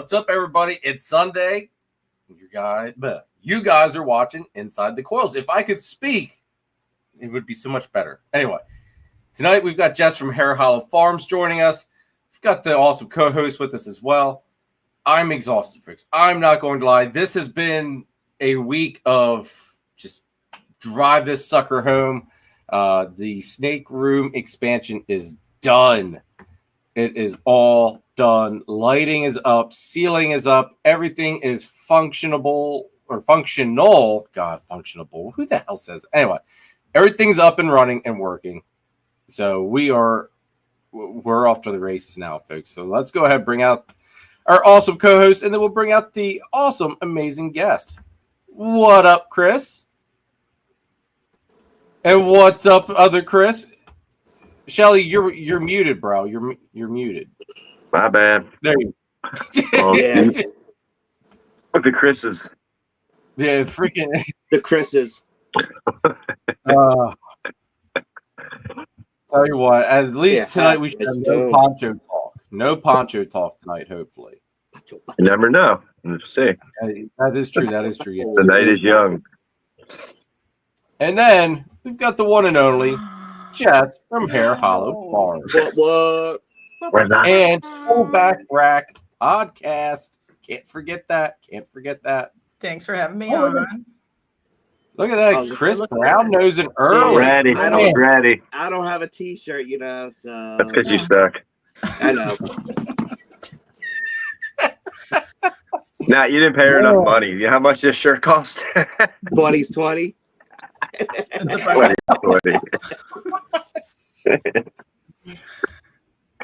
What's up, everybody? It's Sunday. You guys are watching Inside the Coils. If I could speak, it would be so much better. Anyway, tonight we've got Jess from Hare Farms joining us. We've got the awesome co-host with us as well. I'm exhausted, folks. I'm not going to lie. This has been a week of just drive this sucker home. The Snake Room expansion is done. It is all done. Lighting is up. Ceiling is up. Everything is functional. God, functionable. Who the hell says that? Anyway, everything's up and running and working. So we're off to the races now, folks. So let's go ahead and bring out our awesome co-host, and then we'll bring out the awesome, amazing guest. What up, Chris? And what's up, other Chris? Shelly, you're muted, bro. You're muted. My bad. There you go. Yeah. What the Chris's? Yeah, freaking the Chris's. Tell you what, at least tonight we should have no poncho talk. No poncho talk tonight, hopefully. You never know. Let's see. That is true. That is true. Yeah. The night is young. And then we've got the one and only Jess from Hare Farms. What? And Holdback Rack podcast. Can't forget that. Thanks for having me on. Look at that, Chris Brown nosing early. Ready. I don't have a T-shirt, so that's because you suck. I know. Nah, you didn't pay her enough money. You know how much this shirt cost? 20's 20. 20.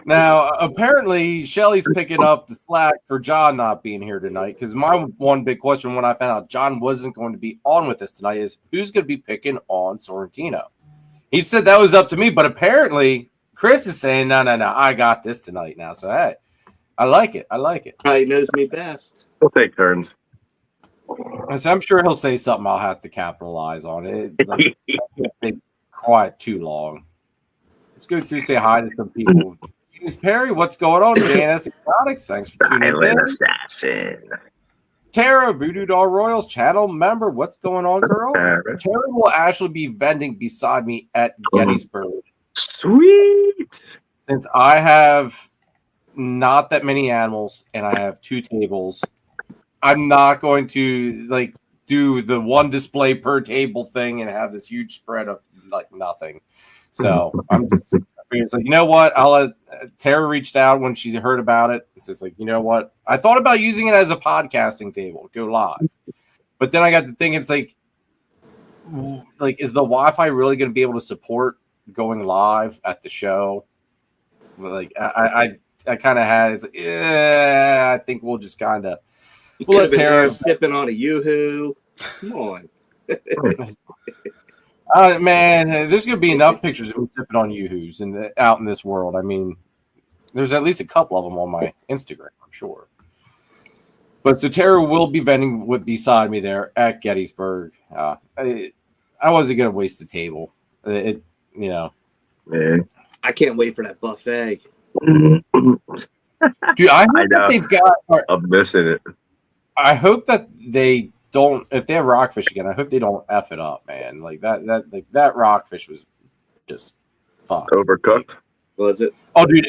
Now, apparently, Shelly's picking up the slack for John not being here tonight, because my one big question when I found out John wasn't going to be on with us tonight is who's going to be picking on Sorrentino? He said that was up to me, but apparently Chris is saying, no, I got this tonight now. So, hey, I like it. Probably knows me best. We'll take turns. So I'm sure he'll say something I'll have to capitalize on. It can't take quite too long. Let's go to say hi to some people. James Perry, what's going on? Janice Exotics, thanks for tuning in. Silent Assassin. Tara, Voodoo Doll Royals channel member, what's going on, girl? Tara will actually be vending beside me at Gettysburg. Sweet. Since I have not that many animals and I have 2 tables, I'm not going to do the one display per table thing and have this huge spread of nothing. So I'm just it's you know what? I'll let Tara reached out when she heard about it. It's just you know what? I thought about using it as a podcasting table, go live. But then I got to think it's is the Wi-Fi really going to be able to support going live at the show? I kind of had I think we'll just kind of let Tara sipping on a Yoo-hoo. Come on. Man, there's going to be enough pictures of me sipping on Yoo-hoos out in this world. I mean, there's at least a couple of them on my Instagram, I'm sure. But so Tara will be vending beside me there at Gettysburg. I wasn't going to waste the table. Man. I can't wait for that buffet. Dude, I hope that they've got. I'm missing it. I hope that they don't. If they have rockfish again, I hope they don't f it up, man. That rockfish was just fucked. Overcooked. Was it? Oh, dude,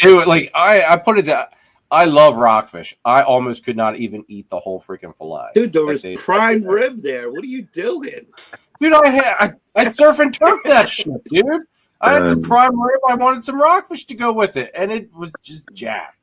I put it down. I love rockfish. I almost could not even eat the whole freaking fillet. Dude, there was prime rib there. What are you doing? Dude, I surf and turf that shit, dude. I had some prime rib. I wanted some rockfish to go with it, and it was just jacked.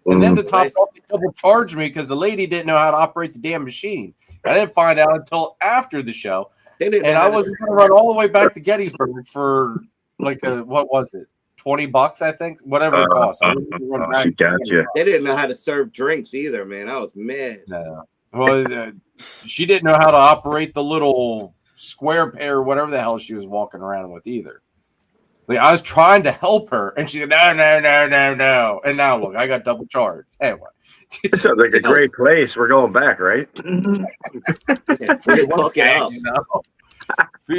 And then the top off, they double charged me because the lady didn't know how to operate the damn machine. I didn't find out until after the show. And I wasn't going to run all the way back to Gettysburg for what was it? $20, I think, whatever it cost. She got you. They didn't know how to serve drinks either, man. I was mad. No. Well, she didn't know how to operate the little square pair, whatever the hell she was walking around with either. I was trying to help her, and she said, no. And now, look, I got double charged. Anyway. It sounds like a great place. We're going back, right? Food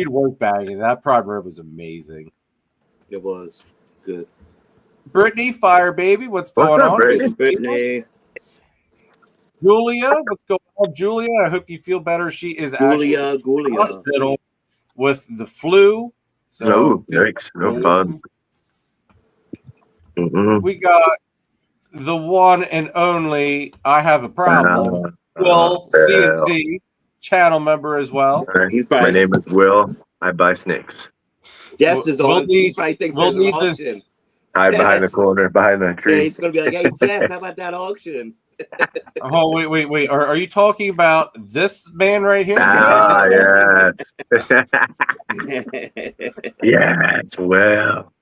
was bagging. That prime rib was amazing. It was good. Brittany, Fire Baby, what's going on? Brittany? Julia. What's going on, Julia? I hope you feel better. She is actually in the hospital with the flu. So yikes. No fun. We got the one and only I have a problem. Will CNC channel member as well. My name is Will. I buy snakes. Jess is on. He probably thinks there's an auction. Hide behind the corner, behind the tree. Yeah, he's gonna be like, "Hey, Jess, how about that auction?" Oh, wait. Are you talking about this man right here? Ah, yes. Yes, well.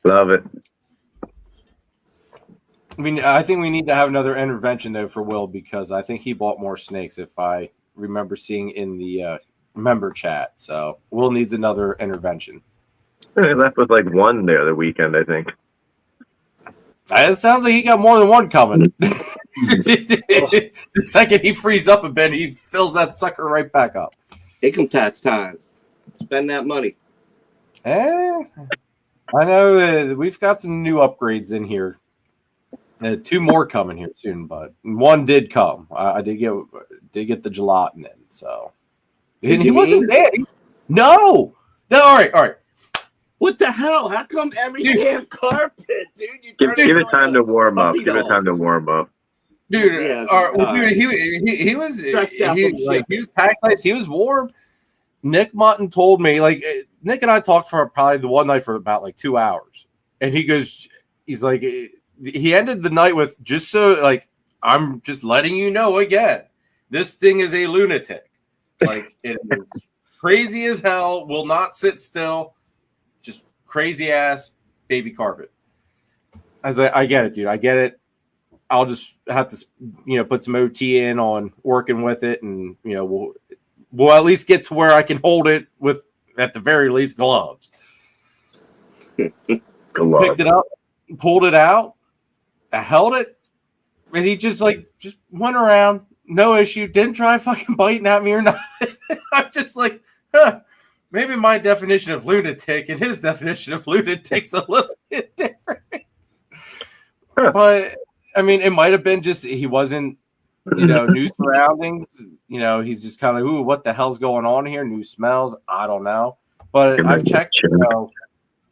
Love it. I mean, I think we need to have another intervention, though, for Will, because I think he bought more snakes, if I remember seeing in the member chat. So Will needs another intervention. I left with like one the other weekend, I think. It sounds like he got more than one coming. The second he frees up a bit, he fills that sucker right back up. Income tax time. Spend that money. I know we've got some new upgrades in here. 2 more coming here soon, but one did come. I did get the gelatin in, so he wasn't dead. No. All right. What the hell? How come every damn carpet, dude? Give it time to warm up. Give it time to warm up. Dude, he was packed nice. He was warm. Nick Mutton told me, like, Nick and I talked for probably the one night for about like 2 hours, and he's like, he ended the night with, just so, like, I'm just letting you know again, this thing is a lunatic. Like, it is crazy as hell. Will not sit still. Just crazy ass baby carpet. I get it, dude. I get it. I'll just have to, put some OT in on working with it, and we'll at least get to where I can hold it with, at the very least, gloves. Picked it up, pulled it out, I held it, and he just went around, no issue. Didn't try fucking biting at me or not. I'm just like, maybe my definition of lunatic and his definition of lunatic's a little bit different. But I mean, it might have been just he wasn't, new surroundings. He's just kind of, ooh, what the hell's going on here? New smells. I don't know. But I've checked.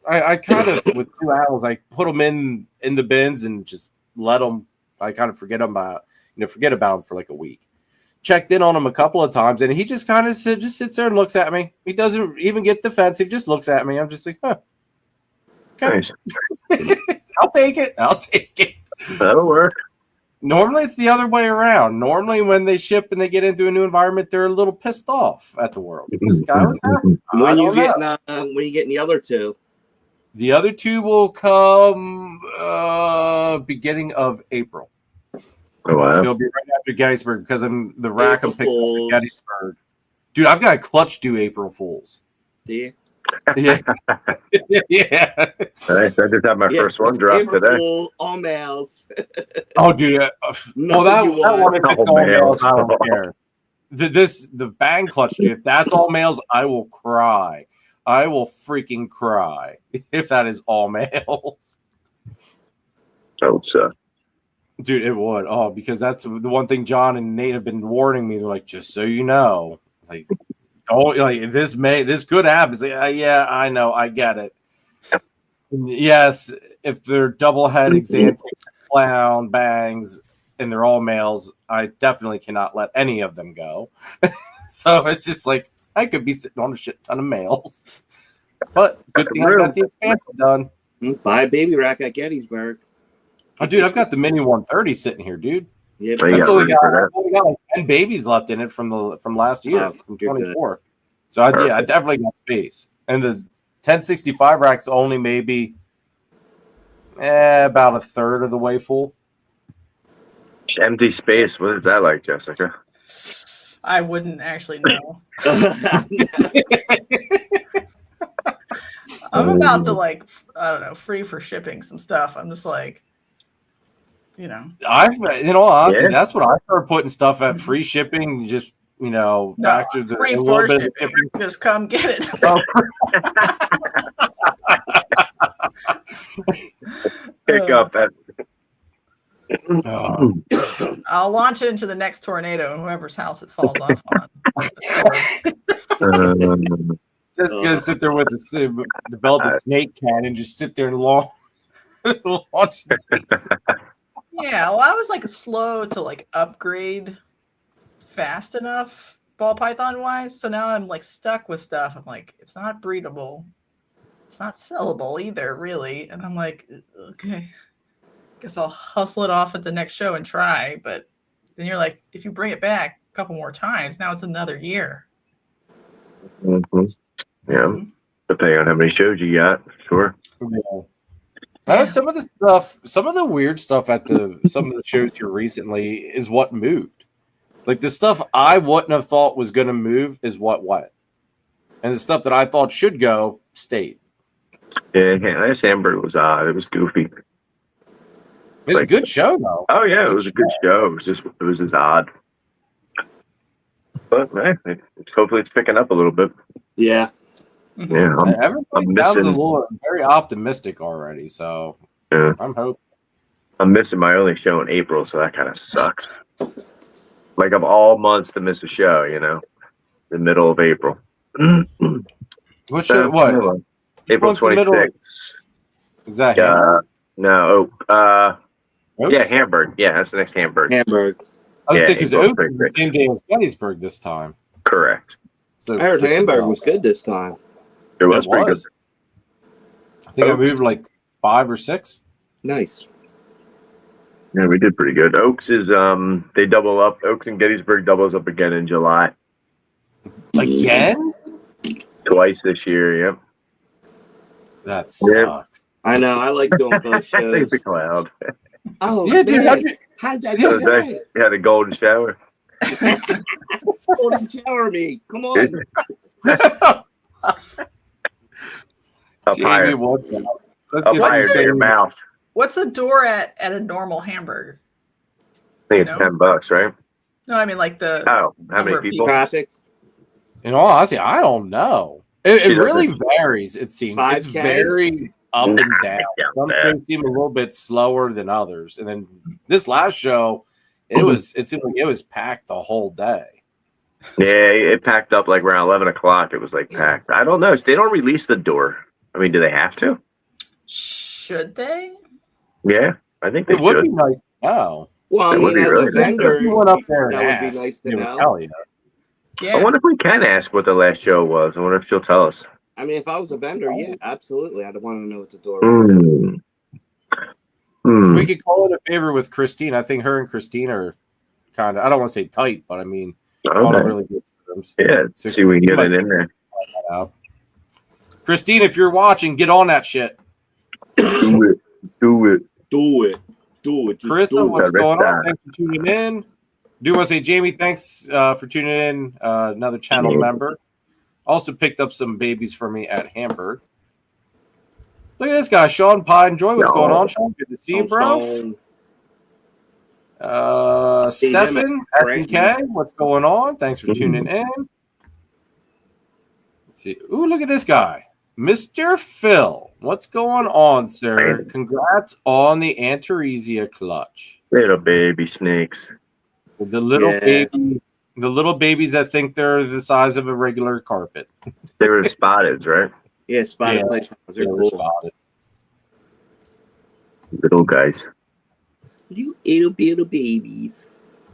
I kind of, with 2 hours, I put them in the bins and just let them. I kind of forget about them for like a week. Checked in on him a couple of times, and he just kind of sits there and looks at me. He doesn't even get defensive; just looks at me. I'm just like, huh. Okay. Nice. I'll take it. That'll work. Normally, it's the other way around. Normally, when they ship and they get into a new environment, they're a little pissed off at the world. This guy was happy. When you getting the other two? The other 2 will come beginning of April. Oh, wow. He'll be right after Gettysburg, because I'm the rack I'm picking up at Gettysburg. Dude, I've got a clutch due April Fools. Do you? Yeah. Yeah. Nice. I just had my first one drop today. Fool, all males. Oh, dude. Well, that one, if it's all males, I don't care. The bang clutch, dude, if that's all males, I will cry. I will freaking cry if that is all males. So, dude, it would. Oh, because that's the one thing John and Nate have been warning me. They're like, just so you know, like, this could happen. It's like, yeah, I know, I get it. Yes, if they're double head exam, clown bangs, and they're all males, I definitely cannot let any of them go. So it's just like, I could be sitting on a shit ton of males. But good thing I got the expansion done. Buy a baby rack at Gettysburg. Oh, dude, I've got the mini 130 sitting here, dude. Yeah, I've only got like 10 babies left in it from last year, from 24. So I definitely got space. And the 1065 rack's only maybe about a third of the way full. Empty space. What is that like, Jessica? I wouldn't actually know. I'm about to I don't know, free for shipping some stuff. I'm just like, honestly, that's what I started putting stuff at free shipping. Just factor the free for shipping. Just come get it. Pick up at. I'll launch it into the next tornado and whoever's house it falls off on. Just gonna sit there with develop a snake can and just sit there and launch snakes. Yeah, well, I was like slow to like upgrade fast enough ball python wise, so now I'm like stuck with stuff. I'm like, it's not breedable, it's not sellable either, really, and I'm like, okay, guess I'll hustle it off at the next show and try. But then you're like, if you bring it back a couple more times, now it's another year. Yeah, depending on how many shows you got, sure. I know some of the weird stuff at some of the shows here recently is what moved. Like the stuff I wouldn't have thought was going to move is what went, and the stuff that I thought should go stayed. Yeah, this Hamburg was odd. It was goofy. It was a good show, though. Oh yeah, it was a good show. It was just odd. But hopefully it's picking up a little bit. Yeah. Yeah. Everybody sounds very optimistic already, so yeah. I'm hoping. I'm missing my only show in April, so that kind of sucks. Like of all months to miss a show, the middle of April. What show? What? April 26th. Is that Hamburg? No. Yeah, Hamburg. Yeah, that's the next Hamburg. Hamburg. I was thinking it was the same day as Gettysburg this time. Correct. So I heard Hamburg was good this time. It was pretty good. I think I moved like 5 or 6. Nice. Yeah, we did pretty good. Oaks is they double up. Oaks and Gettysburg doubles up again in July. Again? Twice this year, yep. That sucks. I know. I like doing both shows. The cloud. Oh, yeah, dude. How'd that go? You had a golden shower. Golden shower me. Come on. Up higher. Up higher to your mouth. What's the door at a normal Hamburg? I think it's $10, right? No, I mean like the. Oh, how many people? Traffic. In all honesty, I don't know. It really varies. It seems 5K? It's very up and down. Some things seem a little bit slower than others. And then this last show, it seemed like it was packed the whole day. Yeah, it packed up like around 11 o'clock. It was like packed. I don't know. They don't release the door. I mean, do they have to? Should they? Yeah, I think they should. Would be nice to know. Well, I mean, as a vendor, if you went up there and that would asked, be nice to know. Tell you. Yeah. I wonder if we can ask what the last show was. I wonder if she'll tell us. I mean, if I was a vendor, yeah, absolutely. I'd want to know what the door was. We could call it a favor with Christine. I think her and Christine are kind of, I don't want to say tight, but I mean, on really good terms. Yeah, so see if we can get it in there. Christine, if you're watching, get on that shit. Do it. Carissa, what's going on? Thanks for tuning in. Do want to say, Jamie, thanks for tuning in. Another channel member. Also picked up some babies for me at Hamburg. Look at this guy, Sean Pie. Enjoy what's going on, Sean. Good to see you, bro. Stefan, FNK, what's going on? Thanks for tuning in. Let's see. Ooh, look at this guy. Mr. Phil. What's going on, sir? Congrats on the Antaresia clutch. Little baby snakes. The little babies that think they're the size of a regular carpet. They were spotted, right? Yeah, spotted place. They're cool. Spotted. Little guys. You little babies.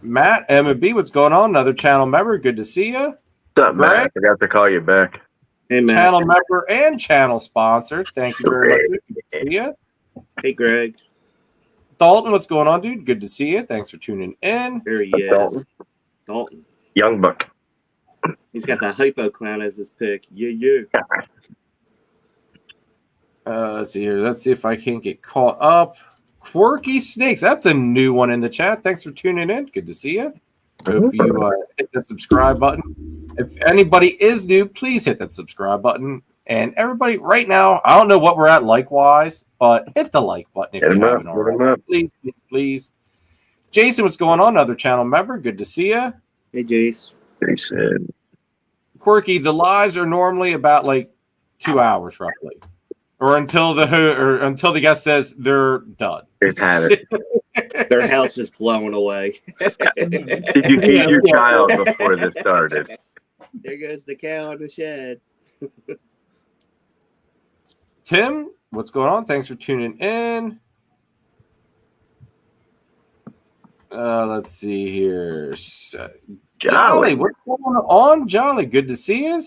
Matt, Emma B, what's going on? Another channel member. Good to see you. What's up, Matt? I forgot to call you back. Hey, Matt. Channel member and channel sponsor. Thank you very much. Good to see you. Hey, Greg. Dalton, what's going on, dude? Good to see you. Thanks for tuning in. There he is. Dalton. Young buck. He's got the hypo clown as his pick. Yeah. Let's see here. Let's see if I can't get caught up. Quirky Snakes. That's a new one in the chat. Thanks for tuning in. Good to see you. Hope you hit that subscribe button. If anybody is new, please hit that subscribe button. And everybody, right now, I don't know what we're at likewise, but hit the like button if you haven't already. Please. Jason, what's going on? Another channel member. Good to see you. Hey, Jace. Jason. Quirky, the lives are normally about like 2 hours, roughly. or until the guest says they're done. They've had it. Their house is blown away. Did you feed your child before this started? There goes the cow in the shed. Tim, what's going on? Thanks for tuning in. Let's see here. Jolly, what's going on, Jolly? Good to see you.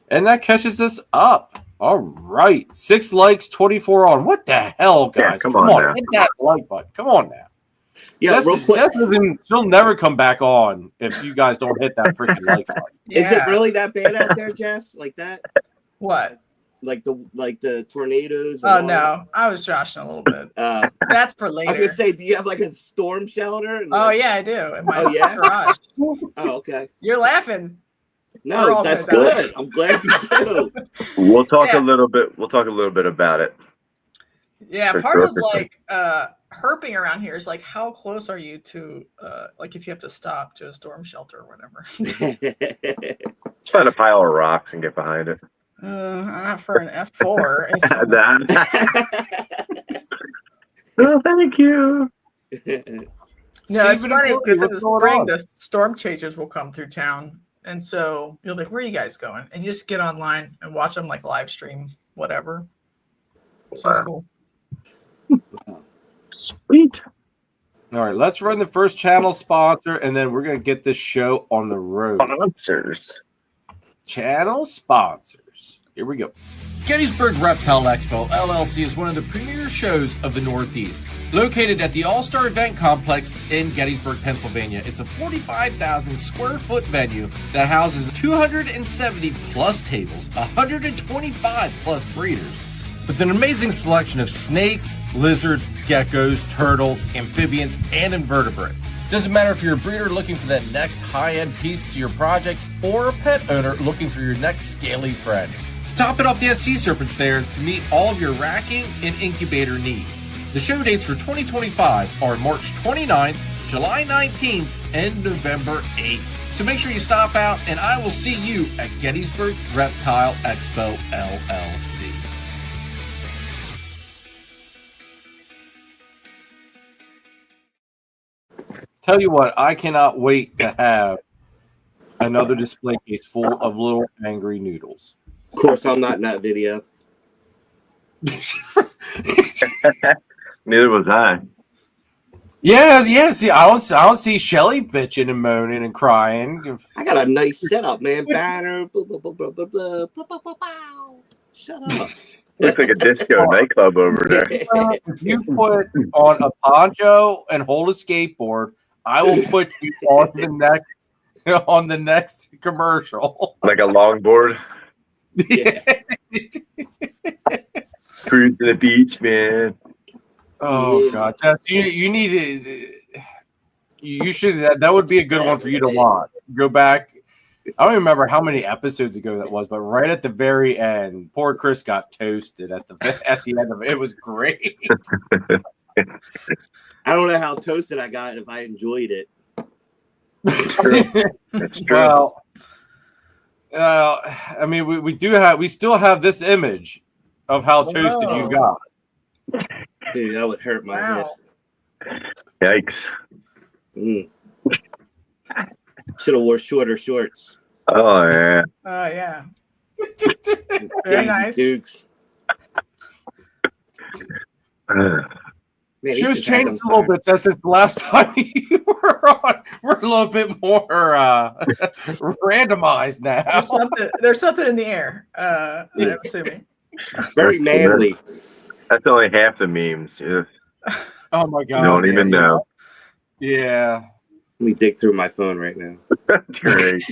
And that catches us up. All right. 6 likes, 24 on. What the hell, guys? Yeah, come on hit that like button. Come on now. Yeah, real quick. She'll never come back on if you guys don't hit that freaking like button. Is it really that bad out there, Jess? Like that? What? Like the tornadoes? Oh no, I was joshing a little bit. That's for later. I was gonna say, do you have like a storm shelter? Oh yeah, I do. In my garage. Oh, okay. You're laughing. No, that's good. I'm glad you do. We'll talk a little bit. We'll talk a little bit about it. Yeah, part of like herping around here is like, how close are you to like if you have to stop to a storm shelter or whatever? Find a pile of rocks and get behind it. Not for an F4. Oh, thank you. No, it's funny because in the spring the storm chasers will come through town, and so you're like, "Where are you guys going?" And you just get online and watch them like live stream, whatever. So it's cool. Sweet. All right, let's run the first channel sponsor, and then we're gonna get this show on the road. Sponsors. Channel sponsors. Here we go. Gettysburg Reptile Expo LLC is one of the premier shows of the Northeast. Located at the All-Star Event Complex in Gettysburg, Pennsylvania, it's a 45,000 square foot venue that houses 270 plus tables, 125 plus breeders, with an amazing selection of snakes, lizards, geckos, turtles, amphibians, and invertebrates. Doesn't matter if you're a breeder looking for that next high-end piece to your project or a pet owner looking for your next scaly friend. Top it off, the SC Serpent's there to meet all of your racking and incubator needs. The show dates for 2025 are March 29th, July 19th, and November 8th. So make sure you stop out, and I will see you at Gettysburg Reptile Expo LLC. Tell you what, I cannot wait to have another display case full of little angry noodles. Of course, I'm not in that video. Neither was I. Yeah. See, I don't see Shelly bitching and moaning and crying. I got a nice setup, man. Banner, blah, blah, blah, blah, blah, blah, blah, blah, blah, blah. Shut up. Looks like a disco nightclub over there. If you put on a poncho and hold a skateboard, I will put you on the next commercial. Like a longboard. Yeah. Cruise to the beach, man. Oh God, Jess, you need to. You should. That would be a good one for you to watch. Go back. I don't remember how many episodes ago that was, but right at the very end, poor Chris got toasted at the end of it. It was great. I don't know how toasted I got if I enjoyed it. It's true. It's true. Well, I mean, we still have this image of how toasted you got. Dude, that would hurt my head. Yikes. Should have wore shorter shorts. Oh, yeah. Oh, yeah. Very nice. Dukes. Man, Shoes changed a little bit just since the last time you were on. We're a little bit more randomized now. There's something in the air, I'm assuming. Very manly. That's only half the memes. Yeah. Oh, my God. You don't even know. Yeah. Let me dig through my phone right now. Great.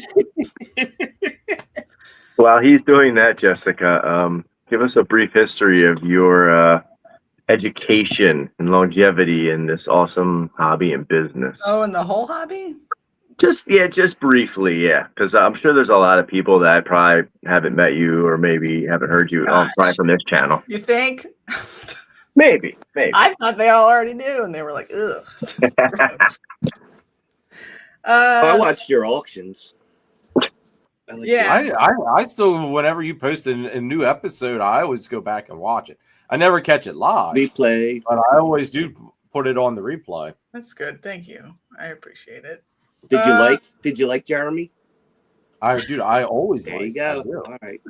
While he's doing that, Jessica, give us a brief history of your education and longevity in this awesome hobby and business. Oh, and the whole hobby? Just briefly, yeah. Because I'm sure there's a lot of people that probably haven't met you or maybe haven't heard you probably from this channel. You think? Maybe. I thought they all already knew, and they were like, ugh. I watched your auctions. Yeah. I still, whenever you post a new episode, I always go back and watch it. I never catch it live, replay. but I always do put it on the replay. That's good. Thank you. I appreciate it. Did you like Jeremy? I always There like. you go. I do. All right.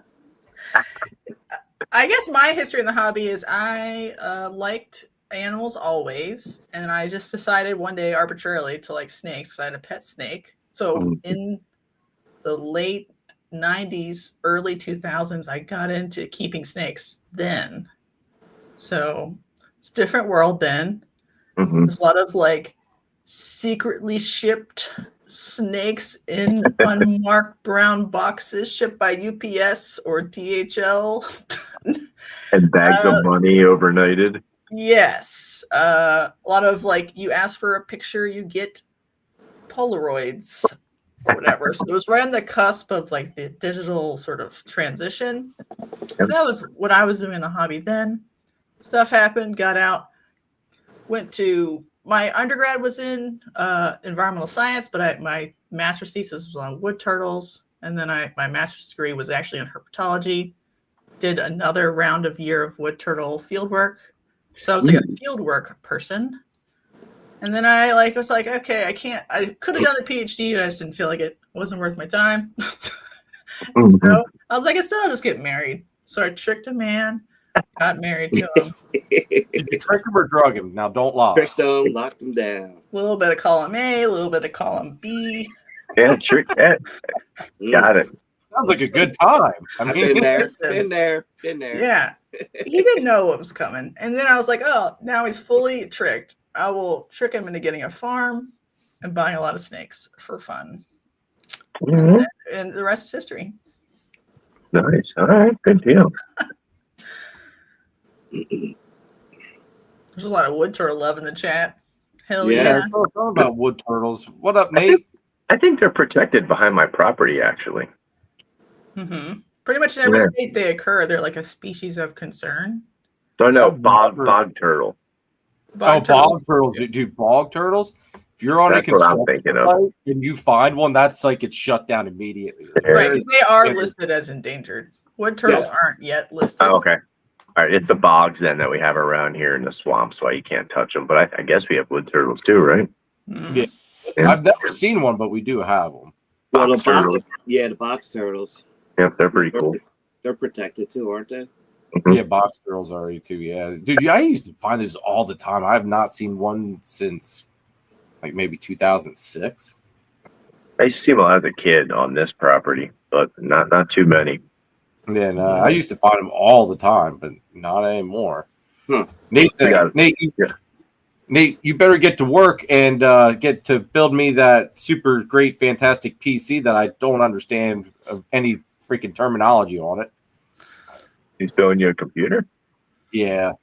I guess my history in the hobby is I liked animals always, and I just decided one day arbitrarily to like snakes because I had a pet snake. So in the late 90s, early 2000s, I got into keeping snakes then. So it's a different world then. There's a lot of like secretly shipped snakes in unmarked brown boxes shipped by UPS or DHL. And bags of money overnighted. Yes. A lot of like you ask for a picture, you get Polaroids or whatever. So it was right on the cusp of like the digital sort of transition. So that was what I was doing in the hobby then. Stuff happened, got out, went to my undergrad was in environmental science, but my master's thesis was on wood turtles. And then my master's degree was actually in herpetology. Did another round of year of wood turtle field work. So I was like a field work person. And then I was like, okay, I could have done a PhD, but I just didn't feel like it wasn't worth my time. So I was like, instead I'll just get married. So I tricked a man, got married to him. Did you trick him or drug him? Now don't lie. Tricked them, locked them down. A little bit of column A, a little bit of column B. Yeah, trick that. Got it. Sounds like a good time. I've been there. Yeah. He didn't know what was coming. And then I was like, oh, now he's fully tricked. I will trick him into getting a farm and buying a lot of snakes for fun. And the rest is history. Nice. All right. Good deal. There's a lot of wood turtle love in the chat. Hell Yeah. yeah. Talking about wood turtles. What up, Nate? I think they're protected behind my property, actually. Pretty much in every state they occur, they're like a species of concern. Oh, no, bog turtle. Bog turtles. Dude, bog turtles. If you're on That's a what I'm construction thinking of. site and you find one, that's like it's shut down immediately. Right, because they are listed as endangered. Wood turtles aren't yet listed. Oh, okay. All right. It's the bogs then that we have around here in the swamps why you can't touch them. But I guess we have wood turtles too, right? Yeah. I've never seen one, but we do have them. Well, Box turtles. the box turtles. Yep, they're pretty cool. They're protected too, aren't they? Yeah, box turtles are too. Yeah, dude, I used to find those all the time. I have not seen one since like maybe 2006. I used to see them as a kid on this property, but not too many. Then I used to find them all the time, but not anymore. Nate, Nate, you better get to work and get to build me that super great, fantastic PC that I don't understand of any freaking terminology on it. He's building you a computer? Yeah.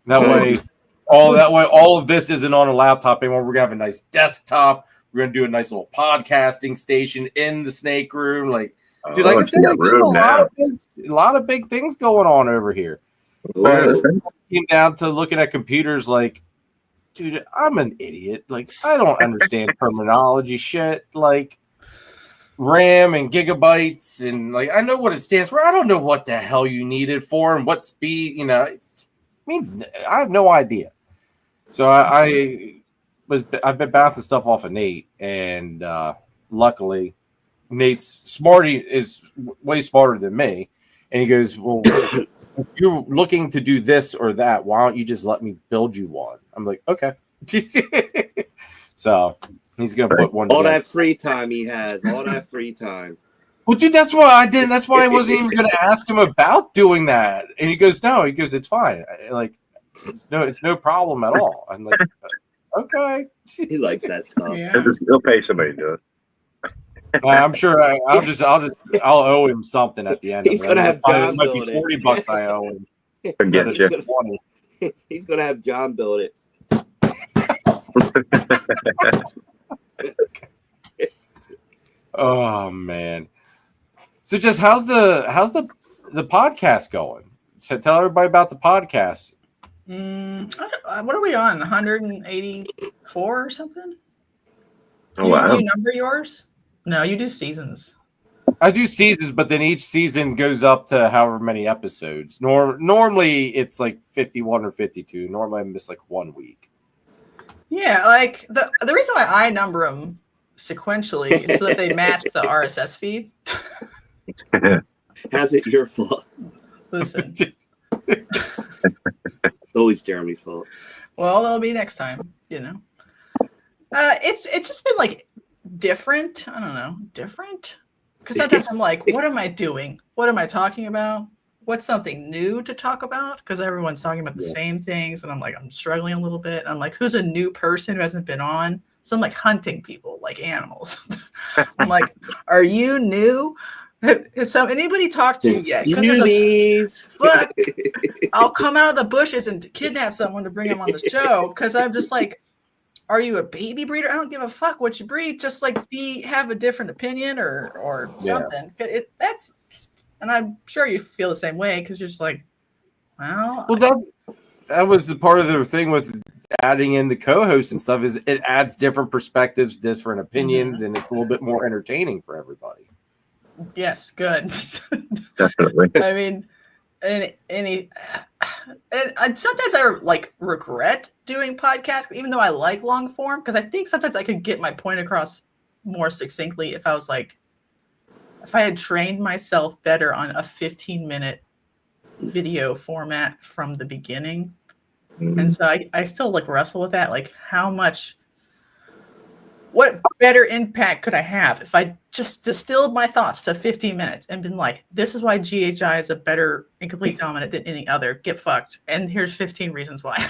That way, all of this isn't on a laptop anymore. We're gonna have a nice desktop. We're gonna do a nice little podcasting station in the snake room. Like, dude, like I said, like, a lot of big things going on over here. But came down to looking at computers like, dude, I'm an idiot. Like, I don't understand terminology shit. Like, RAM and gigabytes, and like, I know what it stands for. I don't know what the hell you need it for and what speed, it means. I have no idea. So I've been bouncing stuff off of Nate, and luckily Nate's is way smarter than me. And he goes, well, if you're looking to do this or that, why don't you just let me build you one? I'm like, okay. So he's gonna put one. All that free time he has. All that free time. Well, dude, that's why I didn't. That's why I wasn't even gonna ask him about doing that. And he goes, no. He goes, it's fine. It's no problem at all. I'm like, okay. He likes that stuff. Yeah. He'll pay somebody to do it. I'm sure I'll owe him something at the end. He's gonna have John might build be it. $40 I owe him. He's gonna have John build it. Oh man. So just how's the podcast going? So tell everybody about the podcast. What are we on? 184 or something? Do Wow. you number yours? No, you do seasons. I do seasons, but then each season goes up to however many episodes. Normally it's like 51 or 52. Normally I miss like 1 week. Yeah, like the reason why I number them sequentially is so that they match the RSS feed. How's it your fault? Listen, It's always Jeremy's fault. well, that'll be next time, you know. It's just been like different. I don't know, different. Because sometimes I'm like, what am I doing? What am I talking about? What's something new to talk about? Because everyone's talking about the same things, and I'm like, I'm struggling a little bit. I'm like, who's a new person who hasn't been on? So I'm like hunting people like animals. I'm like, are you new? Has anybody talked to you yet? Because Newbies. fuck, I'll come out of the bushes and kidnap someone to bring them on the show. Because I'm just like, are you a baby breeder? I don't give a fuck what you breed. Just like have a different opinion or something. That's, and I'm sure you feel the same way because you're just like, well, that was the part of the thing with adding in the co-hosts and stuff is it adds different perspectives, different opinions, and it's a little bit more entertaining for everybody. yes, good. Definitely. I mean, and sometimes I like regret doing podcasts, even though I like long form, because I think sometimes I could get my point across more succinctly if I was like, if I had trained myself better on a 15-minute video format from the beginning. And so I still like wrestle with that, like what better impact could I have if I just distilled my thoughts to 15 minutes and been like, this is why GHI is a better incomplete dominant than any other. Get fucked. And here's 15 reasons why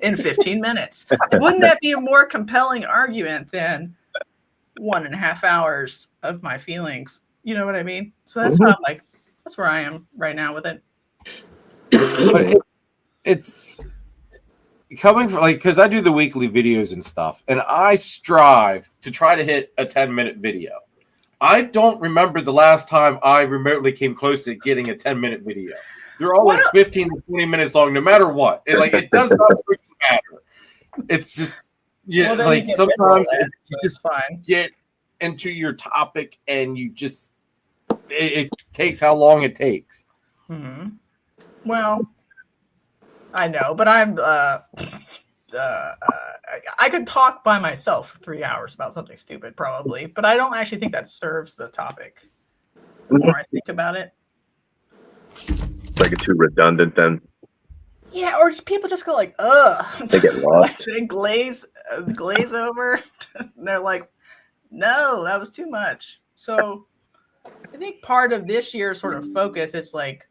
in 15 minutes. Wouldn't that be a more compelling argument than 1.5 hours of my feelings? You know what I mean? So that's what I'm like, that's where I am right now with it. But it's coming from like, because I do the weekly videos and stuff, and I strive to try to hit a 10-minute video. I don't remember the last time I remotely came close to getting a 10-minute video. They're all like 15 to 20 minutes long, no matter what. It does not matter. It's just like sometimes you just fine. Get into your topic, and you just it takes how long it takes. Mm-hmm. Well, I know, but I'm I could talk by myself for 3 hours about something stupid, probably, but I don't actually think that serves the topic. The more I think about it, Like it's too redundant then. yeah, or people just go like, ugh. They get lost. They glaze over. And they're like, no, that was too much. So I think part of this year's sort of focus is like,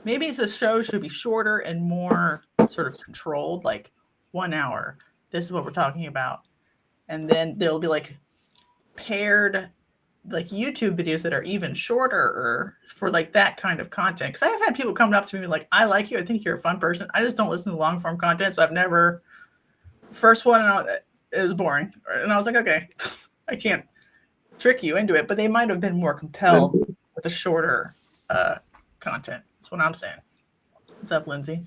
maybe the show should be shorter and more sort of controlled, like 1 hour. This is what we're talking about. And then there'll be like paired like YouTube videos that are even shorter for like that kind of content. Because I've had people coming up to me like, I like you. I think you're a fun person. I just don't listen to long form content. So I've never, first one, it was boring. And I was like, okay, I can't trick you into it. But they might have been more compelled with the shorter content. That's what I'm saying. What's up, Lindsay?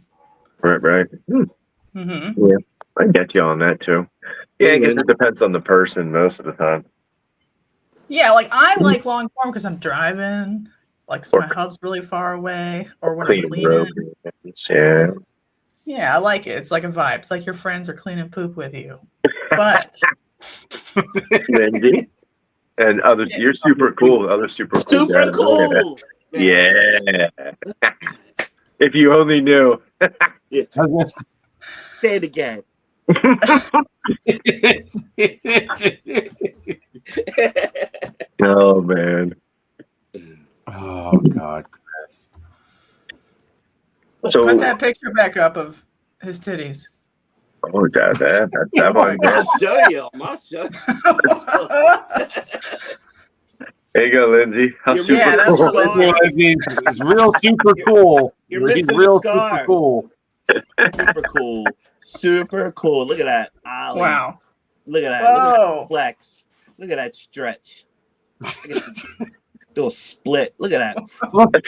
Right. Mm-hmm. Yeah, I get you on that too. Yeah, I guess it depends on the person most of the time. Yeah, like I like long form because I'm driving, like so my hub's really far away, or when I'm cleaning. Yeah. Yeah, I like it. It's like a vibe. It's like your friends are cleaning poop with you. But Lindsay and other, you're super cool. Other super cool. Super cool. Yeah. If you only knew. Yeah. Say it again. Oh man. Oh God, Chris. So put that picture back up of his titties. oh God, that one. I'll show you. I'll show you. There you go, Lindsay. How You're super yeah, that's cool. for Lindsay. He's real super cool. You're He's missing real the scar. super cool. Super cool. Super cool. Look at that. Ollie. Wow. Look at that. Whoa. Look at that flex. Look at that stretch. Do a split. Look at that. Look at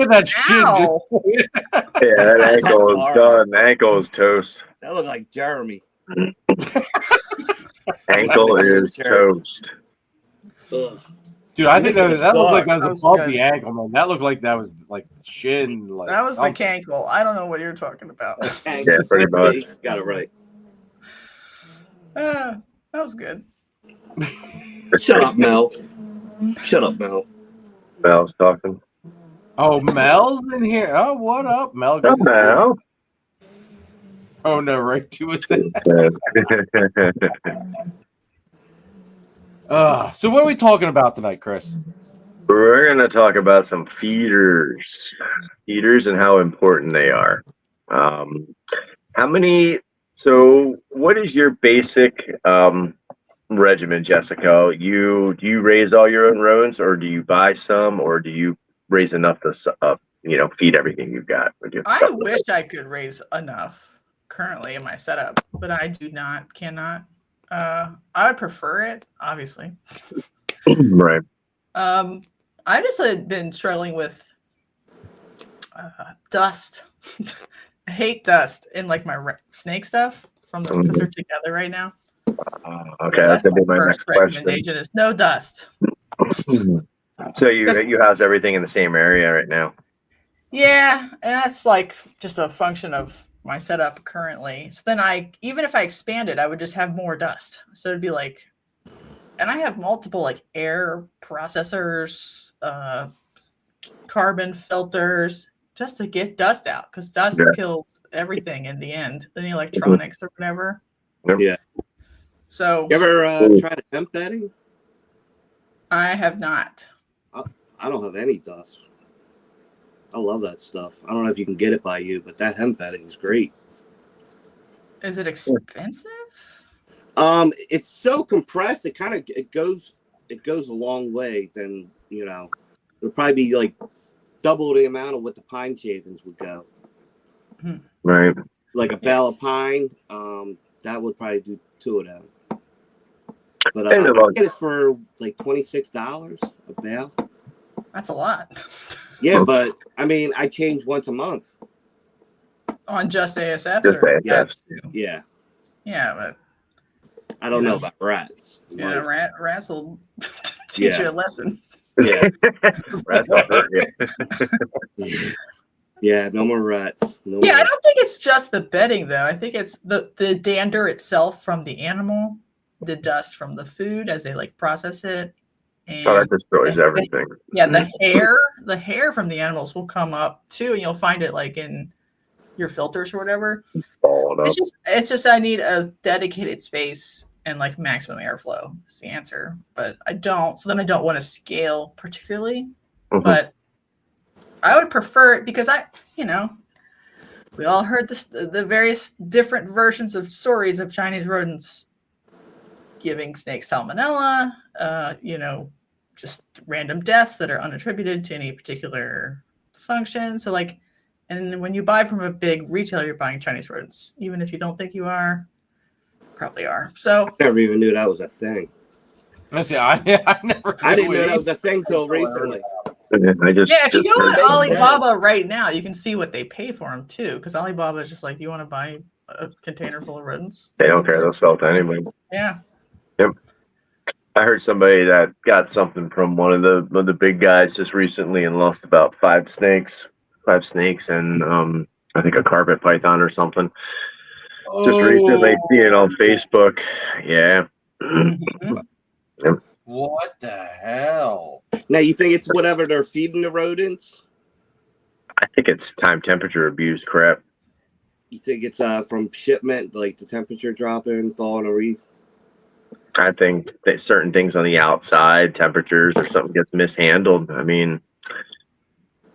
that shit. Ow. Yeah, that ankle is done. The ankle is toast. That look like Jeremy. Ankle is toast. Ugh. Dude, I think that looked like that That was was above good. the ankle, man. That looked like that was like shin. Like That was something. the cankle. I don't know what you're talking about. Yeah, pretty much. You got it right. That was good. Shut up, Mel. Shut up, Mel. Mel's talking. Oh, Mel's in here. Oh, what up, Mel? Good to see you. Mel. Oh no, right to his head. So what are we talking about tonight, Chris? We're going to talk about some feeders and how important they are. What is your basic regimen, Jessica? Do you raise all your own rodents, or do you buy some, or do you raise enough to feed everything you've got? I wish I could raise enough currently in my setup, but I cannot. I would prefer it, obviously. Right. I just had been struggling with dust. I hate dust in like my snake stuff because they're together right now. Okay, that's gonna be my next question. Recommendation is no dust. So you house everything in the same area right now? Yeah, and that's like just a function of my setup currently. So then even if I expanded, I would just have more dust. So it'd be like, and I have multiple like air processors, carbon filters, just to get dust out, because dust kills everything in the end, the electronics or whatever. Yeah. So you ever tried hemp bedding? I have not. I don't have any dust. I love that stuff. I don't know if you can get it by you, but that hemp bedding is great. Is it expensive? It's so compressed. It goes a long way. Then it'll probably be like double the amount of what the pine shavings would go. Right. Like a bale of pine, that would probably do 2 of them. But I get it for like $26 a bale. That's a lot. Yeah, but I mean, I change once a month. On just ASFs? Just or ASFs. Yeah. Yeah, but I don't know about rats. Yeah, rats will teach you a lesson. Yeah. Rats will hurt you. Yeah, no more rats. I don't think it's just the bedding though. I think it's the dander itself from the animal, the dust from the food as they like process it. And that destroys everything. Yeah, the hair from the animals will come up too, and you'll find it like in your filters or whatever. It's just I need a dedicated space and like maximum airflow is the answer. But I don't, so then I don't want to scale particularly. But I would prefer it because we all heard the various different versions of stories of Chinese rodents giving snakes salmonella, just random deaths that are unattributed to any particular function. So like, and when you buy from a big retailer, you're buying Chinese rodents, even if you don't think you are, probably are. So I never even knew that was a thing. I didn't know that was a thing till recently. If you go on Alibaba right now, you can see what they pay for them too. Because Alibaba is just like, do you want to buy a container full of rodents? They don't care. They'll sell it to anybody. Yeah. Yep. I heard somebody that got something from one of the big guys just recently and lost about 5 snakes, and I think a carpet python or something. Just recently seeing it on Facebook. Yeah. Yep. What the hell? Now you think it's whatever they're feeding the rodents? I think it's temperature abuse crap. You think it's from shipment, like the temperature dropping, thawing, or I think that certain things on the outside, temperatures or something gets mishandled. I mean,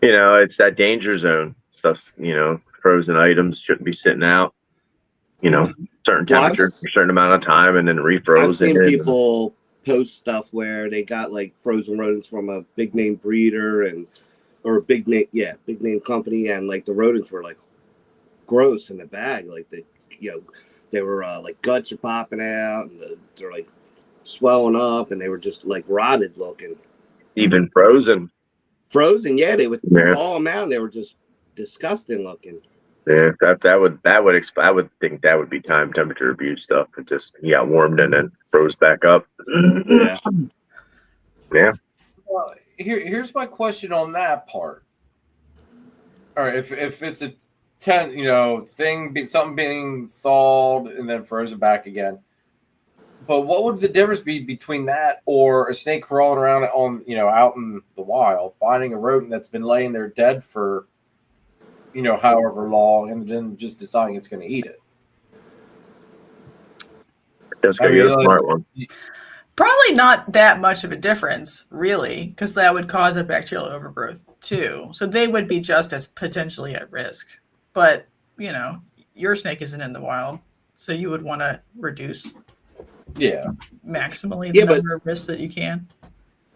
it's that danger zone stuff. Frozen items shouldn't be sitting out. Certain temperatures for a certain amount of time and then refrozen. I've seen people post stuff where they got like frozen rodents from a big name breeder or a big name company, and like the rodents were like gross in the bag, like they were like guts are popping out and they're like swelling up and they were just like rotted looking. Even frozen, yeah, they would fall them out and they were just disgusting looking. Yeah, I would think that would be temperature abuse stuff. It just got warmed and then froze back up. Yeah. Yeah. Well, here's my question on that part. All right, if it's a something being thawed and then frozen back again, but what would the difference be between that or a snake crawling around on out in the wild, finding a rodent that's been laying there dead for however long, and then just deciding it's going to eat it? That's gonna be a smart one. Probably not that much of a difference, really, because that would cause a bacterial overgrowth too. So they would be just as potentially at risk. But, your snake isn't in the wild, so you would want to reduce maximally the number of risks that you can.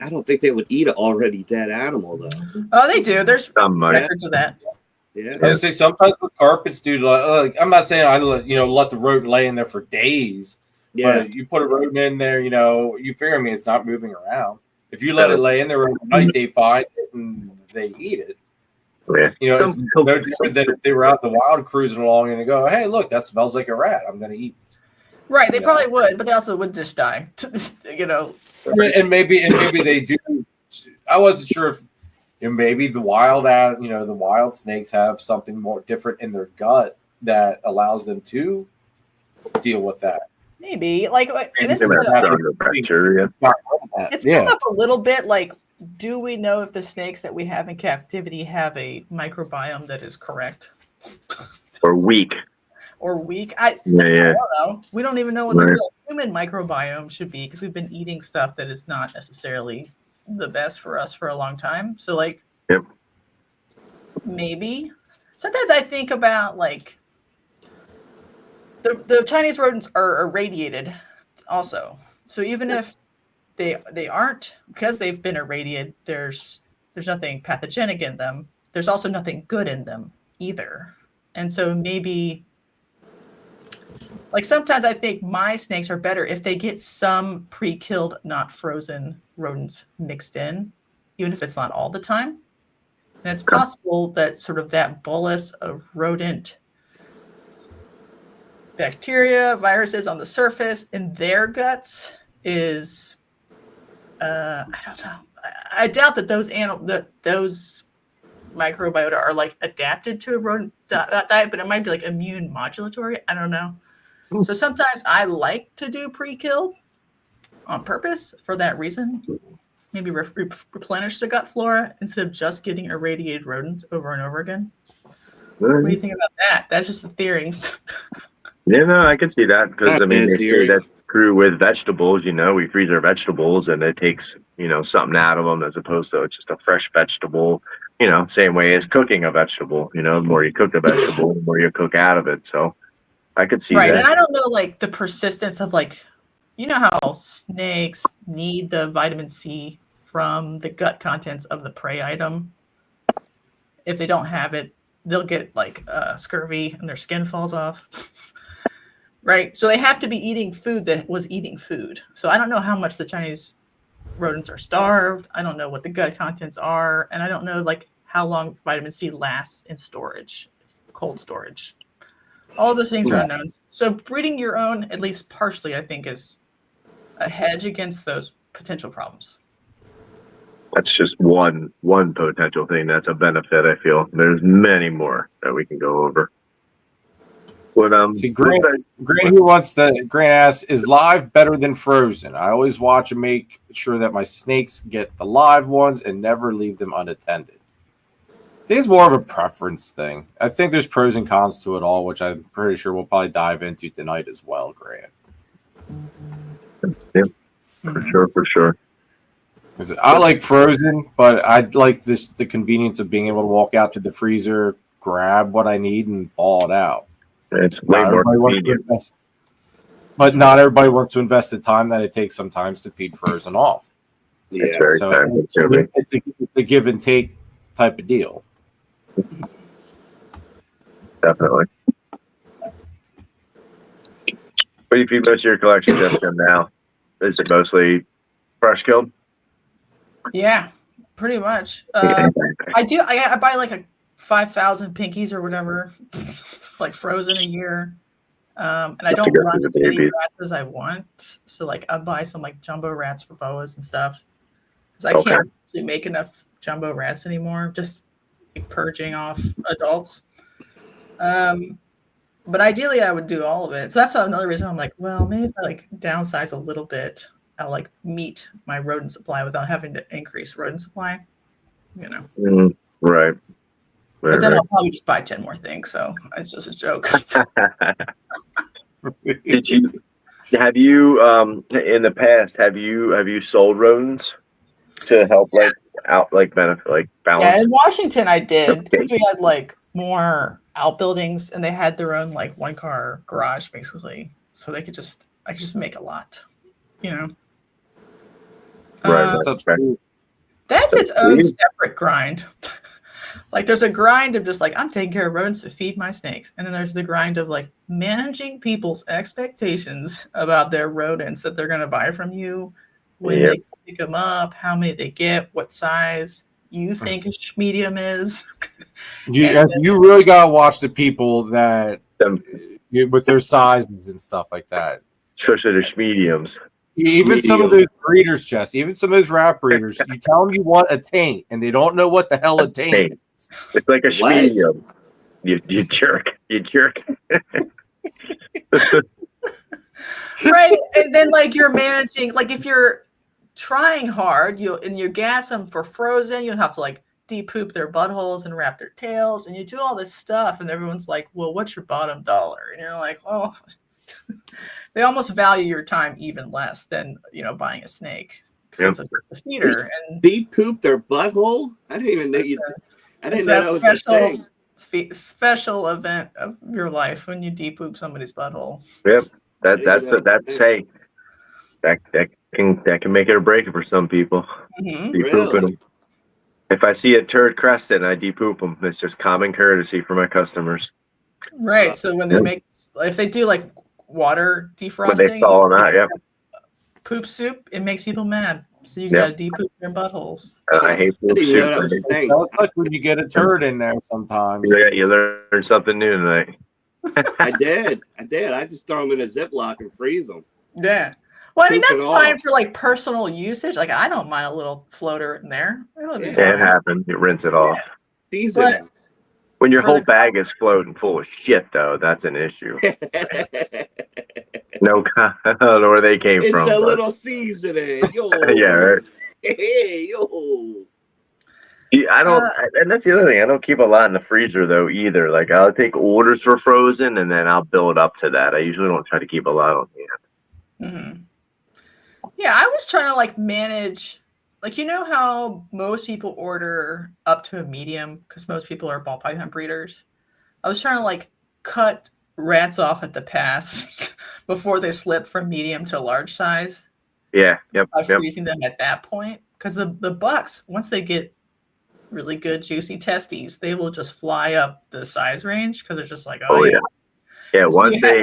I don't think they would eat an already dead animal, though. Oh, they do. There's records of that. Yeah. I would say sometimes with carpets, dude, like I'm not saying I let the rodent lay in there for days. Yeah. But you put a rodent in there, you figure it's not moving around. If you let it lay in there overnight, they find it and they eat it. Yeah. It's no different than if they were out in the wild cruising along and they go, hey, look, that smells like a rat. I'm going to eat it. Right. They probably would, but they also would just die. And maybe they do. I wasn't sure if maybe the wild snakes have something more different in their gut that allows them to deal with that. Maybe it's come up a little bit. Like, do we know if the snakes that we have in captivity have a microbiome that is correct or weak? I don't know. We don't even know what the real human microbiome should be because we've been eating stuff that is not necessarily the best for us for a long time. So, maybe sometimes I think about the Chinese rodents are irradiated also. So even if they aren't, because they've been irradiated, there's nothing pathogenic in them. There's also nothing good in them either. And so maybe sometimes I think my snakes are better if they get some pre-killed, not frozen rodents mixed in, even if it's not all the time. And it's possible that sort of that bolus of rodent bacteria, viruses on the surface in their guts is, I don't know. I doubt that those microbiota are adapted to a rodent diet, but it might be immune modulatory. I don't know. So sometimes I like to do pre-kill on purpose for that reason. Maybe replenish the gut flora instead of just getting irradiated rodents over and over again. What do you think about that? That's just a theory. Yeah, no, I can see that because they say that's true with vegetables. We freeze our vegetables and it takes something out of them as opposed to just a fresh vegetable. Same way as cooking a vegetable. The more you cook the vegetable, the more you cook out of it. So I could see that. And I don't know the persistence of how snakes need the vitamin C from the gut contents of the prey item. If they don't have it, they'll get scurvy and their skin falls off. Right. So they have to be eating food that was eating food. So I don't know how much the Chinese rodents are starved. I don't know what the gut contents are. And I don't know how long vitamin C lasts in storage, cold storage. All those things are unknown. So breeding your own, at least partially, I think is a hedge against those potential problems. That's just one potential thing that's a benefit, I feel. There's many more that we can go over. Grant asks, is live better than frozen? I always watch and make sure that my snakes get the live ones and never leave them unattended. I think it's more of a preference thing. I think there's pros and cons to it all, which I'm pretty sure we'll probably dive into tonight as well, Grant. Yeah, for sure. I like frozen, but I like the convenience of being able to walk out to the freezer, grab what I need, and thaw it out. It's way more convenient. But not everybody wants to invest the time that it takes sometimes to feed frozen off. Yeah. It's very time consuming. It's a give and take type of deal. Definitely. What do you feed most of your collection, Jessica, now? Is it mostly fresh killed? Yeah, pretty much. I buy 5,000 pinkies or whatever, frozen a year. And I don't run as many rats as I want. So I buy some jumbo rats for boas and stuff. because I can't actually make enough jumbo rats anymore. Just purging off adults. But ideally, I would do all of it. So that's another reason I'm like, well, maybe if I like downsize a little bit, I'll like meet my rodent supply without having to increase rodent supply. You know, Right. But then I'll probably just buy 10 more things. So it's just a joke. Have you in the past have you sold rodents to help benefit balance? Yeah, in Washington I did because we had like more outbuildings and they had their own like 1-car garage basically. So I could just make a lot, you know. Right. That's its own separate grind. Like there's a grind of just like I'm taking care of rodents to feed my snakes, and then there's the grind of like managing people's expectations about their rodents that they're going to buy from you, when they pick them up, how many they get, what size you think a medium is. You really gotta watch the people that with their sizes and stuff like that. Especially the mediums. Even some of those breeders, Jess, even some of those rat breeders, you tell them you want a taint, and they don't know what the hell a taint is. It's like a medium. You jerk. You jerk. Right. And then like you're managing, like if you're trying hard, you gas them for frozen, you'll have to like de-poop their buttholes and wrap their tails, and you do all this stuff, and everyone's like, well, what's your bottom dollar? And you're like, oh. They almost value your time even less than buying a snake. It's a feeder. And de-poop their butthole? I didn't even know I didn't know that was a thing. Special event of your life when you de-poop somebody's butthole. Yep, that's hey, that can make it or break it for some people. Mm-hmm. De-pooping them. If I see a turd crested and I de-poop them, it's just common courtesy for my customers. Right. So when if they do like water defrosting, when they thaw them out, poop soup, it makes people mad. So you gotta de-poop their buttholes. I hate poop soup. It's like when you get a turd in there sometimes. Yeah, you learn something new tonight. I did. I just throw them in a Ziploc and freeze them. Yeah. Well, I mean, that's fine for like personal usage. Like, I don't mind a little floater in there. It happens. You rinse it off. Season. When your whole bag is floating full of shit, though, that's an issue. No, I don't know where they came from. It's a little seasoning. Yo. Yeah, right. Hey, yo. I don't, and that's the other thing. I don't keep a lot in the freezer, though, either. Like, I'll take orders for frozen, and then I'll build up to that. I usually don't try to keep a lot on hand. Mm-hmm. Yeah, I was trying to, like, manage... Like, you know how most people order up to a medium because most people are ball python breeders? I was trying to, like, cut rats off at the pass before they slip from medium to large size. Yeah, by freezing them at that point. Because the bucks, once they get really good, juicy testes, they will just fly up the size range because they're just like, yeah. Once they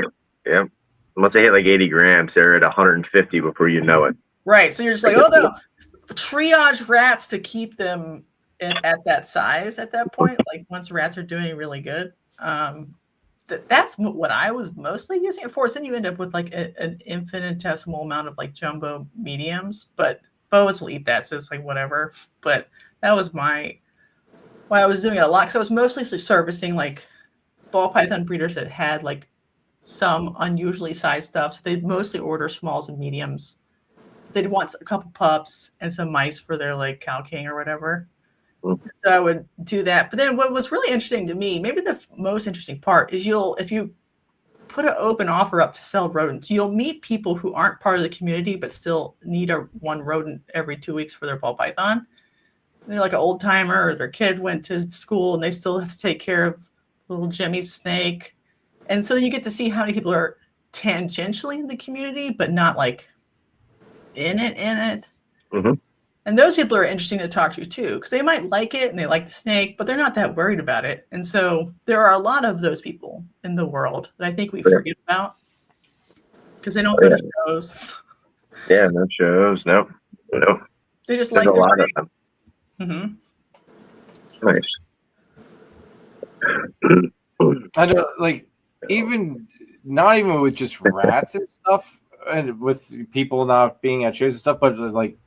hit like 80 grams, they're at 150 before you know it. Right. So you're just like, oh, no. Triage rats to keep them at that size at that point. Like once rats are doing really good, that's what I was mostly using it for. So then you end up with like an infinitesimal amount of like jumbo mediums, but boas will eat that, so it's like whatever. But that was why I was doing it a lot, because I was mostly servicing like ball python breeders that had like some unusually sized stuff. So they'd mostly order smalls and mediums. They'd want a couple pups and some mice for their like cow king or whatever. So I would do that. But then what was really interesting to me, maybe the most interesting part, is if you put an open offer up to sell rodents, you'll meet people who aren't part of the community but still need one rodent every 2 weeks for their ball python. And they're like an old timer, or their kid went to school and they still have to take care of little Jimmy's snake. And so you get to see how many people are tangentially in the community but not like in it. Mm-hmm. And those people are interesting to talk to too, because they might like it and they like the snake, but they're not that worried about it. And so there are a lot of those people in the world that I think we forget about because they don't go to shows. Yeah, no shows. No. They just There's like a lot of them. Mm-hmm. Nice. I know, like, not even with just rats and stuff, and with people not being at shows and stuff, but like,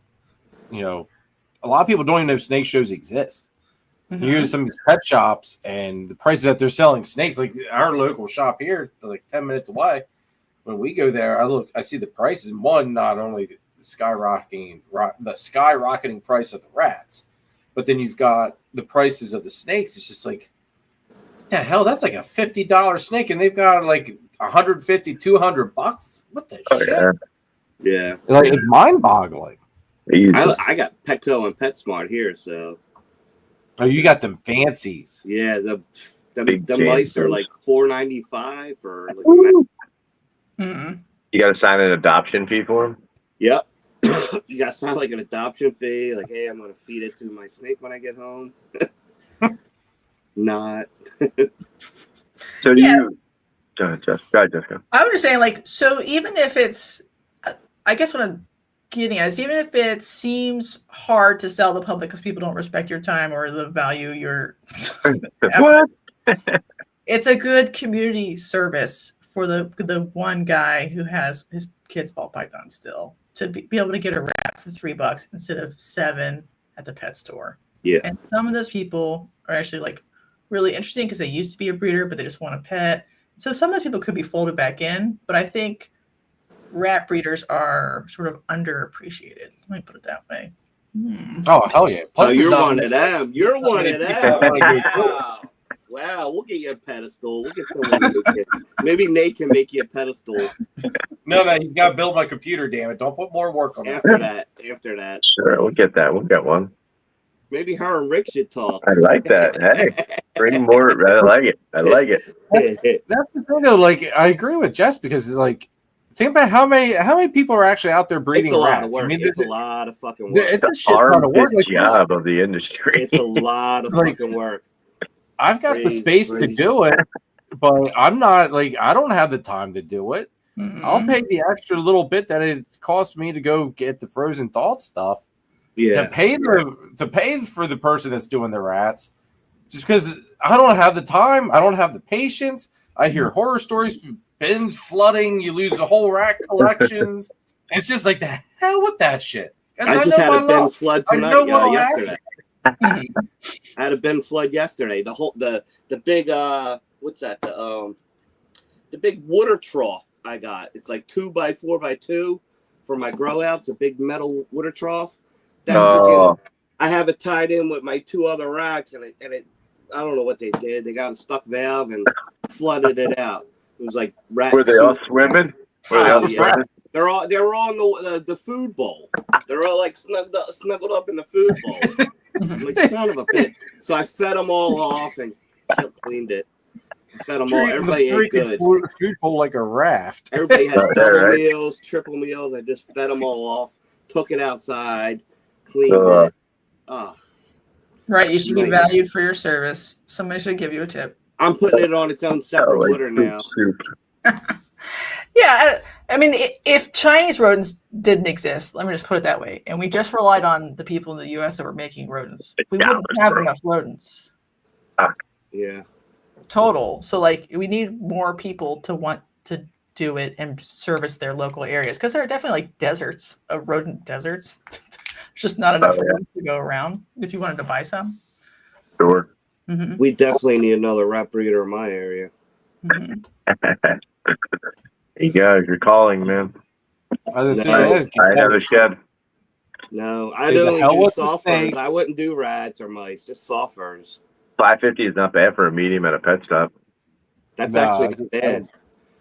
a lot of people don't even know snake shows exist. Mm-hmm. You go to some of these pet shops and the prices that they're selling snakes, like our local shop here, like 10 minutes away. When we go there, I see the prices. One, not only the skyrocketing price of the rats, but then you've got the prices of the snakes. It's just like, what the hell? That's like a $50 snake, and they've got like $150, $200. What the shit? Yeah. Like, it's mind-boggling. I got Petco and PetSmart here, so. Oh, you got them fancies. Yeah, the Big mice are change. like $4.95 for. Like, Mm-hmm. You got to sign an adoption fee for them. yep. You got to sign like an adoption fee. Like, hey, I'm going to feed it to my snake when I get home. Not. So do you? Go ahead, Jessica. I was just saying, like, so even if it's, I guess what I'm getting at is even if it seems hard to sell the public because people don't respect your time or the value your What? it's a good community service for the one guy who has his kid's ball python still to be able to get a rat for $3 instead of $7 at the pet store. Yeah. And some of those people are actually like really interesting because they used to be a breeder, but they just want a pet. So some of those people could be folded back in, but I think rat breeders are sort of underappreciated. Let me put it that way. Oh, hell yeah. Oh, you're one of them. You're one of them. Wow, we'll get you a pedestal. We'll get someone maybe Nate can make you a pedestal. No, he's got to build my computer, damn it. Don't put more work on After that. Sure, we'll get that. We'll get one. Maybe her and Rick should talk. I like that. Hey, bring more. I like it. That's the thing, though. Like, I agree with Jess because, like, think about how many people are actually out there breeding It's a lot rats. of work. I mean, It's a lot of fucking work. It's a shit ton of work. Like, job of the industry. It's a lot of fucking work. I've got the space to do it, but I'm not like I don't have the time to do it. Mm-hmm. I'll pay the extra little bit that it costs me to go get the frozen thawed stuff to pay for the person that's doing the rats, just because I don't have the time, I don't have the patience. I hear horror stories, bins flooding, you lose the whole rat collections. It's just like the hell with that shit. I just had a bin flood tonight, yesterday. Mm-hmm. I had a bin flood yesterday. The big what's that? The big water trough I got. It's like 2x4x2 for my grow outs. A big metal water trough. I have it tied in with my two other racks, and it I don't know what they did. They got a stuck valve and flooded it out. It was like rat. Were they all swimming? Yeah. They were all in the food bowl. They're all like snuggled up in the food bowl. I'm like, son of a bitch. So I fed them all off and cleaned it. I fed them all. Everybody ate good. Food bowl like a raft. Everybody had double meals, triple meals. I just fed them all off. Took it outside, cleaned it. Oh. Right, you should be valued for your service. Somebody should give you a tip. I'm putting it on its own separate water now. Soup. Yeah, I mean, if Chinese rodents didn't exist, let me just put it that way, and we just relied on the people in the U.S. that were making rodents, we wouldn't have enough rodents. Yeah. Total. So, like, we need more people to want to do it and service their local areas, because there are definitely, like, deserts, rodent deserts. There's just not enough ones to go around if you wanted to buy some. Sure. Mm-hmm. We definitely need another rat breeder in my area. Mm-hmm. You guys, you're calling, man. I have a shed. No, I don't do soft furs. I wouldn't do rats or mice, just soft furs. $5.50 is not bad for a medium at a pet shop. That's actually bad.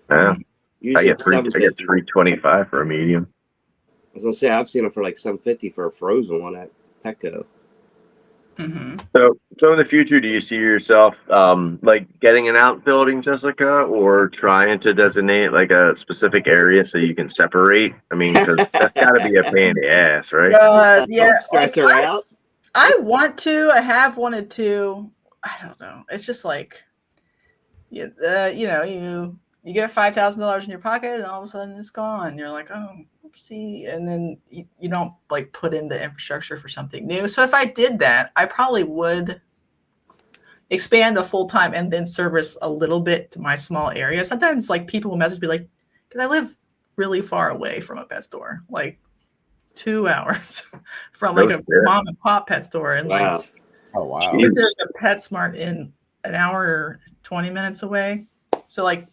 Yeah. Usually I get $3.25 for a medium. I was gonna say I've seen them for like $7.50 for a frozen one at Petco. Mm-hmm. So in the future, do you see yourself like getting an outbuilding, Jessica, or trying to designate like a specific area so you can separate? I mean, 'cause that's got to be a pain in the ass, right? Yeah, stress her out. I want to. I have wanted to. I don't know. It's just like, you get $5,000 in your pocket, and all of a sudden it's gone. You're like, oh, oopsie, and then you don't like put in the infrastructure for something new. So if I did that, I probably would expand a full time and then service a little bit to my small area. Sometimes like people will message me like, because I live really far away from a pet store, like 2 hours from No like a shit. mom and pop pet store, and like Wow. Oh wow. Jeez. but there's a PetSmart in an hour 20 minutes away. So like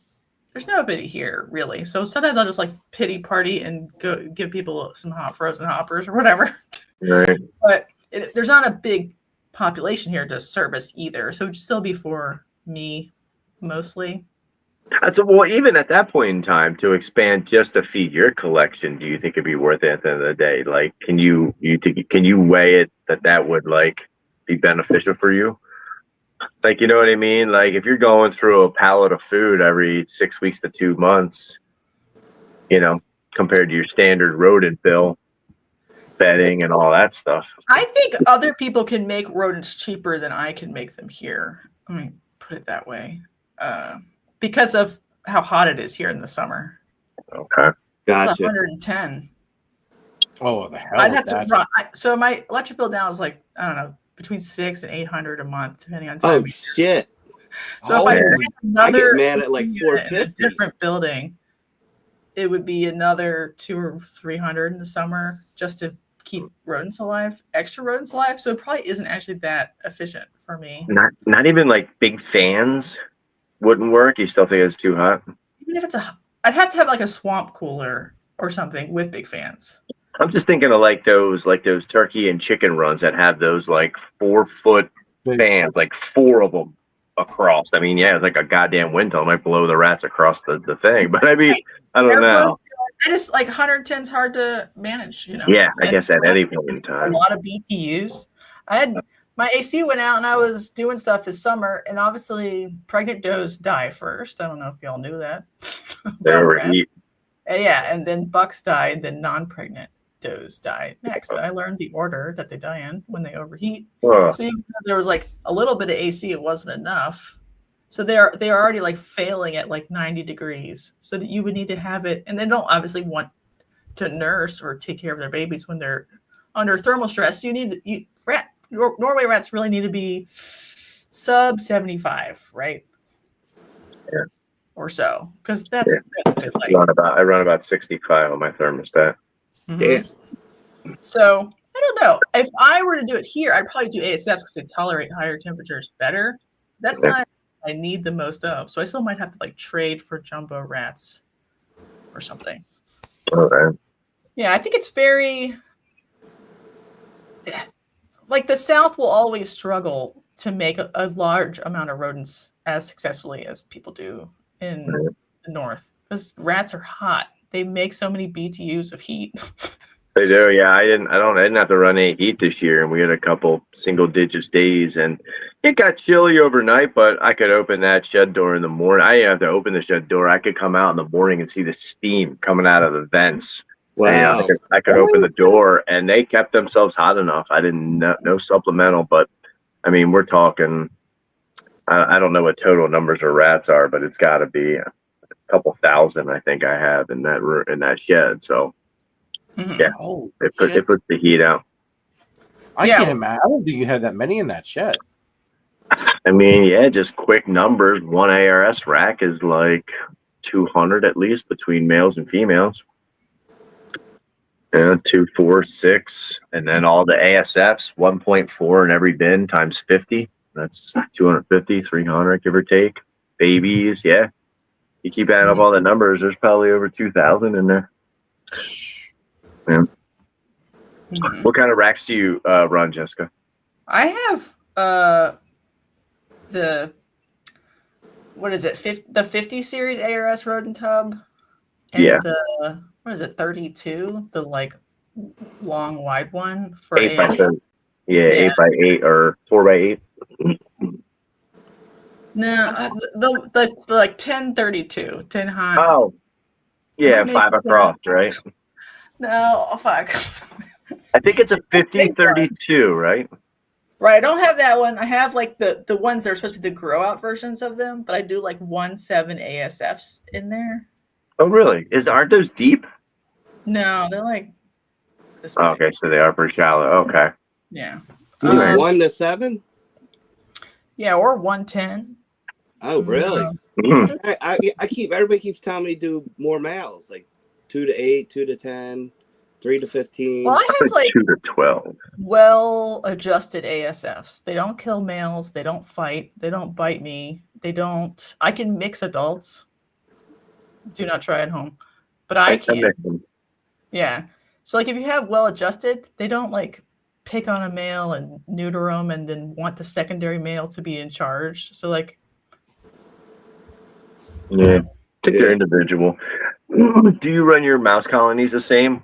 there's nobody here really. So sometimes I'll just like pity party and go give people some hot frozen hoppers or whatever. Right. But there's not a big population here to service either. So it would still be for me mostly. So, well, even at that point in time, to expand just to feed your collection, do you think it'd be worth it at the end of the day? Like, can you weigh it that would like be beneficial for you? Like, you know what I mean? Like, if you're going through a pallet of food every 6 weeks to 2 months, you know, compared to your standard rodent bill, bedding and all that stuff. I think other people can make rodents cheaper than I can make them here. Let me put it that way. Because of how hot it is here in the summer. Okay. Gotcha. It's 110. Oh, the hell I'd with have to that. run. So my electric bill now is like, I don't know, between $600 and $800 a month, depending on time. Oh shit! So if I Holy- rent another I get mad at like unit in a $450. different building, it would be another $200 or $300 in the summer just to keep rodents alive, extra rodents alive. So it probably isn't actually that efficient for me. Not even like big fans wouldn't work. You still think it's too hot? Even if I'd have to have like a swamp cooler or something with big fans. I'm just thinking of like those turkey and chicken runs that have those like 4-foot fans, like 4 of them across. I mean, yeah, it's like a goddamn wind tunnel might blow the rats across the thing. But I mean, I don't know. I just like 110 is hard to manage, you know. Yeah, I And guess at any point in a time. lot of BTUs. I had my AC went out and I was doing stuff this summer, and obviously pregnant does die first. I don't know if y'all knew that. They overheat. Yeah, and then bucks die, and then non-pregnant does die next. I learned the order that they die in when they overheat. Oh, So even though there was like a little bit of AC, it wasn't enough. So they're already like failing at like 90 degrees. So that you would need to have it, and they don't obviously want to nurse or take care of their babies when they're under thermal stress. Norway rats really need to be sub 75, right? Yeah. Or so, because that's a bit like. I run about 65 on my thermostat. Yeah. So I don't know. If I were to do it here, I'd probably do ASFs because they tolerate higher temperatures better. That's not what I need the most of. So I still might have to like trade for jumbo rats or something. Okay. Yeah, I think it's very like the South will always struggle to make a large amount of rodents as successfully as people do in the North because rats are hot. They make so many BTUs of heat. They do, yeah. I didn't have to run any heat this year, and we had a couple single digits days, and it got chilly overnight. But I could open that shed door in the morning. I didn't have to open the shed door. I could come out in the morning and see the steam coming out of the vents. Wow. And, I could open the door, and they kept themselves hot enough. I didn't no supplemental, but I mean, we're talking. I don't know what total numbers of rats are, but it's got to be a couple thousand. I think I have in that shed. So. Yeah, Oh, it puts the heat out. I can't imagine. I don't think you had that many in that shed. I mean, yeah, just quick numbers. One ARS rack is like 200 at least between males and females. Yeah, 2, 4, 6, and then all the ASFs, 1.4 in every bin times 50. That's 250, 300, give or take. Babies, yeah. You keep adding up all the numbers. There's probably over 2,000 in there. Yeah. What kind of racks do you run, Jessica? I have the what is it? The 50 series ARS rodent tub, and the what is it? 32, the like long wide one for 8 by 10. Yeah, 8 by 8 or 4 by 8. No, the like 1032, 10 high. Oh, yeah, 5 across, right? No, fuck. I think it's a 50-32, right? Right, I don't have that one. I have like the ones that are supposed to be the grow out versions of them, but I do like 1.7 ASFs in there. Oh, really? Aren't those deep? No, they're like this Oh, okay, so they are pretty shallow. Okay. Yeah. 1 to 7? Yeah, or 110. Oh, really? Mm. Everybody keeps telling me to do more males, like 2 to 8, 2 to 10. 3 to 15. Well, I have like 2 to 12. well-adjusted ASFs. They don't kill males. They don't fight. They don't bite me. They don't. I can mix adults. Do not try at home, but I can. mix them. Yeah. So like if you have well-adjusted, they don't like pick on a male and neuter them and then want the secondary male to be in charge. So like, Yeah, I think they're individual. Do you run your mouse colonies the same,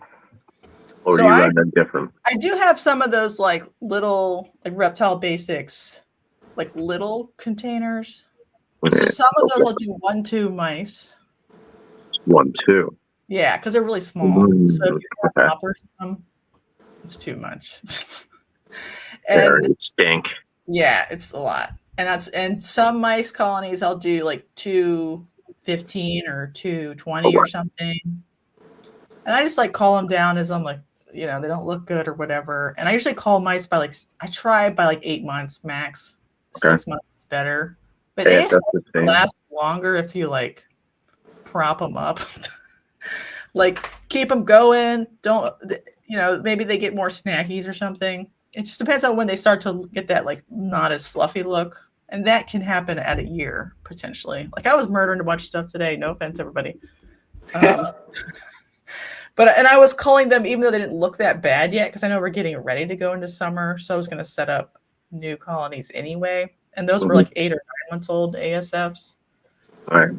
or So do you run them different? I do have some of those like little like reptile basics, like little containers. So some of those I'll do 1-2 mice. 1, 2. Yeah, because they're really small. So if you have poppers in them, it's too much. Very And stink. yeah, it's a lot. And some mice colonies I'll do like 215 or 220 or something. And I just like call them down as I'm like, you know, they don't look good or whatever. And I usually call mice by like, I try by like 8 months max. 6 months is better. But Yeah, ASF lasts longer if you like prop them up. Like keep them going. Don't, you know, maybe they get more snackies or something. It just depends on when they start to get that like not as fluffy look. And that can happen at a year potentially. Like I was murdering a bunch of stuff today. No offense, everybody. But I was calling them even though they didn't look that bad yet because I know we're getting ready to go into summer. So I was going to set up new colonies anyway. And those were like 8 or 9 months old ASFs. All right.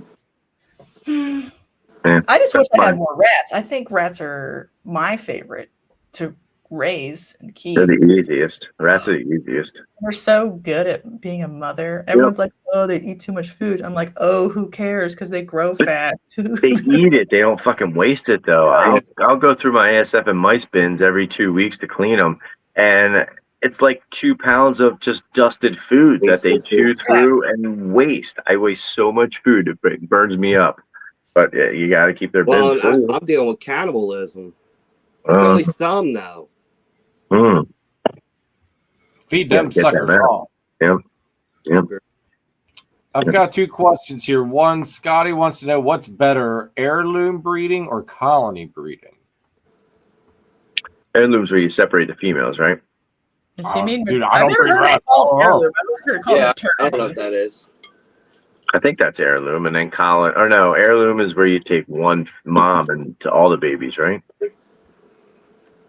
Yeah, I just wish I had more rats. I think rats are my favorite to raise and keep. They're the easiest. Rats are the easiest. We're so good at being a mother. Everyone's like, oh, they eat too much food. I'm like, oh, who cares? Because they grow fast. They eat it. They don't fucking waste it, though. I'll go through my ASF and mice bins every 2 weeks to clean them. And it's like 2 pounds of just dusted food that they chew through and waste. I waste so much food. It burns me up. But yeah, you got to keep their bins full. I'm dealing with cannibalism. It's only some now. Feed them suckers raw. Yep. I've got 2 questions here. One, Scotty wants to know what's better, heirloom breeding or colony breeding? Heirlooms where you separate the females, right? Dude, I don't breed rats. Yeah, I don't know what that is. I think that's heirloom, and then colony. Or no, heirloom is where you take one mom and to all the babies, right? And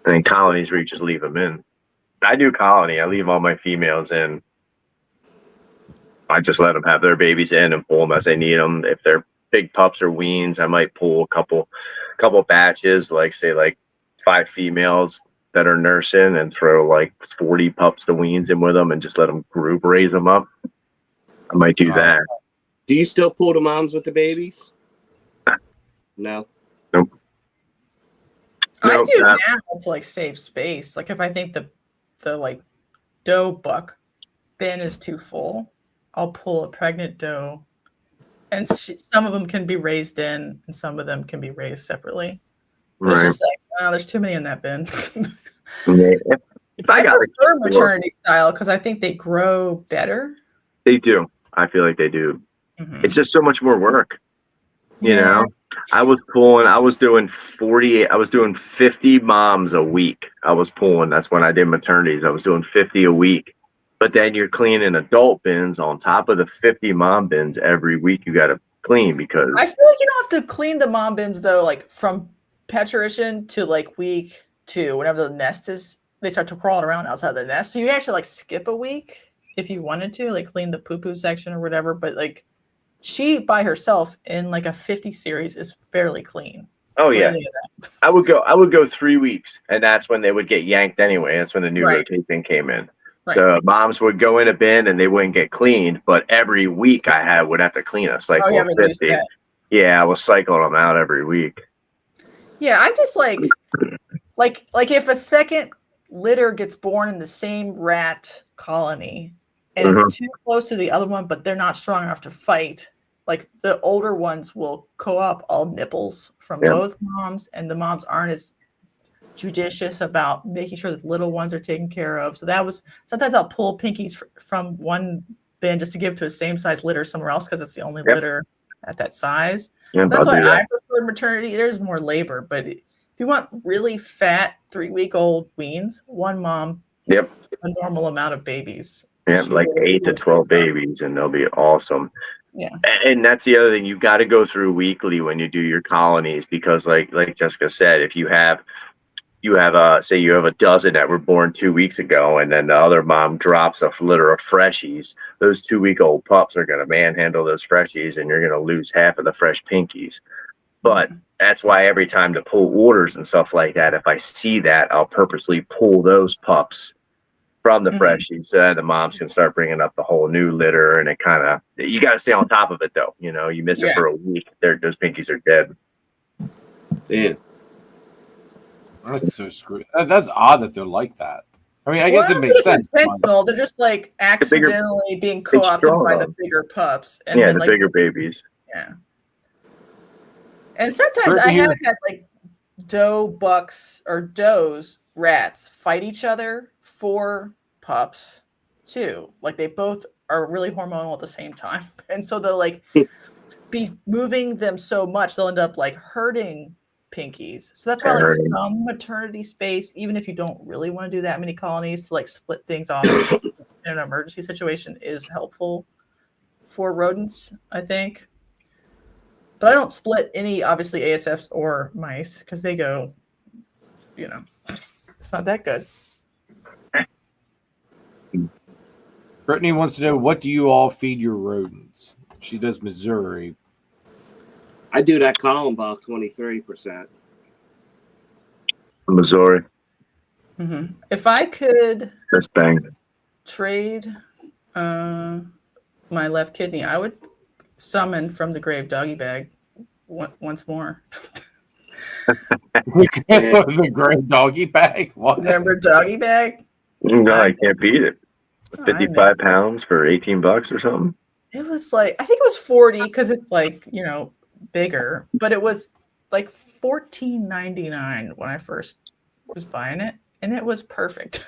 then colonies where you just leave them in. I do colony. I leave all my females in. I just let them have their babies in and pull them as they need them. If they're big pups or weans, I might pull a couple batches, like say like 5 females that are nursing, and throw like 40 pups to weans in with them, and just let them group raise them up. I might do that. Do you still pull the moms with the babies? No. Nope. I do now to like save space. Like if I think the like doe buck bin is too full, I'll pull a pregnant doe, and some of them can be raised in, and some of them can be raised separately. It's just like, wow, there's too many in that bin. I prefer maternity style because I think they grow better. They do. I feel like they do. It's just so much more work. You know, I was doing 50 moms a week. I was pulling. That's when I did maternities. I was doing 50 a week. But then you're cleaning adult bins on top of the 50 mom bins every week. You got to clean because I feel like you don't have to clean the mom bins though, like from peturition to like week 2, whenever the nest is, they start to crawl around outside the nest. So you actually like skip a week if you wanted to, like clean the poo-poo section or whatever. But like she by herself in like a 50 series is fairly clean. Oh yeah, I would go 3 weeks, and that's when they would get yanked anyway. That's when the new rotation came in. Right. So moms would go in a bin and they wouldn't get cleaned, but every week I would have to clean a cycle of 50. Yeah, I was cycling them out every week. Yeah, I'm just like if a second litter gets born in the same rat colony and it's too close to the other one, but they're not strong enough to fight, like the older ones will co-op all nipples from both moms, and the moms aren't as judicious about making sure that the little ones are taken care of. So that was, sometimes I'll pull pinkies from one bin just to give to a same size litter somewhere else because it's the only litter at that size. So that's why I prefer maternity. There's more labor, but If you want really fat 3-week-old weans, one mom, Yep. a normal amount of babies. Yeah, She like will 8 to 12 babies, and they'll be awesome. Yeah. And that's the other thing, you've got to go through weekly when you do your colonies, because like Jessica said, if you have say you have a dozen that were born 2 weeks ago, and then the other mom drops a litter of freshies, those 2-week-old pups are going to manhandle those freshies, and you're going to lose half of the fresh pinkies. But that's why every time to pull orders and stuff like that, if I see that, I'll purposely pull those pups from the freshies, so the moms can start bringing up the whole new litter. And it kind of, you got to stay on top of it though. You know, you miss it for a week, those pinkies are dead. Yeah. That's so screwed. That's odd that they're like that. I mean, I guess it makes sense. Intentional. They're just like accidentally being co-opted by the bigger pups. And yeah, then, the like, bigger babies. Yeah. And sometimes I have had like doe bucks or does rats fight each other for pups too. Like they both are really hormonal at the same time. And so they'll like be moving them so much they'll end up like hurting pinkies. So that's why like some maternity space, even if you don't really want to do that many colonies, to like split things off in an emergency situation is helpful for rodents, I think. But I don't split any, obviously, ASFs or mice because they go, you know, it's not that good. Brittany wants to know, what do you all feed your rodents? She does Missouri. I do that column ball 23%. Missouri. Mm-hmm. If I could That's bang. trade my left kidney, I would summon from the grave Doggy Bag once more. The great Doggy Bag? What? Remember Doggy Bag? No, I can't beat it. 55 pounds for $18 or something. It was like, I think it was 40 because it's like, you know, bigger, but it was like $14.99 when I first was buying it, and it was perfect.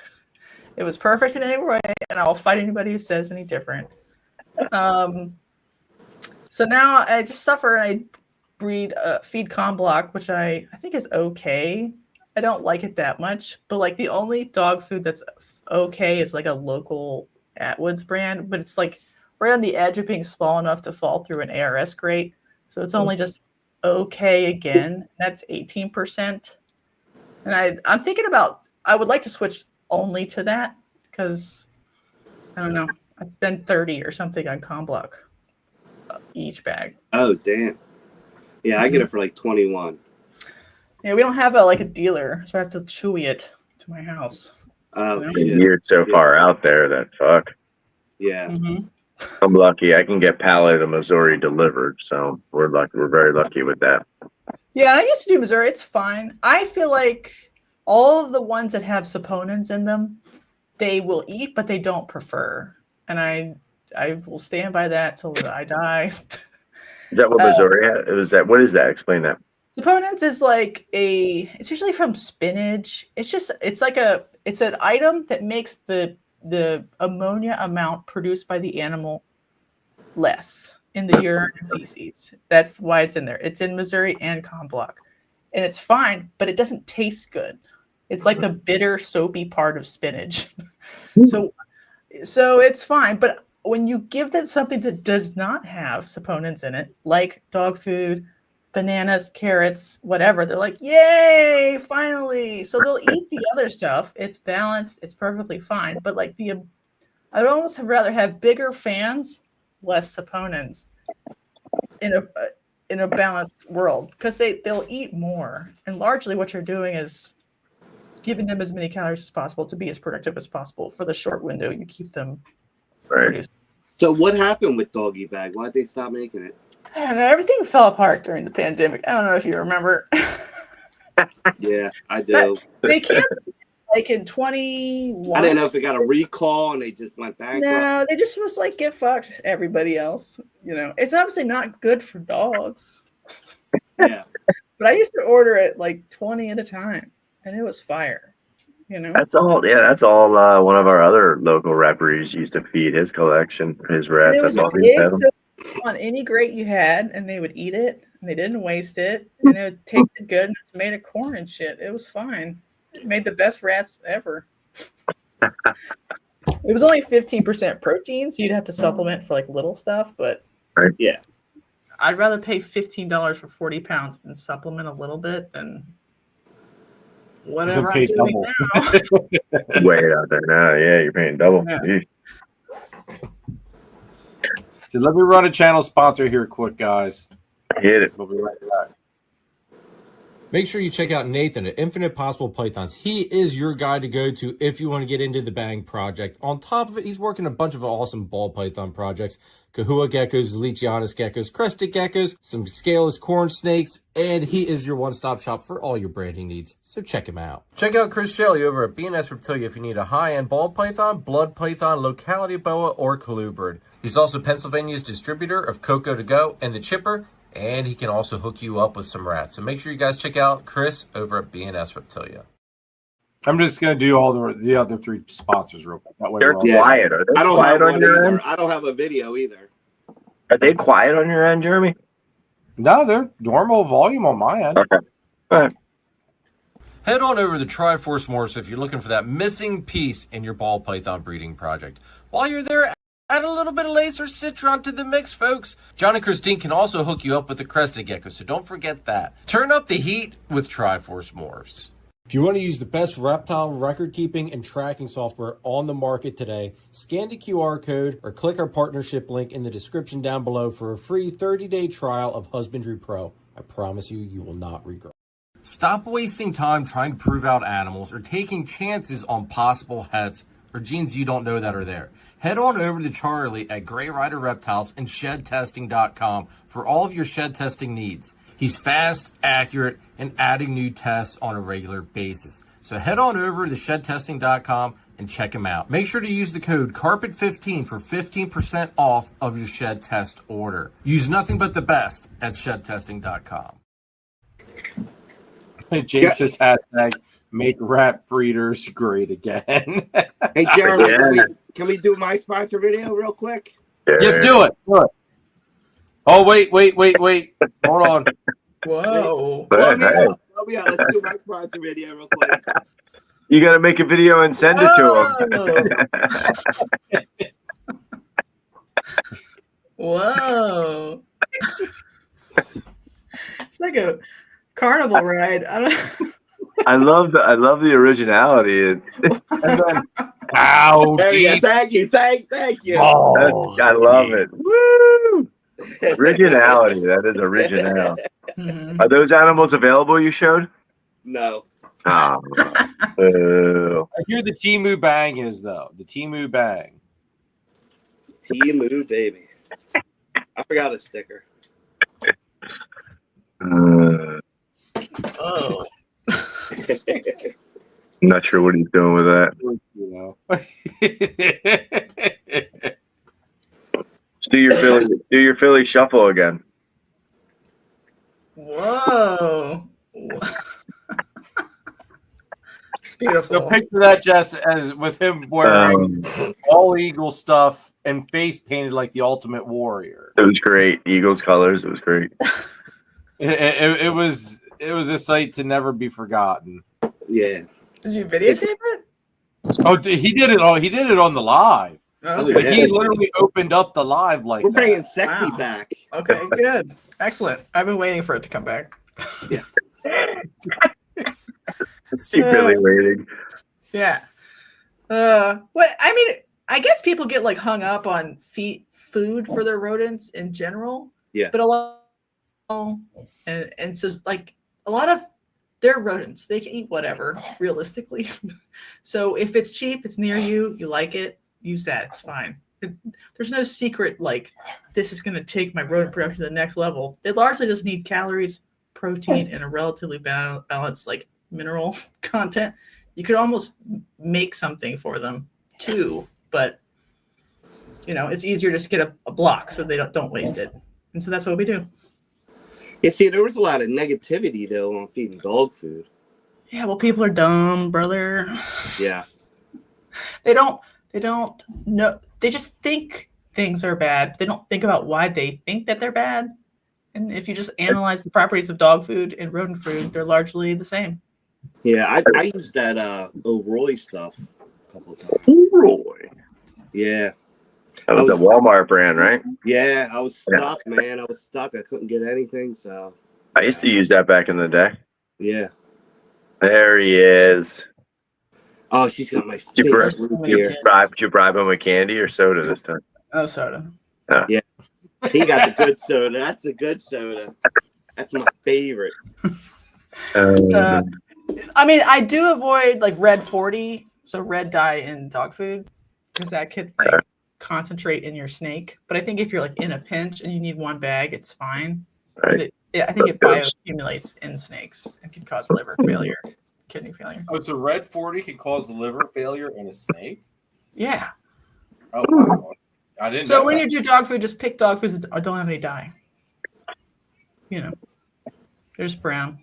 It was perfect in any way, and I'll fight anybody who says any different. So now I just suffer, and I feed Comblock, which I think is okay. I don't like it that much, but like the only dog food that's okay is like a local Atwoods brand, but it's like right on the edge of being small enough to fall through an ARS grate. So it's only just okay again. That's 18%. And I'm thinking about, I would like to switch only to that because I don't know. I spend 30 or something on Comblock each bag. Oh, damn. Yeah, I get it for like 21. Yeah, we don't have a dealer, so I have to chewy it to my house. Oh, you know? shit. You're so far out there that fuck. Yeah. Mm-hmm. I'm lucky. I can get pallet of Missouri delivered, so we're lucky. We're very lucky with that. Yeah, I used to do Missouri. It's fine. I feel like all of the ones that have saponins in them, they will eat, but they don't prefer. And I will stand by that till I die. Is that what Missouri had? What is that? Explain that. Saponins is like it's usually from spinach. It's an item that makes the ammonia amount produced by the animal less in the urine and feces. That's why it's in there. It's in Missouri and Comblock. And it's fine, but it doesn't taste good. It's like the bitter, soapy part of spinach. So it's fine. But when you give them something that does not have saponins in it, like dog food, bananas, carrots, whatever, they're like, yay, finally. So they'll eat the other stuff. It's balanced. It's perfectly fine. But like I'd almost rather have bigger fans, less saponins in a balanced world, because they'll eat more. And largely what you're doing is giving them as many calories as possible to be as productive as possible for the short window you keep them producing. So what happened with Doggy Bag? Why'd they stop making it? I don't know. Everything fell apart during the pandemic. I don't know if you remember. Yeah, I do. They can't, like in 21. I didn't know if it got a recall and they just went bankrupt. No, they just must like get fucked. Everybody else, you know, it's obviously not good for dogs. Yeah, but I used to order it like 20 at a time, and it was fire. You know, that's all. Yeah, that's all. One of our other local rappers used to feed his collection, his rats. And it was That's all big, so on any grate you had, and they would eat it. and they didn't waste it, and it tasted good, and it made of corn and shit. It was fine. It made the best rats ever. It was only 15% protein, so you'd have to supplement for like little stuff, but Right. Yeah. I'd rather pay $15 for 40 pounds and supplement a little bit than whatever I'm pay doing double. now. Way out there now. Yeah, you're paying double. Yeah. Jeez. So let me run a channel sponsor here quick, guys. Hit it. We'll be right back. Make sure you check out Nathan at Infinite Possible Pythons. He is your guy to go to if you want to get into the Bang project. On top of it, he's working a bunch of awesome ball python projects. Kahua geckos, Leachianus geckos, crested geckos, some scaleless corn snakes, and he is your one-stop shop for all your branding needs. So check him out. Check out Chris Shelley over at S Reptilia if you need a high-end ball python, blood python, locality boa, or colubrid. He's also Pennsylvania's distributor of Coco to Go and the Chipper, and he can also hook you up with some rats. So make sure you guys check out Chris over at S Reptilia. I'm just going to do all the other three sponsors real quick. That way They're we're all- quiet. Are they I don't quiet have on one your either. end? I don't have a video either. Are they quiet on your end, Jeremy? No, they're normal volume on my end. Okay. All right. Head on over to Triforce Morphs if you're looking for that missing piece in your ball python breeding project. While you're there, add a little bit of laser citron to the mix, folks. John and Christine can also hook you up with the crested gecko, so don't forget that. Turn up the heat with Triforce Morphs. If you want to use the best reptile record keeping and tracking software on the market today, scan the QR code or click our partnership link in the description down below for a free 30-day trial of Husbandry Pro. I promise you, you will not regret. Stop wasting time trying to prove out animals or taking chances on possible hets or genes you don't know that are there. Head on over to Charlie at Gray Rider Reptiles and ShedTesting.com for all of your shed testing needs. He's fast, accurate, and adding new tests on a regular basis. So head on over to ShedTesting.com and check him out. Make sure to use the code CARPET15 for 15% off of your shed test order. Use nothing but the best at ShedTesting.com. Jason's hashtag make rat breeders great again. Hey, Jeremy, Yeah. can we do my sponsor video real quick? Yeah, do it. Do it. Oh, wait. Hold on. Whoa. Blow me Hey, up. Blow me up. Let's do my sponsor video real quick. you got to make a video and send it to him. Whoa. It's like a carnival ride. I don't I love the originality. And then, ow, There you go. deep Thank you. Thank you. balls. I love it. Woo! Originality. That is original. Mhm. Are those animals available you showed? No. Oh. Boo. I hear the Timu Bang is, though. The Timu Bang. Timu, baby. I forgot a sticker. Oh. Not sure what he's doing with that. You know. Do your Philly shuffle again. Whoa. It's beautiful. So picture that, Jess, as with him wearing all eagle stuff and face painted like the Ultimate Warrior. It was great. Eagles colors. It was great. It was a sight to never be forgotten. Yeah. Did you videotape it? Oh, he did it on the live. Oh, Like, Like Yeah. he literally opened up the live like We're that. bringing sexy Wow. back. okay, good. Excellent. I've been waiting for it to come back. Let's see Billy waiting. Yeah. What I mean, I guess people get like hung up on food for their rodents in general. Yeah. But a lot, and so like a lot of their rodents, they can eat whatever realistically. So if it's cheap, it's near you, you like it, use that. It's fine. There's no secret like this is going to take my rodent production to the next level. They largely just need calories, protein, and a relatively balanced like mineral content. You could almost make something for them too, but you know it's easier to just get a block so they don't waste it. And so that's what we do. Yeah, see, there was a lot of negativity though on feeding dog food. Yeah, well, people are dumb, brother. Yeah. They don't know. They just think things are bad. They don't think about why they think that they're bad. And if you just analyze the properties of dog food and rodent food, they're largely the same. Yeah, I used that O'Roy stuff a couple of times. Roy. Yeah. That was the Walmart brand, right? Yeah, I was stuck, man. I was stuck. I couldn't get anything, so. I used to use that back in the day. Yeah. There he is. Oh, she's got my Did you, favorite root beer. did you bribe him with candy or soda this time? Oh, soda. Yeah. He got the good soda. That's a good soda. That's my favorite. I mean, I do avoid like red 40, so red dye in dog food, because that could like concentrate in your snake. But I think if you're like in a pinch and you need one bag, it's fine. Right. But I think it bioaccumulates in snakes and can cause liver failure, kidney failure. Oh, so red 40 can cause liver failure in a snake? Yeah. Oh, wow. I didn't know So when that. you do dog food, just pick dog foods that don't have any dye. You know, there's brown.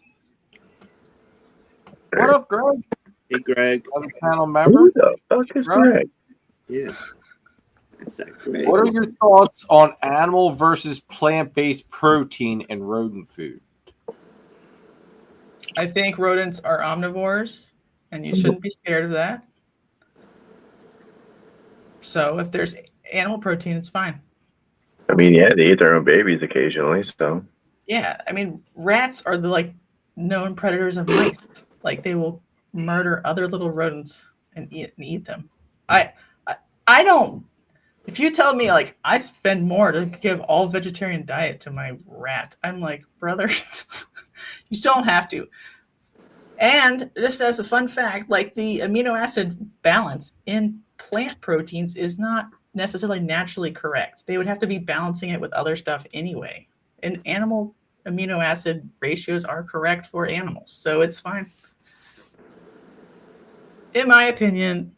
What up, Greg? Hey, Greg. Other panel member? Who the fuck is Greg? Yeah. That's that Greg. What are your thoughts on animal versus plant-based protein in rodent food? I think rodents are omnivores, and you shouldn't be scared of that. So if there's animal protein, it's fine. I mean, yeah, they eat their own babies occasionally, so. Yeah, I mean, rats are the like known predators of mice. Like they will murder other little rodents and eat them. I don't. If you tell me like I spend more to give all vegetarian diet to my rat, I'm like, brother, you don't have to. And just as a fun fact, like the amino acid balance in plant proteins is not necessarily naturally correct. They would have to be balancing it with other stuff anyway. And animal amino acid ratios are correct for animals, so it's fine. In my opinion.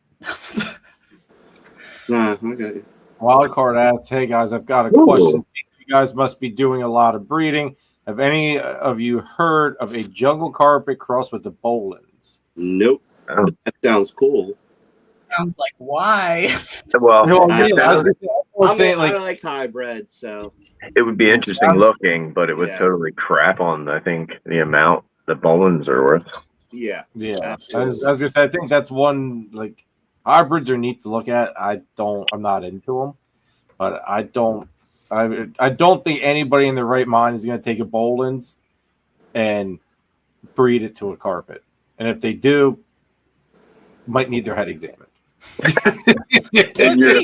Nah, okay. Wildcard asks, hey guys, I've got a question. You guys must be doing a lot of breeding. Have any of you heard of a jungle carpet crossed with the Bolins? Nope. Oh. That sounds cool. Sounds like why? Well, I like like hybrid, so. it would be interesting looking, but it would totally crap on, I think, the amount the Bolins are worth. Yeah. Yeah. I was gonna say, I think that's one, like, hybrids are neat to look at. I'm not into them, but I don't think anybody in their right mind is going to take a Bolins and breed it to a carpet. And if they do, might need their head examined. If you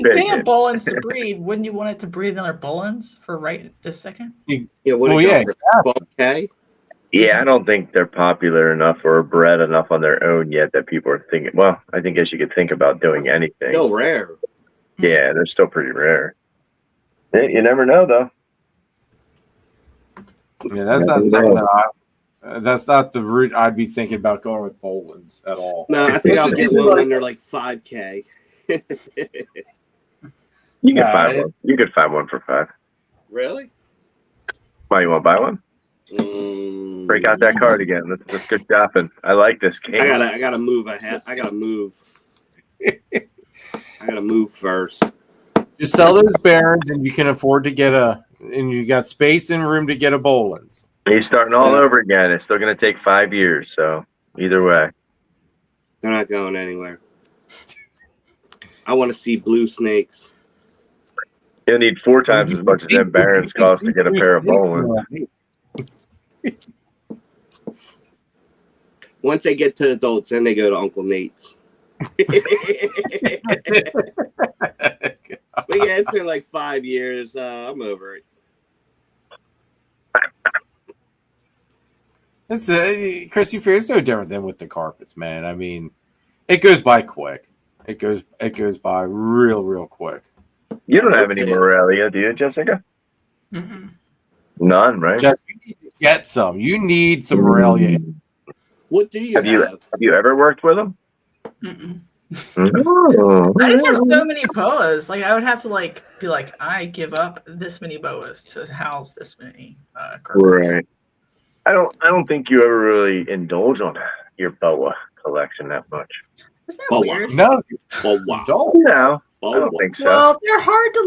get Bolins to breed, wouldn't you want it to breed another Bolins for right this second? Yeah, what okay. Yeah, I don't think they're popular enough or bred enough on their own yet that people are thinking, well, I think as you could think about doing anything. Still rare. Yeah, they're still pretty rare. You never know, though. Yeah, that's not something that that's not the route I'd be thinking about going with Bolins at all. No, I think I'll get one when they're like 5K. You can find one. You could find one for 5. Really? Why, you want to buy one? Break out that card again. Let's go shopping. I like this game. I gotta move ahead. I gotta move. I gotta move first. Just sell those Barons, and you can afford to get and you got space and room to get a Bolins. He's starting all over again. It's still going to take 5 years. So either way, they're not going anywhere. I want to see blue snakes. You'll need 4 times as much as them Barons cost to get a pair of Bolins. Once they get to adults, then they go to Uncle Nate's. But yeah, it's been like 5 years. I'm over it. It's Chris, you fear it's no different than with the carpets, man. I mean, it goes by quick. It goes by real quick. You don't have any Morelia, do you, Jessica? Mm-hmm. None, right? Jess, you need to get some. You need some Morelia. What do you have? Have you ever worked with them? Mm-mm. Oh, I just have so many boas. Like I would have to be like, I give up this many boas to house this many carpets. Right. I don't think you ever really indulge on your boa collection that much. Isn't that weird? No, Oh wow. don't. No, I don't think so. Well, they're hard to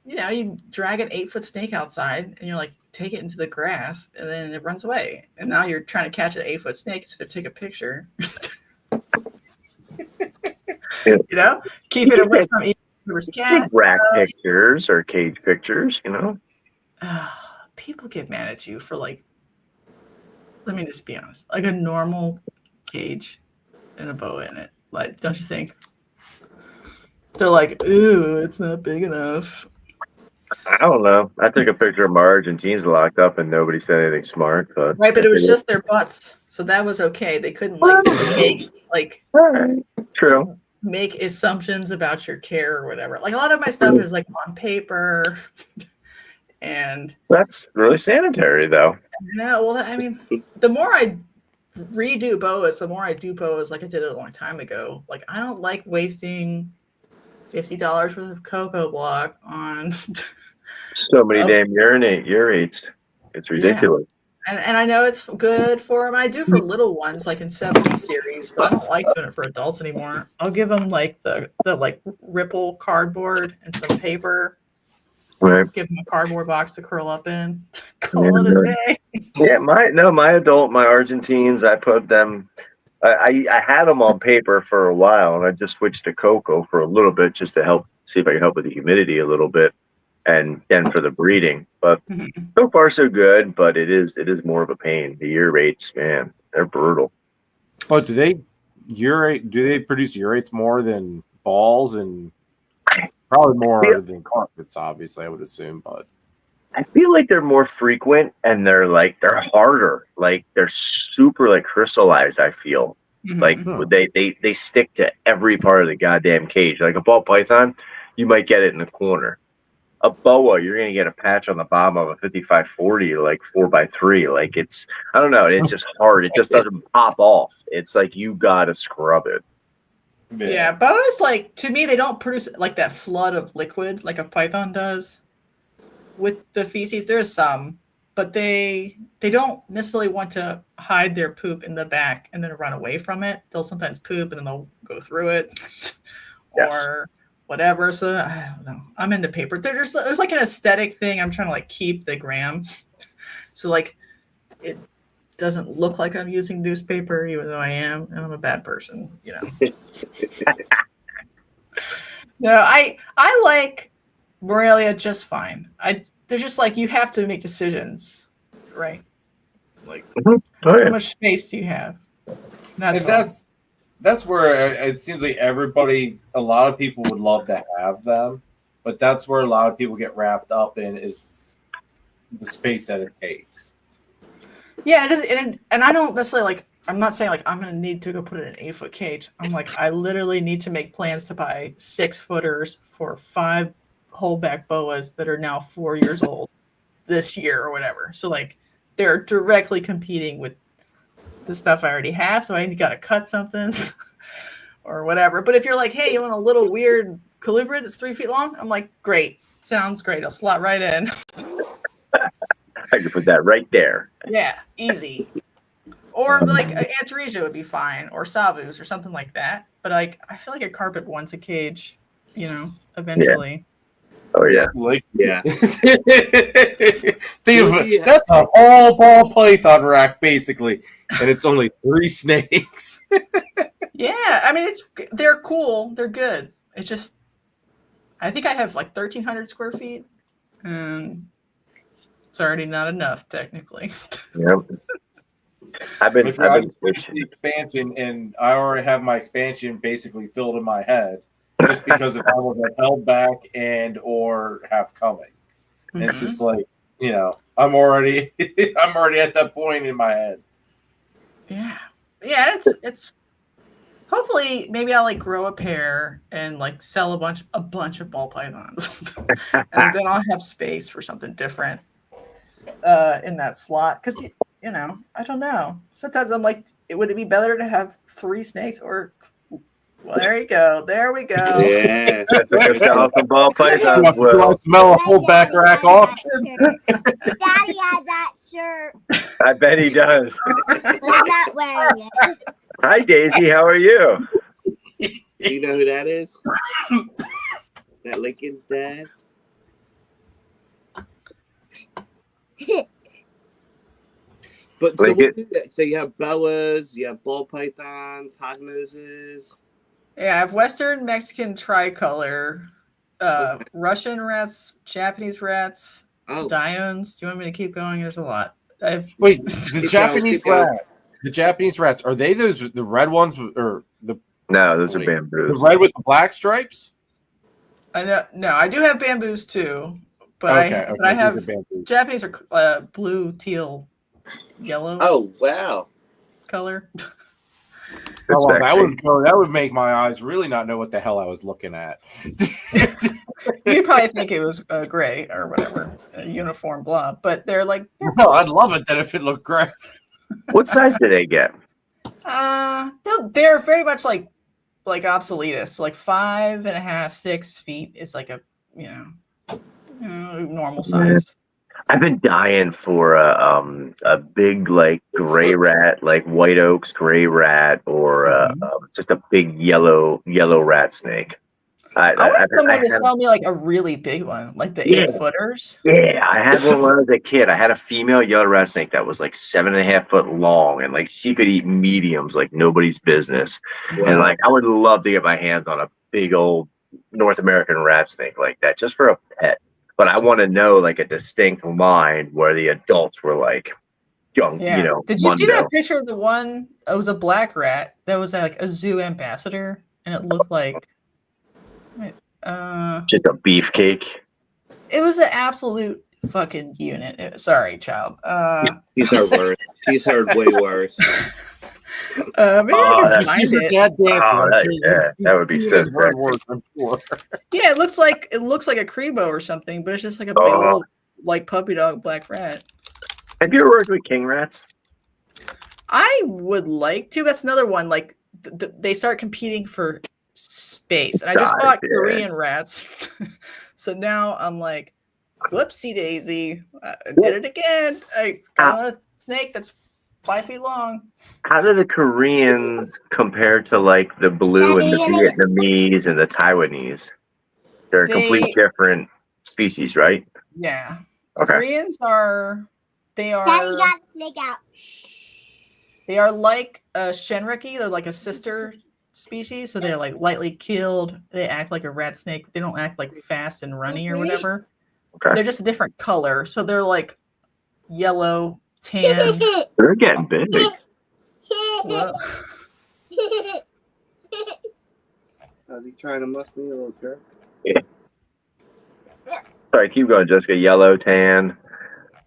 you drag an 8-foot snake outside and you're like, take it into the grass, and then it runs away. And now you're trying to catch an 8-foot snake instead of take a picture. Keep it away from each cat. Rack pictures or cage pictures, People get mad at you for like, let me just be honest, like a normal cage and a boa in it. Like, don't you think? They're like, ooh, it's not big enough. I don't know. I took a picture of my Argentines locked up and nobody said anything smart. But right, but it was just their butts, so that was okay. They couldn't make assumptions about your care or whatever. Like a lot of my stuff is like on paper, and that's really sanitary, though. Yeah, well, I mean, the more I redo boas, the more I do boas like I did it a long time ago. Like I don't like wasting $50 worth of cocoa block on so many damn urates. It's ridiculous. Yeah. And I know it's good for them. I do for little ones, like in 70 series, but I don't like doing it for adults anymore. I'll give them like the like ripple cardboard and some paper. Right. Give them a cardboard box to curl up in. Call it a day. Yeah, my Argentines, I put them. I had them on paper for a while, and I just switched to cocoa for a little bit just to see if I can help with the humidity a little bit, and then for the breeding. But so far so good. But it is more of a pain. The urates, man, they're brutal. Oh, do they produce urates more than balls? And probably more than carpets, obviously, I would assume. But I feel like they're more frequent, and they're harder. Like they're super like crystallized. I feel like they stick to every part of the goddamn cage. Like a ball python, you might get it in the corner. A boa, you're gonna get a patch on the bottom of a 55-40, like 4x3. Like I don't know. It's just hard. It just doesn't pop off. It's like you gotta scrub it. Yeah, boas, like, to me, they don't produce like that flood of liquid like a python does. With the feces, there's some, but they don't necessarily want to hide their poop in the back and then run away from it. They'll sometimes poop and then they'll go through it or whatever. So I don't know. I'm into paper. There's like an aesthetic thing. I'm trying to like keep the gram. So like it doesn't look like I'm using newspaper, even though I am, and I'm a bad person, No, I like Morelia just fine. They're just like, you have to make decisions, right? Like, how much space do you have? That's where it seems like a lot of people would love to have them, but that's where a lot of people get wrapped up in is the space that it takes. Yeah, it is, and I don't necessarily like. I'm not saying like I'm gonna need to go put it in an 8-foot cage. I'm like, I literally need to make plans to buy 6-footers for 5 Holdback boas that are now 4 years old this year or whatever. So like they're directly competing with the stuff I already have. So I got to cut something or whatever. But if you're like, hey, you want a little weird colubrid that's 3 feet long? I'm like, great. Sounds great. I'll slot right in. I could put that right there. Yeah, easy. Or like Antaresia would be fine, or Savus or something like that. But like, I feel like a carpet wants a cage, eventually. Yeah. Oh yeah, Think of it. That's a whole ball python rack basically, and it's only 3 snakes. Yeah, I mean they're cool, they're good. It's just I think I have like 1,300 square feet, and it's already not enough technically. Yep. I've been expansion, and I already have my expansion basically filled in my head. Just because if I was held back and or have coming, and it's just like I'm already at that point in my head. Yeah. It's hopefully maybe I'll like grow a pair and like sell a bunch of ball pythons, and then I'll have space for something different in that slot. Because I don't know. Sometimes I'm like, would it be better to have 3 snakes or? Well, there you go. There we go. Yeah. Sell some ball pythons. Do I smell a Holdback rack auction? Daddy has that shirt. I bet he does. But I'm not wearing it. Hi, Daisy. How are you? Do you know who that is? That Lincoln's dad? But so, Like it- so you have boas, you have ball pythons, hognoses. Yeah, I have Western Mexican tricolor, Russian rats, Japanese rats, Oh, Diones. Do you want me to keep going? There's a lot. Wait, the Keep Japanese going. rats. The Japanese rats, are they the red ones or the No, those are the bamboos. red with the black stripes? I know. No, I do have bamboos too, but Okay, but I these have are bamboos. Japanese are blue, teal, yellow oh wow. color. Good Oh, well, sexy. that would make my eyes really not know what the hell I was looking at. You probably think it was gray or whatever, a uniform blob, but they're No, I'd love it then if it looked great. What size do they get? they're very much like obsoletus, like 5.5, 6 feet is like a normal size. I've been dying for a big like gray rat, like white oaks gray rat, or just a big yellow rat snake. I want someone to had sell me like a really big one, like the Yeah. 8-footers. Yeah, I had one when I was a kid. I had a female yellow rat snake that was like 7.5 foot long, and like she could eat mediums like nobody's business. Wow. And like I would love to get my hands on a big old North American rat snake like that just for a pet. But I want to know like a distinct line where the adults were like young, Yeah. Did you see Mundo. that picture of the one? It was a black rat that was like a zoo ambassador, and it looked like Just a beefcake. it was an absolute fucking unit. Sorry, child. She's heard worse. She's heard way worse. Maybe I can find She's a it. dad dancing. Oh, I'm sure that would be you've so seen her sexy. work, I'm sure. Yeah, it looks like a Crebo or something, but it's just like a big old like puppy dog black rat. Have you ever worked with king rats? I would like to. That's another one. Like they start competing for space, and I just Size, bought yeah. Korean rats, so now I'm like, whoopsie daisy, I did it again. I got a snake that's 5 feet long. How do the Koreans compare to like the blue and the Vietnamese and the Taiwanese? They're a complete different species, right? Yeah. Okay. Koreans are Daddy got the snake out. they are like a Shenriki. They're like a sister species, so they're like lightly killed. They act like a rat snake. They don't act like fast and runny or whatever. Okay. They're just a different color, so they're like yellow, tan. They're getting big. Well, Is he trying to muss me, a little jerk? Sorry, keep going, Jessica. Yellow, tan.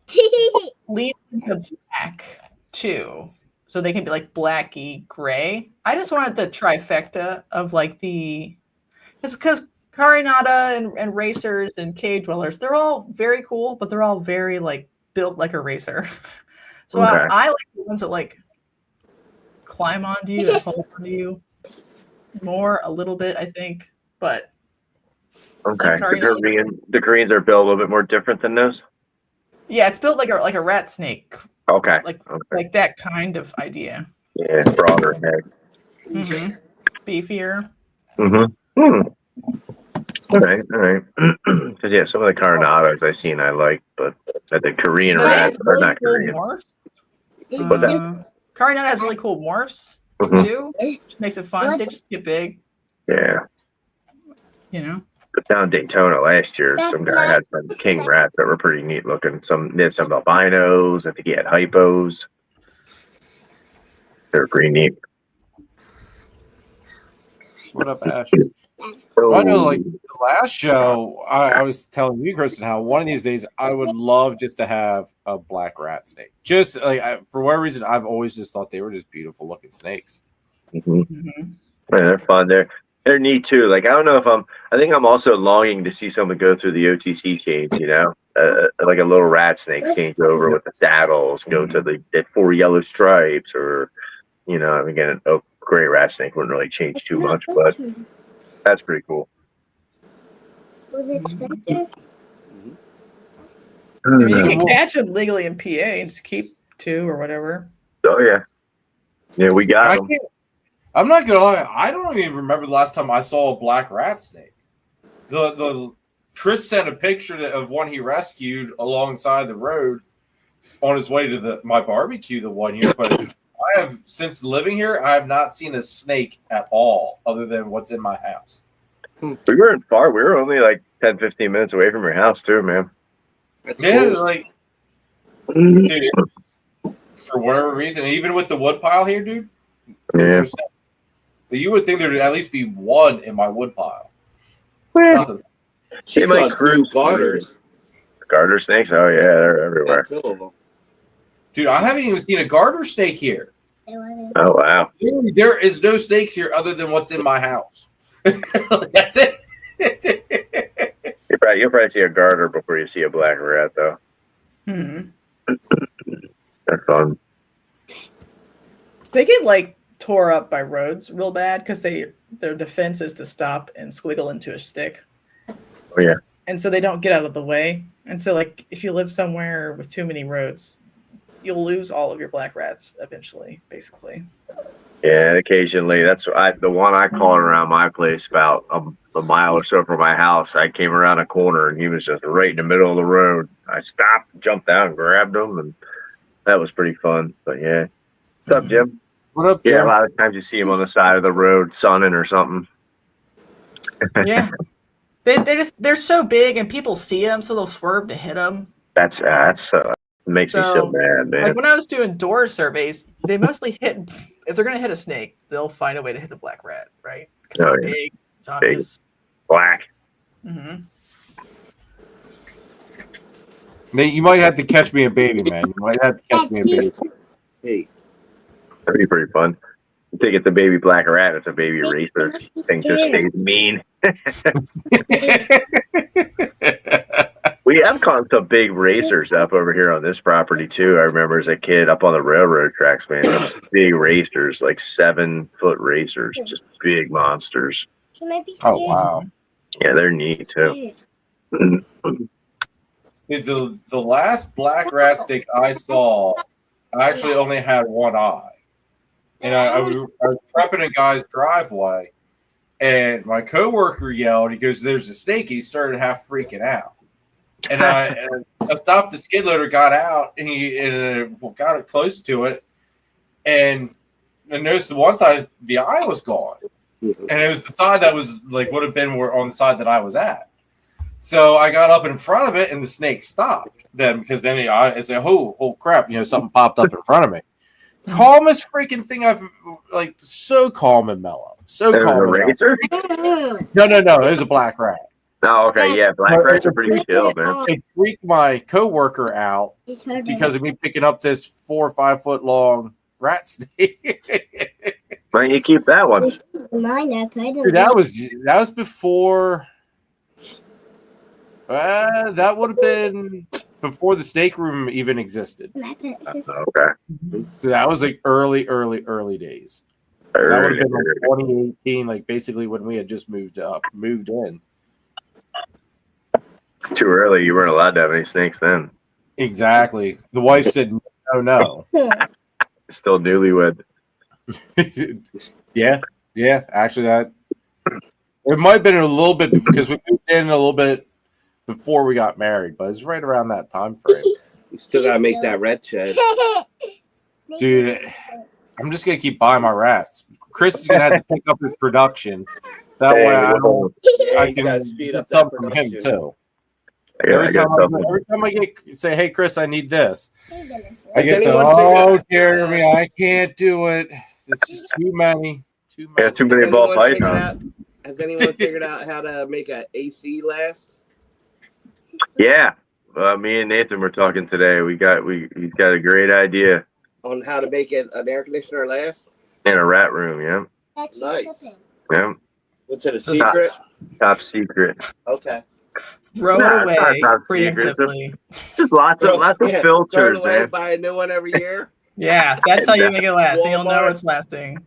Daddy. lean to black too, so they can be like blacky gray. I just wanted the trifecta of like because Carinata and racers and cave dwellers, they're all very cool, but they're all very like built like a racer. So Okay. I like the ones that like climb onto you and hold onto you more a little bit, I think. But Okay. Sorry, The Koreans are built a little bit more different than those. yeah, it's built like a rat snake, Okay. like Okay. like that kind of idea. Yeah, broader head. Beefier. All right. Because yeah, some of the Carinatas I seen I like, but the Korean They rats have are really not cool Koreans. morphs. What's that? Carinata has really cool morphs Mhm. too, which makes it fun. They just get big, Yeah. But down in Daytona last year, some guy had some king rats that were pretty neat looking. They had some albinos. I think he had hypos. They're pretty neat. What up, Ash? Oh, I know, like the last show, I was telling you, Kristen, how one of these days I would love just to have a black rat snake. Just like for whatever reason, I've always just thought they were just beautiful looking snakes. Man, they're fun. They're neat too. Like I don't know if I think I'm also longing to see someone go through the OTC change. Like a little rat snake change over with the saddles, go to the 4 yellow stripes, or again, a gray rat snake wouldn't really change too much, but that's pretty cool. You can catch them legally in PA and just keep 2 or whatever. Oh yeah, we got them. I'm not gonna lie, I don't even remember the last time I saw a black rat snake. The Chris sent a picture of one he rescued alongside the road on his way to my barbecue the one year. But I have, since living here, I have not seen a snake at all other than what's in my house. We weren't far. We were only like 10, 15 minutes away from your house too, man. That's Yeah, cool. like, dude, for whatever reason, even with the wood pile here, dude. Yeah. But you would think there would at least be one in my wood pile. Well, Nothing. She It might caught cruise 2 garters. garter snakes? Oh, yeah, they're everywhere. Got 2 of them. Dude, I haven't even seen a garter snake here. Oh, wow. There is no snakes here other than what's in my house. That's it. You'll probably see a garter before you see a black rat, though. They're fun. They get like tore up by roads real bad because their defense is to stop and squiggle into a stick. Oh, yeah. And so they don't get out of the way. And so, like, if you live somewhere with too many roads, you'll lose all of your black rats eventually, basically. Yeah, and occasionally. That's the one I caught around my place about a mile or so from my house. I came around a corner and he was just right in the middle of the road. I stopped, jumped down, grabbed him, and that was pretty fun. But yeah, what's up, Jim? What up, Jim? Yeah, a lot of times you see him on the side of the road sunning or something. Yeah, they're so big and people see them, so they'll swerve to hit them. That's makes me so mad, man. Like when I was doing door surveys, they mostly hit. If they're gonna hit a snake, they'll find a way to hit the black rat, right? Because it's big, it's obvious. Black. Mm-hmm. Nate, you might have to catch me a baby, man. You might have to catch me a baby. Hey, That'd be pretty fun. You think it's a baby black rat, it's a baby racer. Thing just stays mean. We have caught some big racers up over here on this property too. I remember as a kid up on the railroad tracks, man, some big racers, like 7-foot racers, just big monsters. Oh, wow. Yeah, they're neat too. The last black rat snake I saw, I actually only had one eye. And I was prepping a guy's driveway, and my coworker yelled, he goes, "There's a snake." He started half freaking out. And I stopped the skid loader, got out, and he got it close to it, and I noticed the one side, the eye was gone, and it was the side that was like would have been on the side that I was at. So I got up in front of it, and the snake stopped. Then because then it's like, oh crap, something popped up in front of me. Calmest freaking thing I've like, so calm and mellow, so calm. A racer? No, it was a black rat. Oh, okay, yeah, black rats are pretty chill, man. It freaked my coworker out because of me picking up this 4 or 5 foot long rat snake. Why don't you keep that one? Dude, that was before. That would have been before the snake room even existed. Okay. So that was like early days. That would have been like 2018, like basically when we had just moved in. Too early. You weren't allowed to have any snakes then. Exactly. The wife said no. Still newlywed. Yeah. Actually, that it might have been a little bit because we moved in a little bit before we got married, but it's right around that time frame. you still gotta make that red shed. Dude, I'm just gonna keep buying my rats. Chris is gonna have to pick up his production. That way I can speed up something from him too. Every time I say, "Hey Chris, I need this," I get Jeremy, I can't do it. It's just too many. Yeah, too many ball pythons. Has anyone figured out how to make an AC last? Yeah, me and Nathan were talking today. He's got a great idea On how to make it an air conditioner last? in a rat room. Yeah, Nice. yeah. What's it, a secret? Top secret. Okay. Throw Nah, it it's not away top secret. preemptively. Just lots of Throw filters, it away, man. buy a new one every year. Yeah, that's how you make it last. You'll know Walmart. it's lasting.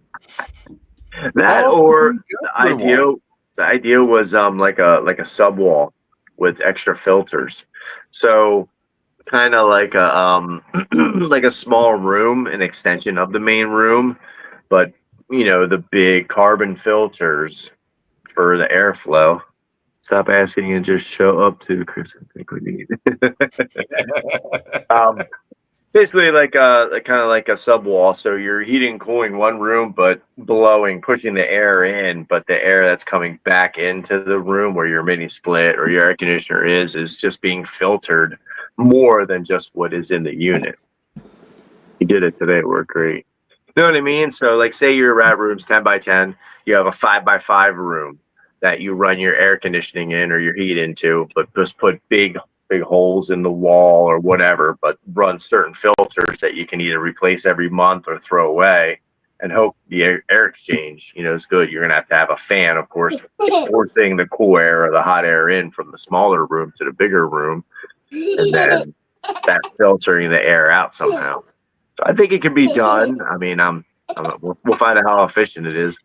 That or the idea was like a sub wall with extra filters. So kind of like a like a small room, an extension of the main room, but the big carbon filters for the airflow. Stop asking and just show up to Chris. I think we need. Basically, like kind of like a subwall. So you're heating and cooling one room, but pushing the air in. But the air that's coming back into the room where your mini split or your air conditioner is just being filtered more than just what is in the unit. You did it today. It worked great. You know what I mean? So, like, say your rat room's 10 by 10. You have a 5 by 5 room that you run your air conditioning in or your heat into, but just put big holes in the wall or whatever, but run certain filters that you can either replace every month or throw away and hope the air exchange, is good. You're going to have a fan, of course, forcing the cool air or the hot air in from the smaller room to the bigger room, and then that filtering the air out somehow. So I think it can be done. I mean, we'll find out how efficient it is.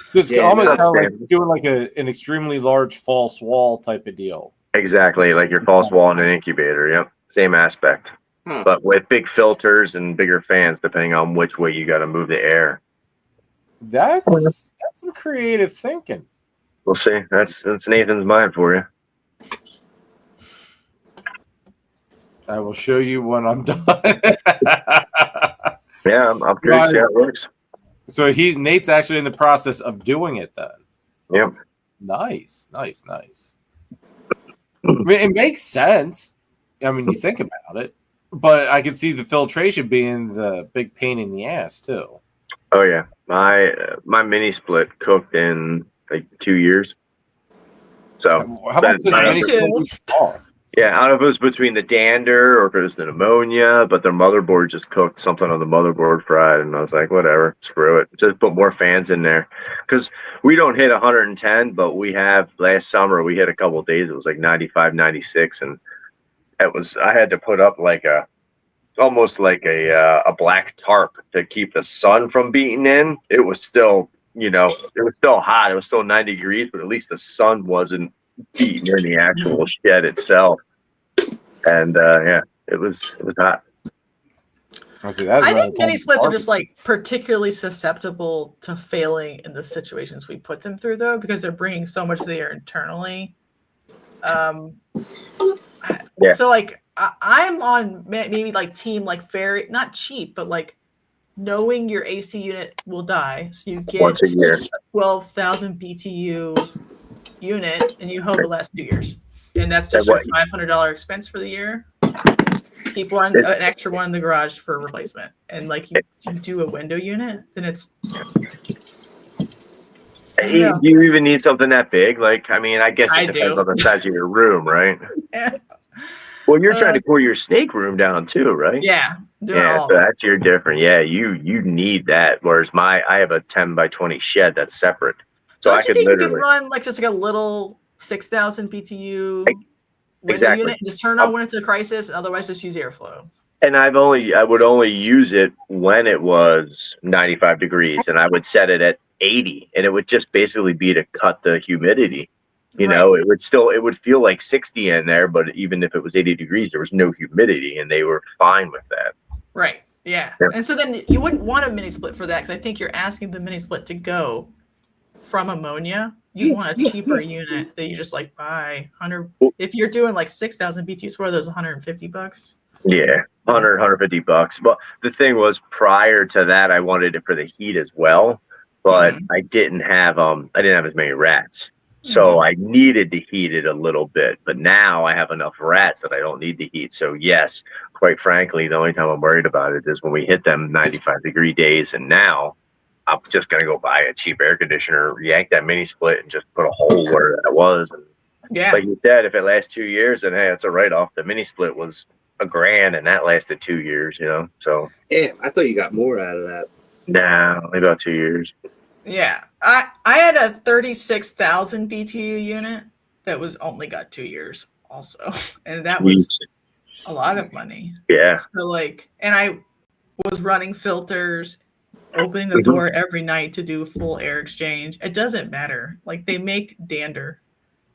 So it's almost kind of like doing like an extremely large false wall type of deal. Exactly, like your false wall in an incubator. Yep, same aspect, but with big filters and bigger fans, depending on which way you got to move the air. That's some creative thinking. We'll see. That's Nathan's mind for you. I will show you when I'm done. Yeah, I'm curious to see how it works. So Nate's actually in the process of doing it then. Yep. Nice. I mean, it makes sense. I mean, you think about it, but I can see the filtration being the big pain in the ass too. Oh yeah, my mini split cooked in like 2 years. So how much does mini split cost? Yeah, I don't know if it was between the dander or if it was the pneumonia, but their motherboard just cooked something on the motherboard fried, and I was like, whatever, screw it. Just put more fans in there. Because we don't hit 110, but we have, last summer, we hit a couple of days, it was like 95, 96, and I had to put up like almost like a black tarp to keep the sun from beating in. It was still, it was still hot. It was still 90 degrees, but at least the sun wasn't beating in the actual shed itself. And it was hot. I think mini splits are just like particularly susceptible to failing in the situations we put them through, though, because they're bringing so much of the air internally. So like I'm on maybe like team like very not cheap, but like knowing your AC unit will die, so you get once a year 12,000 BTU unit, and you hope it lasts 2 years, and that's just your $500 expense for the year. Keep an extra one in the garage for replacement, and like you do a window unit, then it's. Hey, do you even need something that big? Like, I mean, I guess it depends on the size of your room, right? Well, you're trying to cool your snake room down too, right? Yeah. So that's your different. Yeah, you need that. Whereas I have a 10 by 20 shed that's separate. So I could literally run like just like a little 6,000 BTU exactly unit. Just turn on when it's a crisis. Otherwise, just use airflow. And I would only use it when it was 95 degrees, and I would set it at 80, and it would just basically be to cut the humidity. It would feel like 60 in there, but even if it was 80 degrees, there was no humidity, and they were fine with that. Right. Yeah. And so then you wouldn't want a mini split for that, because I think you're asking the mini split to go from ammonia. You want a cheaper unit that you just like buy 100. If you're doing like 6,000 BTUs, what are those, $150? Yeah, $150. But the thing was, prior to that, I wanted it for the heat as well, but I didn't have as many rats. So I needed to heat it a little bit, but now I have enough rats that I don't need to heat. So yes, quite frankly, the only time I'm worried about it is when we hit them 95-degree days. And now I'm just going to go buy a cheap air conditioner, yank that mini split, and just put a hole where that was. And like you said, if it lasts 2 years, then hey, it's a write-off. The mini split was $1,000, and that lasted 2 years, So damn, I thought you got more out of that. Nah, only about 2 years. Yeah, I had a 36,000 BTU unit that was only got 2 years also, and that was a lot of money. Yeah. So like, and I was running filters, opening the door every night to do a full air exchange. It doesn't matter. Like, they make dander,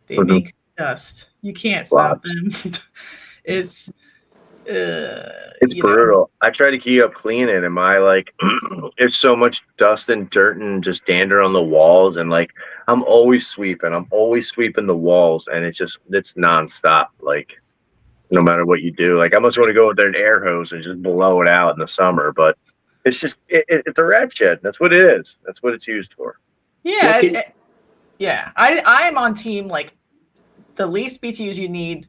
they make dust. You can't stop them. It's you know. brutal. I try to keep up cleaning, and my like, there's so much dust and dirt and just dander on the walls, and like, I'm always sweeping. I'm always sweeping the walls, and it's nonstop. Like, no matter what you do, like, I almost want to go with an air hose and just blow it out in the summer, but it's just it's a rat shed. That's what it is. That's what it's used for. Yeah, Yeah, yeah. I am on team like the least BTUs you need,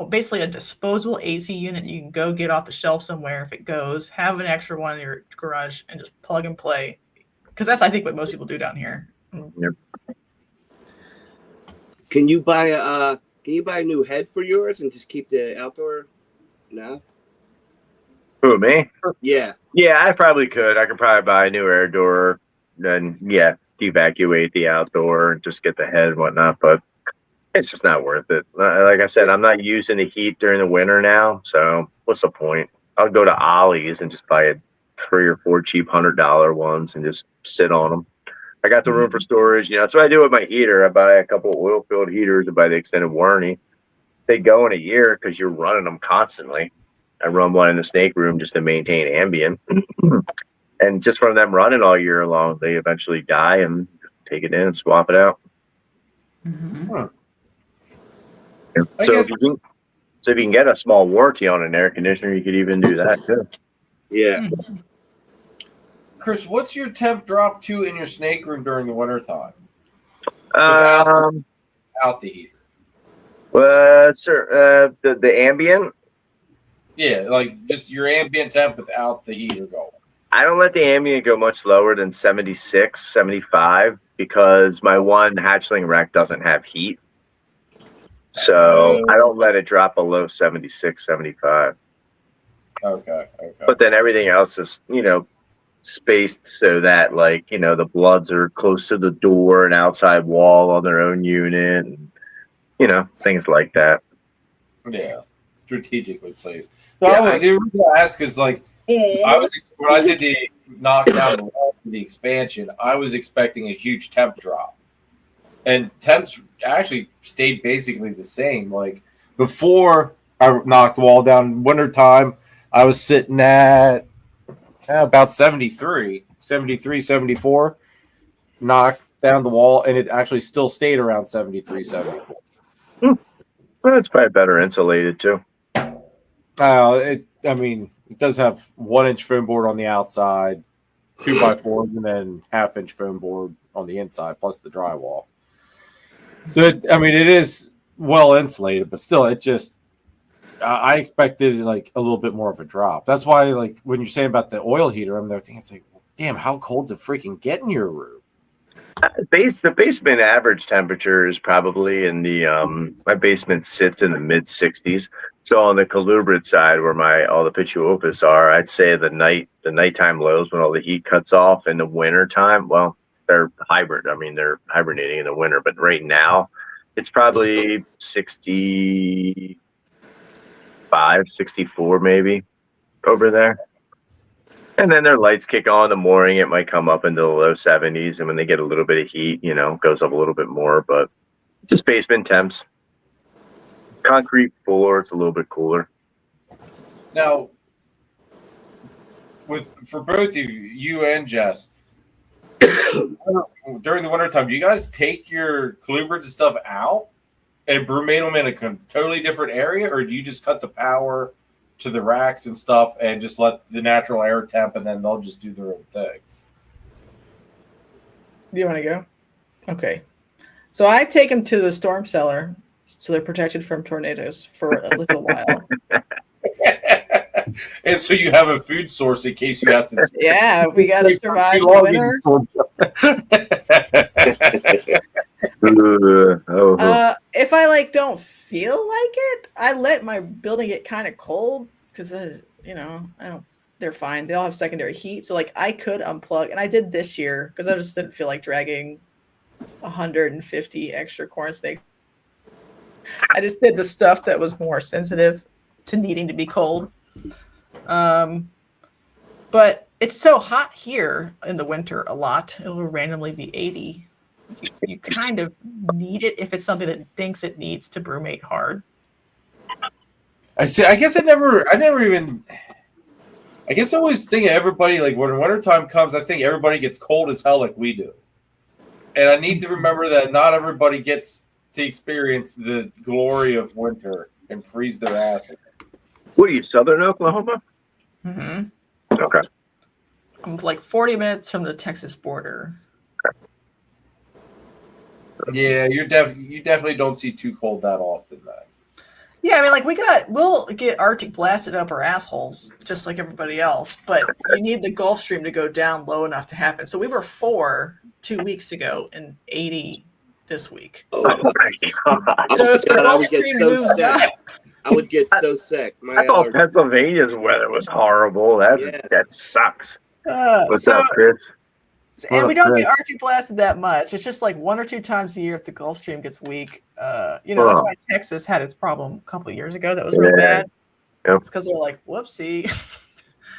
basically a disposable AC unit you can go get off the shelf somewhere if it goes. Have an extra one in your garage and just plug and play. Because that's, I think, what most people do down here. Yep. Can you buy a new head for yours and just keep the outdoor? No. Who, me? Yeah. Yeah, I probably could. I could probably buy a new air door, then evacuate the outdoor and just get the head and whatnot. But it's just not worth it. Like I said, I'm not using the heat during the winter now, so what's the point? I'll go to Ollie's and just buy 3 or 4 cheap $100 ones and just sit on them. I got the room for storage. That's what I do with my heater. I buy a couple of oil-filled heaters and buy the extended warranty. They go in a year because you're running them constantly. I run one in the snake room just to maintain ambient. And just from them running all year long, they eventually die and take it in and swap it out. Huh. So if you can get a small warranty on an air conditioner, you could even do that too. Yeah. Chris, what's your temp drop to in your snake room during the wintertime? Out Out the heater. Well, sir, the ambient. Yeah, like just your ambient temp without the heater going. I don't let the ambient go much lower than 76, 75 because my one hatchling rack doesn't have heat. So I don't let it drop below 76, 75. Okay. But then everything else is, spaced so that like, the bloods are close to the door and outside wall on their own unit and, things like that. Yeah, strategically placed. No, yeah, the reason I ask is like when I did the knock down the wall for the expansion, I was expecting a huge temp drop, and temps actually stayed basically the same. Like before I knocked the wall down, wintertime, I was sitting at about 73, 74. Knocked down the wall, and it actually still stayed around 73, 74. Well, it's probably better insulated too. It does have 1-inch foam board on the outside, 2x4s, and then 1/2-inch foam board on the inside, plus the drywall. So, it is well insulated, but still, I expected like a little bit more of a drop. That's why, like, when you're saying about the oil heater, I'm there thinking, it's like, damn, how cold does it freaking get in your room? The basement average temperature is probably in the my basement sits in the mid 60s. So on the colubrid side where all the Pituophis are, I'd say the nighttime lows when all the heat cuts off in the winter time, well, they're hybrid. They're hibernating in the winter, but right now it's probably 65, 64 maybe over there. And then their lights kick on in the morning. It might come up into the low 70s. And when they get a little bit of heat, goes up a little bit more. But just basement temps. Concrete floor, it's a little bit cooler. Now, for both of you and Jess, during the wintertime, do you guys take your colubrids and stuff out and brumate them in a totally different area? Or do you just cut the power to the racks and stuff and just let the natural air temp and then they'll just do their own thing? Do you want to go? Okay. So I take them to the storm cellar so they're protected from tornadoes for a little while. And so you have a food source in case you have to. Yeah, we got to survive the winter. If I don't feel like it, I let my building get kind of cold because they're fine. They all have secondary heat, so I could unplug, and I did this year because I just didn't feel like dragging 150 extra corn snakes. I just did the stuff that was more sensitive to needing to be cold. But it's so hot here in the winter a lot. It will randomly be 80. You kind of need it if it's something that thinks it needs to brumate hard. I see. I guess I never even. I guess I always think everybody, like when wintertime comes, I think everybody gets cold as hell like we do. And I need to remember that not everybody gets to experience the glory of winter and freeze their ass. What are you, Southern Oklahoma? Mm-hmm. Okay. I'm like 40 minutes from the Texas border. Yeah, you definitely don't see too cold that often, though. Yeah, I mean, like we'll get Arctic blasted up our assholes just like everybody else, but you need the Gulf Stream to go down low enough to happen. So we were 4 2 weeks ago and 80 this week. Oh, Oh my God. So if the God, I Gulf would get Stream so moves sick. up, I would get so sick. I thought Pennsylvania's weather was horrible. That sucks. What's so up, Chris? and we What up, don't get Chris? Arctic blasted that much. It's just like 1 or 2 times a year if the Gulf Stream gets weak. That's why Texas had its problem a couple of years ago. That was real bad. Yep. It's because they're like, whoopsie.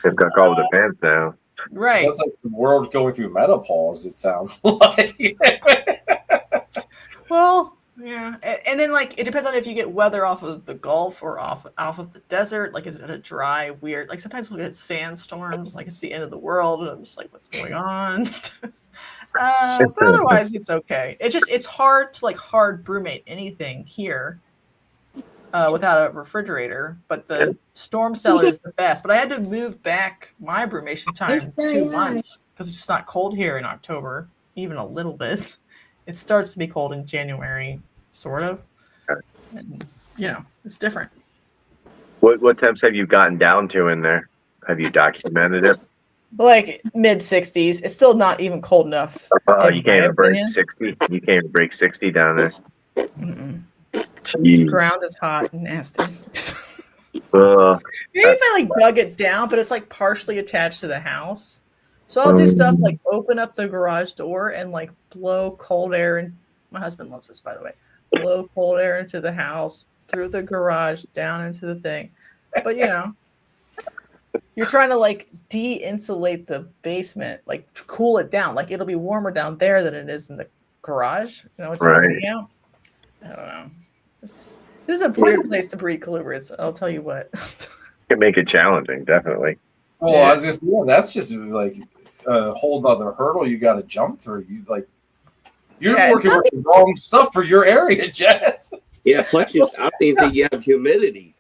They've got called the pants now. Right. That's like the world going through menopause, it sounds like. Well, yeah. And then, like, it depends on if you get weather off of the Gulf or off of the desert. Like, is it a dry, weird... Like, sometimes we'll get sandstorms. Like, it's the end of the world. And I'm just like, what's going on? But otherwise, it's okay. It's hard to, like, hard brewmate anything here without a refrigerator. But the storm cellar is the best. But I had to move back my brewmation time 2 months because it's just not cold here in October, even a little bit. It starts to be cold in January, sort of. And, it's different. What temps have you gotten down to in there? Have you documented it? Like mid 60s. It's still not even cold enough. You can't even break 60. You can't even break 60 down there. Mm-mm. Jeez. Ground is hot and nasty. Maybe if I like dug it down, but it's like partially attached to the house. So I'll do stuff like open up the garage door and like blow cold air. And my husband loves this, by the way. Blow cold air into the house, through the garage, down into the thing. But you're trying to like de-insulate the basement, like cool it down. Like it'll be warmer down there than it is in the garage. It's right out. I don't know. This is a weird place to breed colubrids. I'll tell you what. Can make it challenging, definitely. Well, I was just that's just like a whole other hurdle you got to jump through. You're working with the wrong stuff for your area, Jess. Yeah, plus I don't even think you have humidity.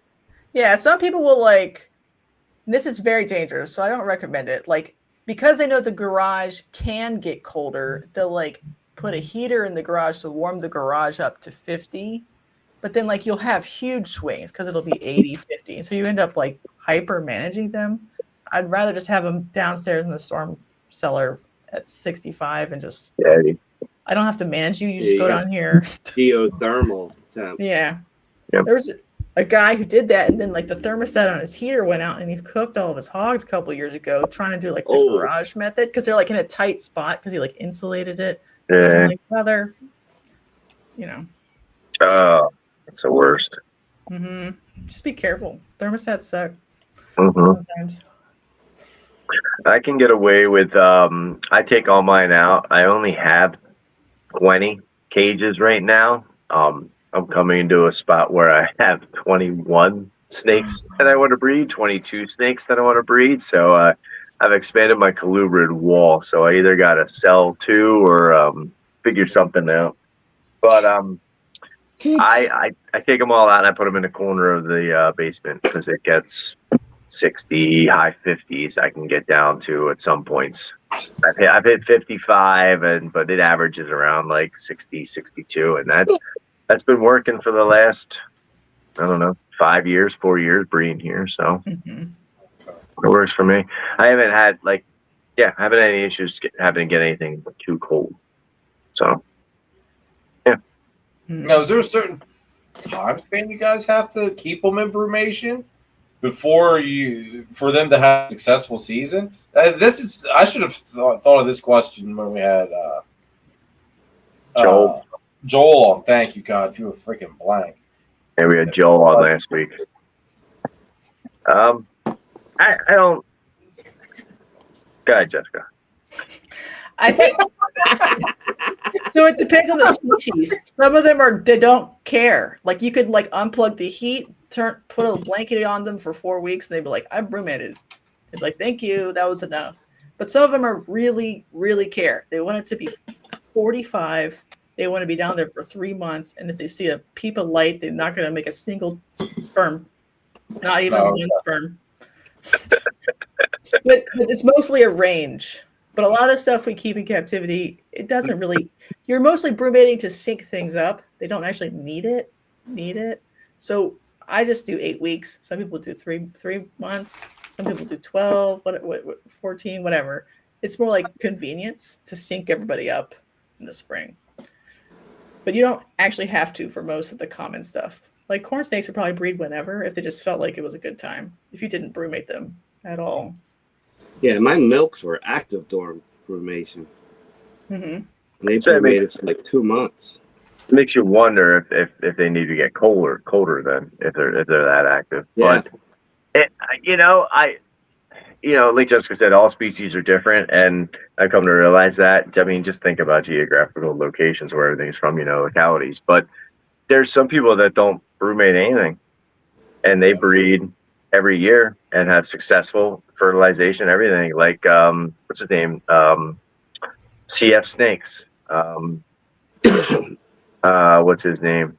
Yeah, some people will like. This is very dangerous, so I don't recommend it. Like because they know the garage can get colder, they'll like put a heater in the garage to warm the garage up to 50. But then like you'll have huge swings because it'll be 80, 50. And so you end up like hyper managing them. I'd rather just have them downstairs in the storm cellar at 65 and just I don't have to manage you. You just go down here. Geothermal temp. Yeah. Yep. There was a guy who did that, and then like the thermostat on his heater went out, and he cooked all of his hogs a couple of years ago, trying to do like the garage method because they're like in a tight spot because he like insulated it. Yeah. Like weather, Oh, that's the worst. Mm-hmm. Just be careful. Thermostats suck. Sometimes. I can get away with. I take all mine out. I only have 20 cages right now. I'm coming into a spot where I have 21 snakes that I want to breed, 22 snakes that I want to breed. So I've expanded my colubrid wall. So I either got to sell 2 or figure something out. But I take them all out and I put them in the corner of the basement because it gets 60, high 50s. I can get down to at some points. I've hit 55, but it averages around like 60, 62, and that's been working for the last, I don't know, 4 years breeding here. So it works for me. I haven't had any issues having to get anything too cold. So, yeah. Now, is there a certain time span you guys have to keep them in brumation for them to have a successful season? I should have thought of this question when we had Joel on. Thank you, God, you were freaking blank. Yeah, we had Joel on last week. I don't. Go ahead, Jessica. I think so. It depends on the species. Some of them they don't care. Like you could like unplug the heat, put a blanket on them for 4 weeks, and they'd be like, "I brumated." It's like, "Thank you, that was enough." But some of them are really, really care. They want it to be 45. They want to be down there for 3 months, and if they see a peep of light, they're not going to make a single sperm, not even one sperm. But it's mostly a range. But a lot of stuff we keep in captivity, it doesn't really. You're mostly brumating to sync things up. They don't actually need it. So I just do 8 weeks. Some people do 3 months. Some people do 12, 14, whatever. It's more like convenience to sync everybody up in the spring. But you don't actually have to for most of the common stuff. Like corn snakes would probably breed whenever if they just felt like it was a good time. If you didn't brumate them at all. Yeah, my milks were active during brumation. Mm-hmm. And they brumated for like 2 months. It makes you wonder if they need to get colder then if they're that active. Yeah. But like Jessica said, all species are different, and I've come to realize that. I mean, just think about geographical locations where everything's from, localities. But there's some people that don't brumate anything, and they breed every year and have successful fertilization, everything. Like what's his name? CF snakes. What's his name?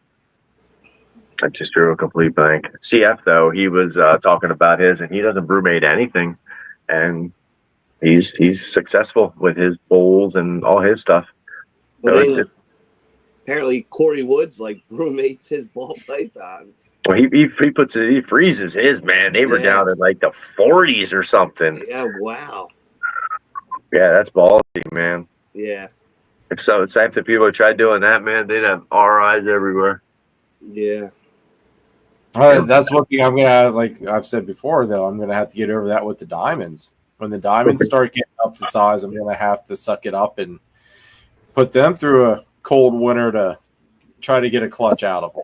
I just drew a complete blank. CF though, he was talking about his, and he doesn't brumate anything, and he's successful with his bowls and all his stuff. Well, So apparently Corey Woods brumates his ball pythons. Well, he freezes his, man. They were down in like the 40s or something. Yeah, wow. Yeah, that's ballsy, man. Yeah. If the people tried doing that, man, they'd have RIs everywhere. Yeah. That's one thing I'm gonna have, like I've said before, though. I'm gonna have to get over that with the diamonds. When the diamonds start getting up to size, I'm gonna have to suck it up and put them through a cold winter to try to get a clutch out of them.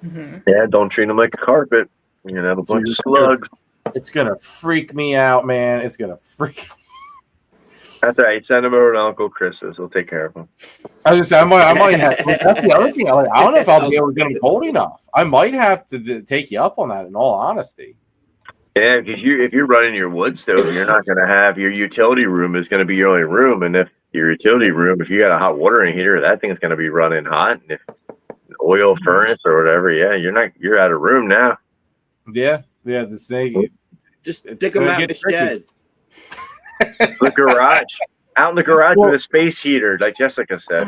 Mm-hmm. Yeah, don't treat them like a carpet. You're gonna have a bunch of slugs. It's gonna freak me out, man. It's gonna freak me. That's all right. Send them over to Uncle Chris's. He'll take care of them. I was just saying, I might have. That's the other thing. I don't know if I'll be able to get them cold enough. I might have to take you up on that. In all honesty. Yeah, because if you're running your wood stove, you're not going to have your utility room is going to be your only room, and if your utility room, if you got a hot water heater, that thing's going to be running hot. And if an oil furnace or whatever, you're out of room now. Yeah, the snake. Just stick them out in the shed. The garage, out in the garage with a space heater, like Jessica said.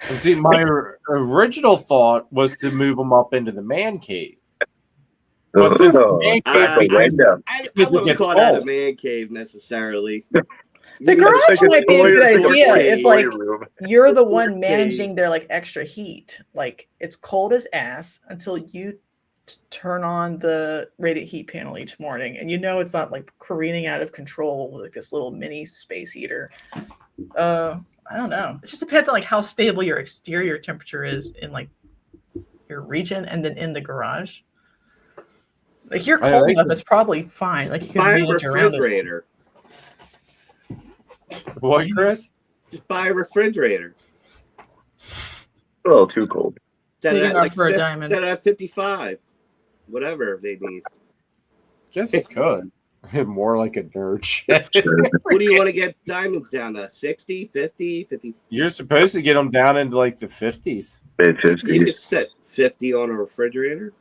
See, my original thought was to move them up into the man cave. But since the man cave, I wouldn't call that a man cave necessarily. The garage might be a good idea if you're the one managing their extra heat. Like it's cold as ass until you turn on the radiant heat panel each morning, and it's not careening out of control like this little mini space heater. I don't know. It just depends on how stable your exterior temperature is in your region, and then in the garage. You're cold enough, it's probably fine. You can buy a manage around refrigerator. What, Chris? Just buy a refrigerator. A little too cold. Set it at for a diamond. Set it at 55. Whatever they need. Guess it could. More like a nerd shit. What do you want to get diamonds down to? 60, 50, 50? You're supposed to get them down into the 50s. Mid-50s. You could set 50 on a refrigerator.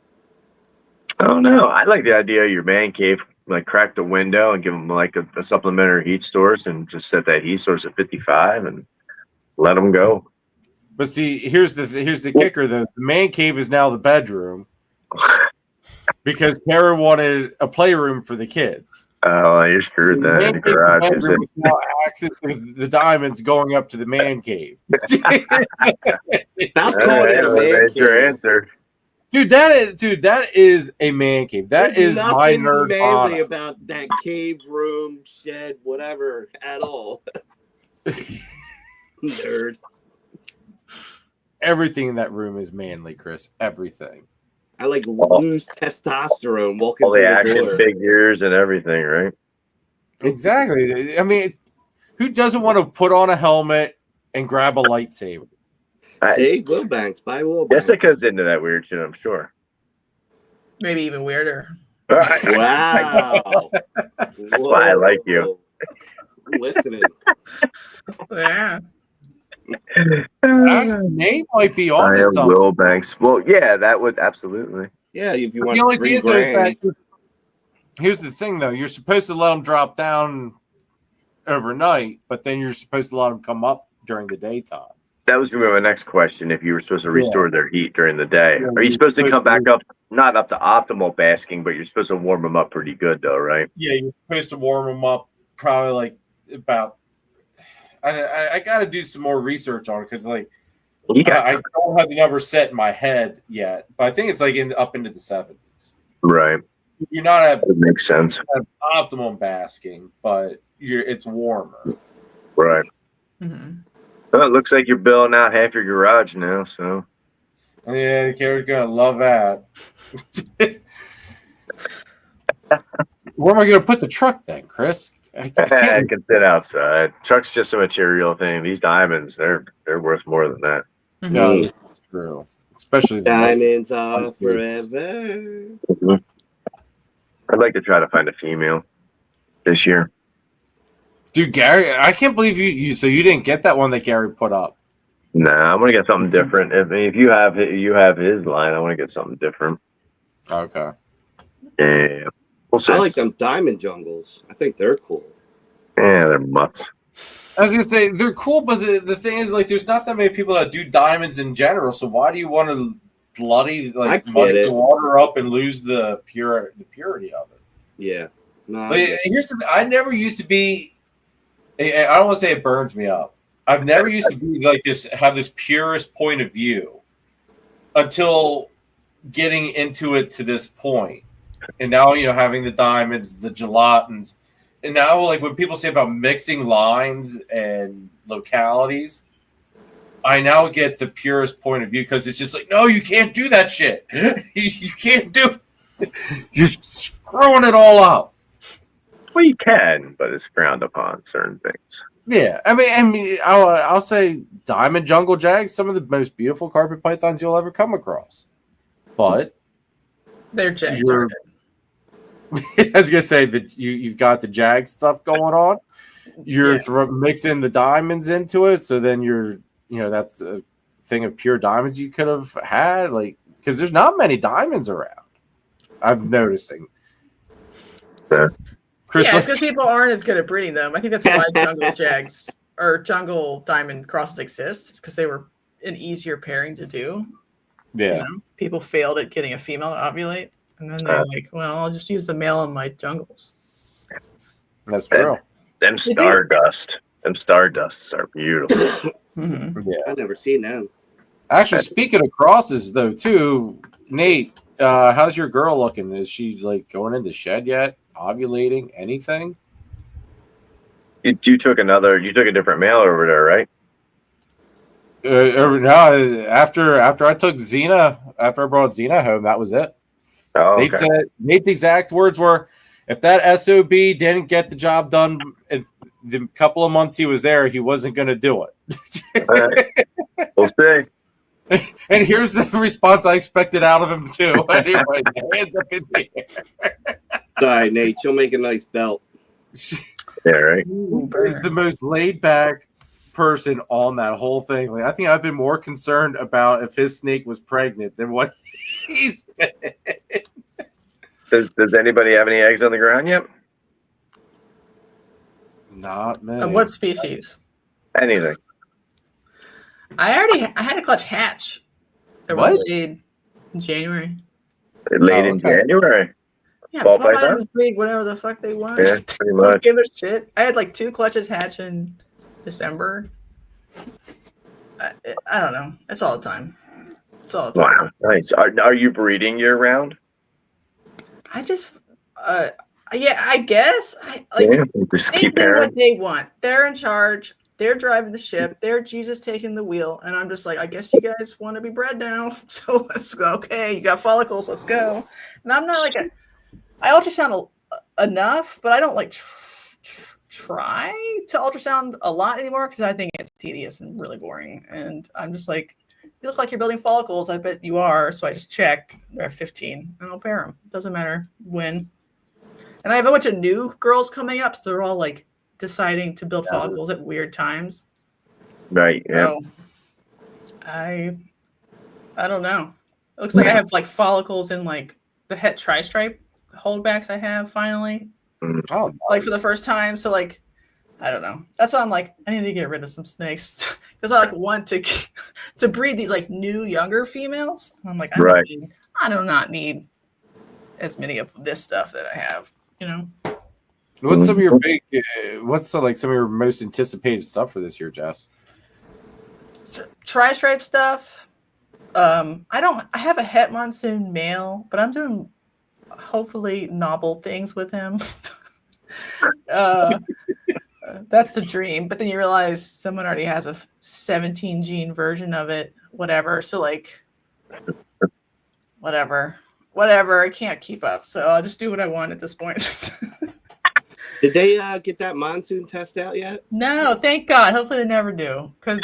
Oh no, I like the idea of your man cave. Crack the window and give them a supplementary heat source, and just set that heat source at 55 and let them go. But see, here's the kicker: the man cave is now the bedroom because Hare wanted a playroom for the kids. Oh, you're screwed then. The garage is now access the diamonds going up to the man cave. Stop calling it a man cave. Your answer. Dude, that is a man cave. There's my nerd manly about that cave, room, shed, whatever at all. Nerd. Everything in that room is manly, Chris. Everything. I lose testosterone walking all the through action the door. figures and everything, right? Exactly. I mean, who doesn't want to put on a helmet and grab a lightsaber? See, Wilbanks, buy Wilbanks. Jessica's into that weird shit, I'm sure. Maybe even weirder. All right. Wow. That's why I like you. Listening. Yeah. Actually, Nate might be I on to am something. Will Banks. Well, yeah, that would absolutely. Yeah, if you want The only thing is, though, is $3,000. that here's the thing, though. You're supposed to let them drop down overnight, but then you're supposed to let them come up during the daytime. That was going to be my next question. If you were supposed to restore their heat during the day, Yeah, are you you're supposed to supposed come back to- up, not up to optimal basking, but you're supposed to warm them up pretty good, though, right? Yeah, you're supposed to warm them up probably like about. I got to do some more research on it because, like, I don't have the number set in my head yet, but I think it's like up into the 70s. Right. You're not at That makes sense. optimum basking, but it's warmer. Right. Mm-hmm. Well, it looks like you're building out half your garage now, so. Yeah, the carrot's gonna love that. Where am I gonna put the truck then, Chris? I I can't. can sit outside. Truck's just a material thing. These diamonds, they're worth more than that. Mm-hmm. No, this is true. Especially the Diamonds are forever. Mhm. I'd like to try to find a female this year. dude, Gary. I can't believe you. So you didn't get that one that Gary put up. Nah, I'm gonna get something different. If you have his line, I want to get something different. Okay. Yeah, we'll see. I like them diamond jungles. I think they're cool. Yeah, they're mutts. I was gonna say they're cool, but the thing is, like, there's not that many people that do diamonds in general. So why do you want to bloody muddy the water up and lose the purity of it? Yeah. No, Here's the thing. I never used to be. I don't want to say it burns me up. I've never used to be like this, have this purest point of view until getting into it to this point. And now, having the diamonds, the gelatins, and now, like, when people say about mixing lines and localities, I now get the purest point of view because it's just like, no, you can't do that shit. You can't do it. You're screwing it all up. Well, you can, but it's frowned upon certain things. Yeah, I mean, I'll say diamond jungle jags, some of the most beautiful carpet pythons you'll ever come across. But They're jag. I was gonna say that you've got the jag stuff going on. You're mixing the diamonds into it, so then that's a thing of pure diamonds you could have had, like, because there's not many diamonds around. I'm noticing. Yeah. Chris, because people aren't as good at breeding them. I think that's why jungle jags or jungle diamond crosses exist. It's because they were an easier pairing to do. Yeah. People failed at getting a female to ovulate, and then they're like, "Well, I'll just use the male in my jungles." That's true. Them stardusts are beautiful. Mm-hmm. Yeah. I've never seen them. Actually, speaking of crosses, though, too, Nate, how's your girl looking? Is she like going in the shed yet? Ovulating? Anything? You took a different male over there, right? No. After I took Xena, after I brought Xena home, that was it. Oh, Nate okay. said, Nate's exact words were, if that SOB didn't get the job done in the couple of months he was there, he wasn't going to do it. All right. We'll see. And here's the response I expected out of him, too. Anyway, hands up in the air. Sorry, Nate. She'll make a nice belt. Yeah, right. He's the most laid back person on that whole thing. Like, I think I've been more concerned about if his snake was pregnant than what he's been. Does anybody have any eggs on the ground yet? Not many. Of what species? Anything. I had a clutch hatch. It was laid in January. It laid in January. Yeah, Ball pythons python? breed whatever the fuck they want. Yeah, pretty Don't much. give a shit. I had like 2 clutches hatch in December. I don't know. It's all the time. It's all the time. Wow, nice. Are you breeding year round? I just, I guess. Just They keep do what pairing. they want. They're in charge. They're driving the ship. They're Jesus taking the wheel. And I'm just like, I guess you guys want to be bred now. So let's go. Okay, you got follicles. Let's go. And I'm not like I ultrasound enough, but I don't like try to ultrasound a lot anymore because I think it's tedious and really boring. And I'm just like, you look like you're building follicles. I bet you are. So I just check. They're 15, and I'll pair them. Doesn't matter when. And I have a bunch of new girls coming up, so they're all like deciding to build follicles at weird times. Right. Yeah. So I don't know. It looks like I have like follicles in like the het tri-stripe holdbacks I have finally. Oh, Like for the first time. So like, I don't know. That's why I'm like, I need to get rid of some snakes because I like want to breed these like new younger females. And I'm like, I do not need as many of this stuff that I have. You know. What's some of your big? What's some of your most anticipated stuff for this year, Jess? Tri-stripe stuff. I have a het monsoon male, but I'm doing hopefully novel things with him. That's the dream. But then you realize someone already has a 17 gene version of it, whatever. So like, whatever. I can't keep up. So I'll just do what I want at this point. Did they get that monsoon test out yet? No, thank God. Hopefully they never do. Because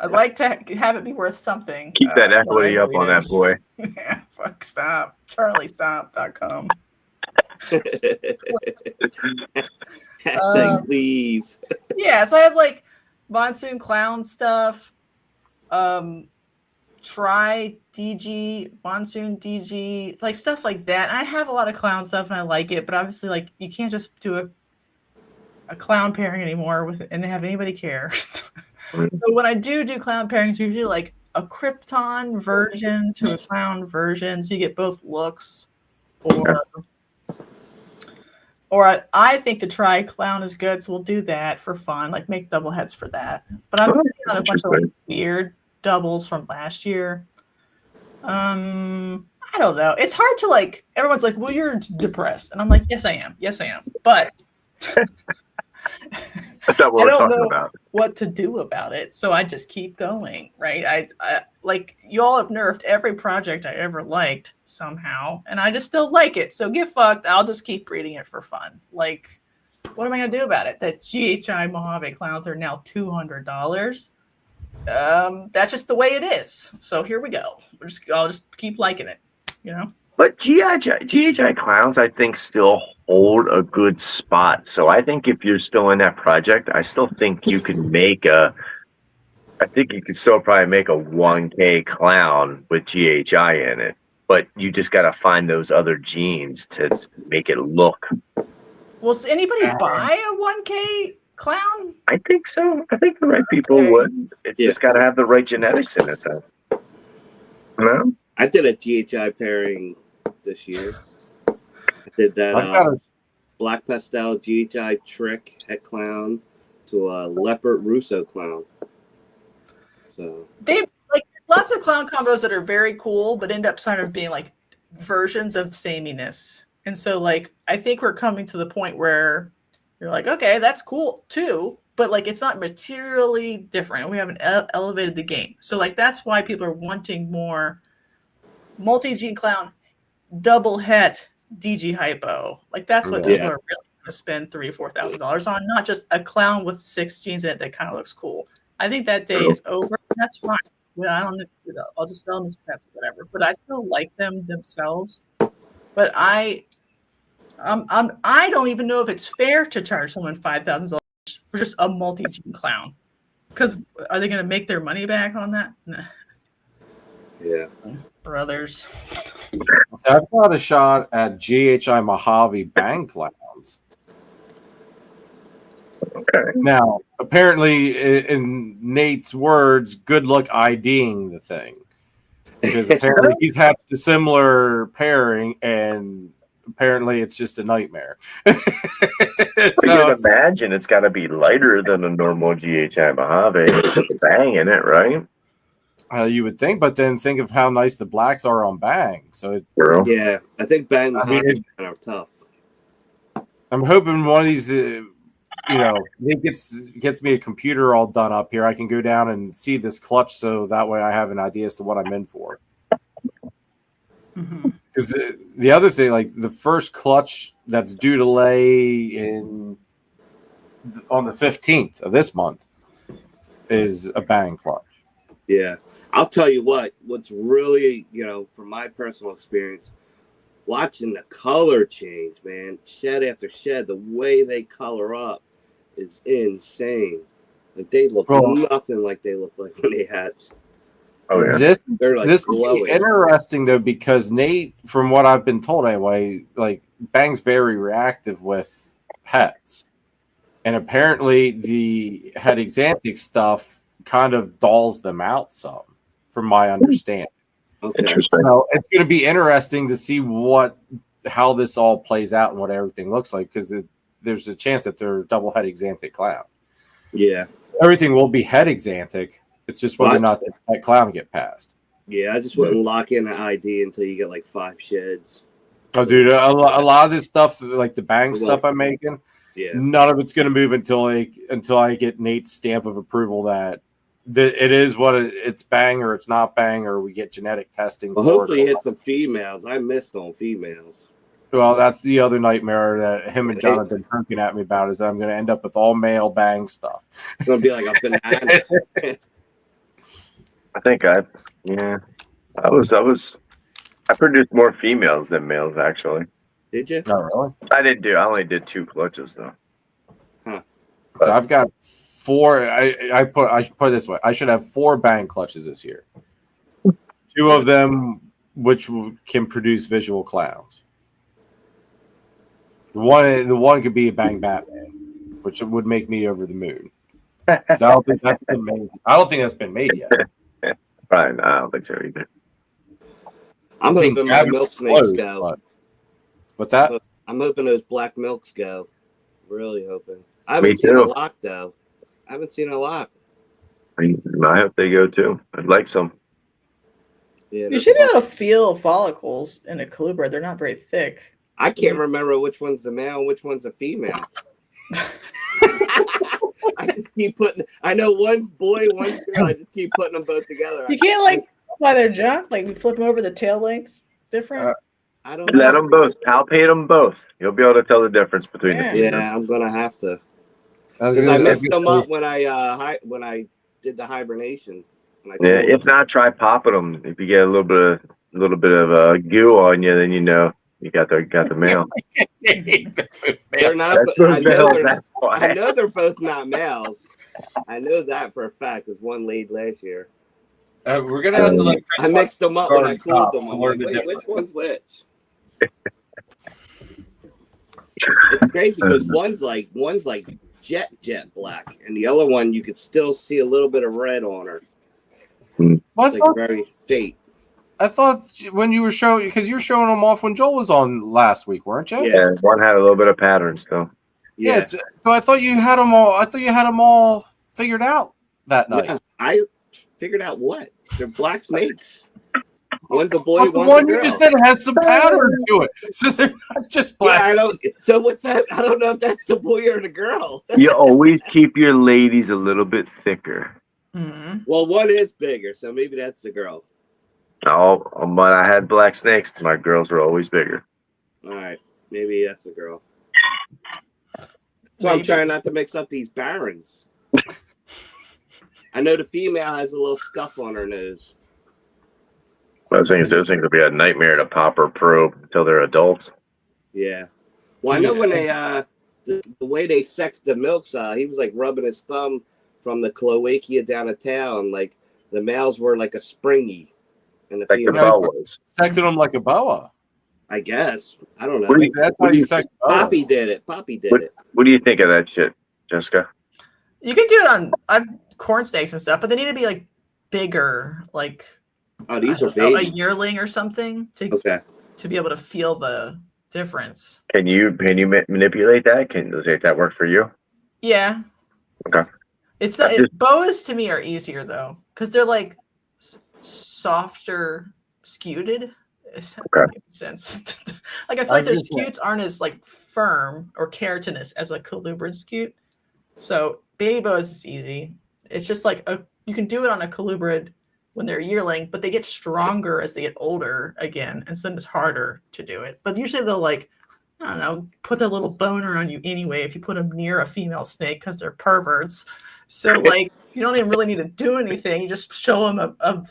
I'd like to have it be worth something. Keep that equity up on that boy. Yeah, fuck, stop. CharlieStop.com. Hashtag please. Yeah, so I have like monsoon clown stuff. Try DG, monsoon DG, like stuff like that. I have a lot of clown stuff and I like it, but obviously like you can't just do a clown pairing anymore and have anybody care. So when I do clown pairings, usually like a Krypton version to a clown version, so you get both looks. Or I think the try clown is good, so we'll do that for fun, like make double heads for that. But I'm sitting on a bunch of like weird doubles from last year. I don't know. It's hard to like. Everyone's like, "Well, you're depressed," and I'm like, "Yes, I am. Yes, I am." But that's not what we're talking about. What to do about it? So I just keep going, right? I like you all have nerfed every project I ever liked somehow, and I just still like it. So get fucked. I'll just keep breeding it for fun. Like, what am I gonna do about it? That GHI Mojave clowns are now $200. That's just the way it is. So here we go. I'll just keep liking it, you know. But GHI clowns, I think, still hold a good spot. So I think if you're still in that project, I still think you can make I think you could still probably make a 1K clown with GHI in it. But you just got to find those other genes to make it look. Will anybody buy a 1K clown? I think so. I think the right people would. It's just got to have the right genetics in it, though. No? I did a GHI pairing this year. I did that black pastel GHI trick at clown to a leopard Russo clown. So they like lots of clown combos that are very cool, but end up sort of being like versions of sameness. And so like I think we're coming to the point where you're like, okay, that's cool too, but like it's not materially different. We haven't elevated the game. So like that's why people are wanting more multi-gene clown, double het DG hypo. Like that's what people are really going to spend $3,000 or $4,000 on, not just a clown with 6 genes in it that kind of looks cool. I think that day is over. That's fine. Well, I don't know. I'll just sell them as pets or whatever. But I still like them themselves. But I don't even know if it's fair to charge someone $5,000 for just a multi-gene clown. Because are they going to make their money back on that? Nah. Yeah. Brothers. So I've got a shot at GHI Mojave Bang clowns. Okay. Now, apparently, in Nate's words, good luck IDing the thing. Because apparently he's hatched a similar pairing, and apparently it's just a nightmare. So you can imagine it's got to be lighter than a normal GHI Mojave. With Bang in it, right? You would think, but then think of how nice the blacks are on Bang. So yeah, I think Bang Mojave are tough. I'm hoping one of these, it gets me a computer all done up here. I can go down and see this clutch, so that way I have an idea as to what I'm in for. Because the other thing, like the first clutch that's due to lay on the 15th of this month. is a bang clutch. Yeah. I'll tell you what's really, from my personal experience, watching the color change, man, shed after shed, the way they color up is insane. Like they look nothing like they look like when they hatch. Oh yeah. This They're like this will glowing. be interesting though, because Nate, from what I've been told anyway, like Bang's very reactive with pets, and apparently the head exanthic stuff kind of dulls them out some, from my understanding. Okay. Interesting. So it's going to be interesting to see how this all plays out and what everything looks like, because there's a chance that they're double head exanthic clown. Yeah. Everything will be head exanthic. It's just whether or not that clown get passed. Yeah, I just wouldn't lock in the ID until you get like 5 sheds. Oh, dude, a lot of this stuff, like the Bang stuff I'm making, none of it's going to move until I get Nate's stamp of approval that it is what it's Bang or it's not Bang, or we get genetic testing. Well, hopefully hit some females. I missed on females. Well, that's the other nightmare that him and John have been poking at me about, is I'm going to end up with all male Bang stuff. It's going to be like a banana. I think I produced more females than males, actually. Did you? Oh, really? I only did 2 clutches though. Huh. So I've got 4. I put it this way: I should have 4 Bang clutches this year. 2 of them which can produce visual clowns. The one could be a Bang Batman, which would make me over the moon. I don't think that's been made. I don't think that's been made yet. Right, no, I don't think so either. I'm hoping my milk snakes go. What's that? I'm hoping those black milks go. Really hoping. I haven't seen a lot though. I haven't seen a lot. I hope they go too. I'd like some. Yeah, you should be able to feel follicles in a colubrid. They're not very thick. I can't remember which one's the male and which one's the female. I just keep putting. I know one's boy, one's girl. I just keep putting them both together. You can't by their junk, like we flip them over the tail lengths different. I don't know. Let them both. Palpate them both. You'll be able to tell the difference between them. Yeah, I'm gonna have to. Because I mixed them up when I did the hibernation. Yeah, if not, try popping them. If you get a little bit of goo on you, then you know you got the male. They're not. I know they're both not males. I know that for a fact because one laid last year. We're gonna have to let Chris I mixed them up when I cooled them. I'm like, wait, which one's which? It's crazy because one's like jet black, and the other one you could still see a little bit of red on her. Well, like very faint. I thought when you were showing, because you were showing them off when Joel was on last week, weren't you? Yeah, one had a little bit of pattern still. Yes. Yeah, so I thought you had them all. I thought you had them all figured out that night. Yeah, I figured out what they're black snakes. One's a boy, the one's one a girl. You just said has some pattern to it, so they're not just black. Yeah, so what's that? I don't know if that's the boy or the girl. You always keep your ladies a little bit thicker. Mm-hmm. Well, one is bigger, so maybe that's the girl. Oh, but I had black snakes. My girls were always bigger. All right, maybe that's the girl. So I'm trying not to mix up these barons. I know the female has a little scuff on her nose. Those things will be a nightmare to pop or probe until they're adults. Yeah. Well, I know when they the way they sexed the milks, he was like rubbing his thumb from the cloacia down a town. Like the males were like a springy, and the like the female was sexing them like a boa. I guess. I don't know. That's how you sex boas. Poppy did it. What do you think of that shit, Jessica? You can do it on corn snakes and stuff, but they need to be like bigger, like these are big. A yearling or something to be able to feel the difference. Can you manipulate that? Does that work for you? Yeah. Okay. It's not. Boas to me are easier though, because they're like softer, scuted. Okay. Makes sense. Like I feel like their scutes aren't as like firm or keratinous as a colubrid scute. So baby boas is easy. It's just like you can do it on a colubrid when they're a yearling, but they get stronger as they get older again, and so then it's harder to do it. But usually they'll like, I don't know, put their little boner on you anyway if you put them near a female snake because they're perverts. So like you don't even really need to do anything. You just show them a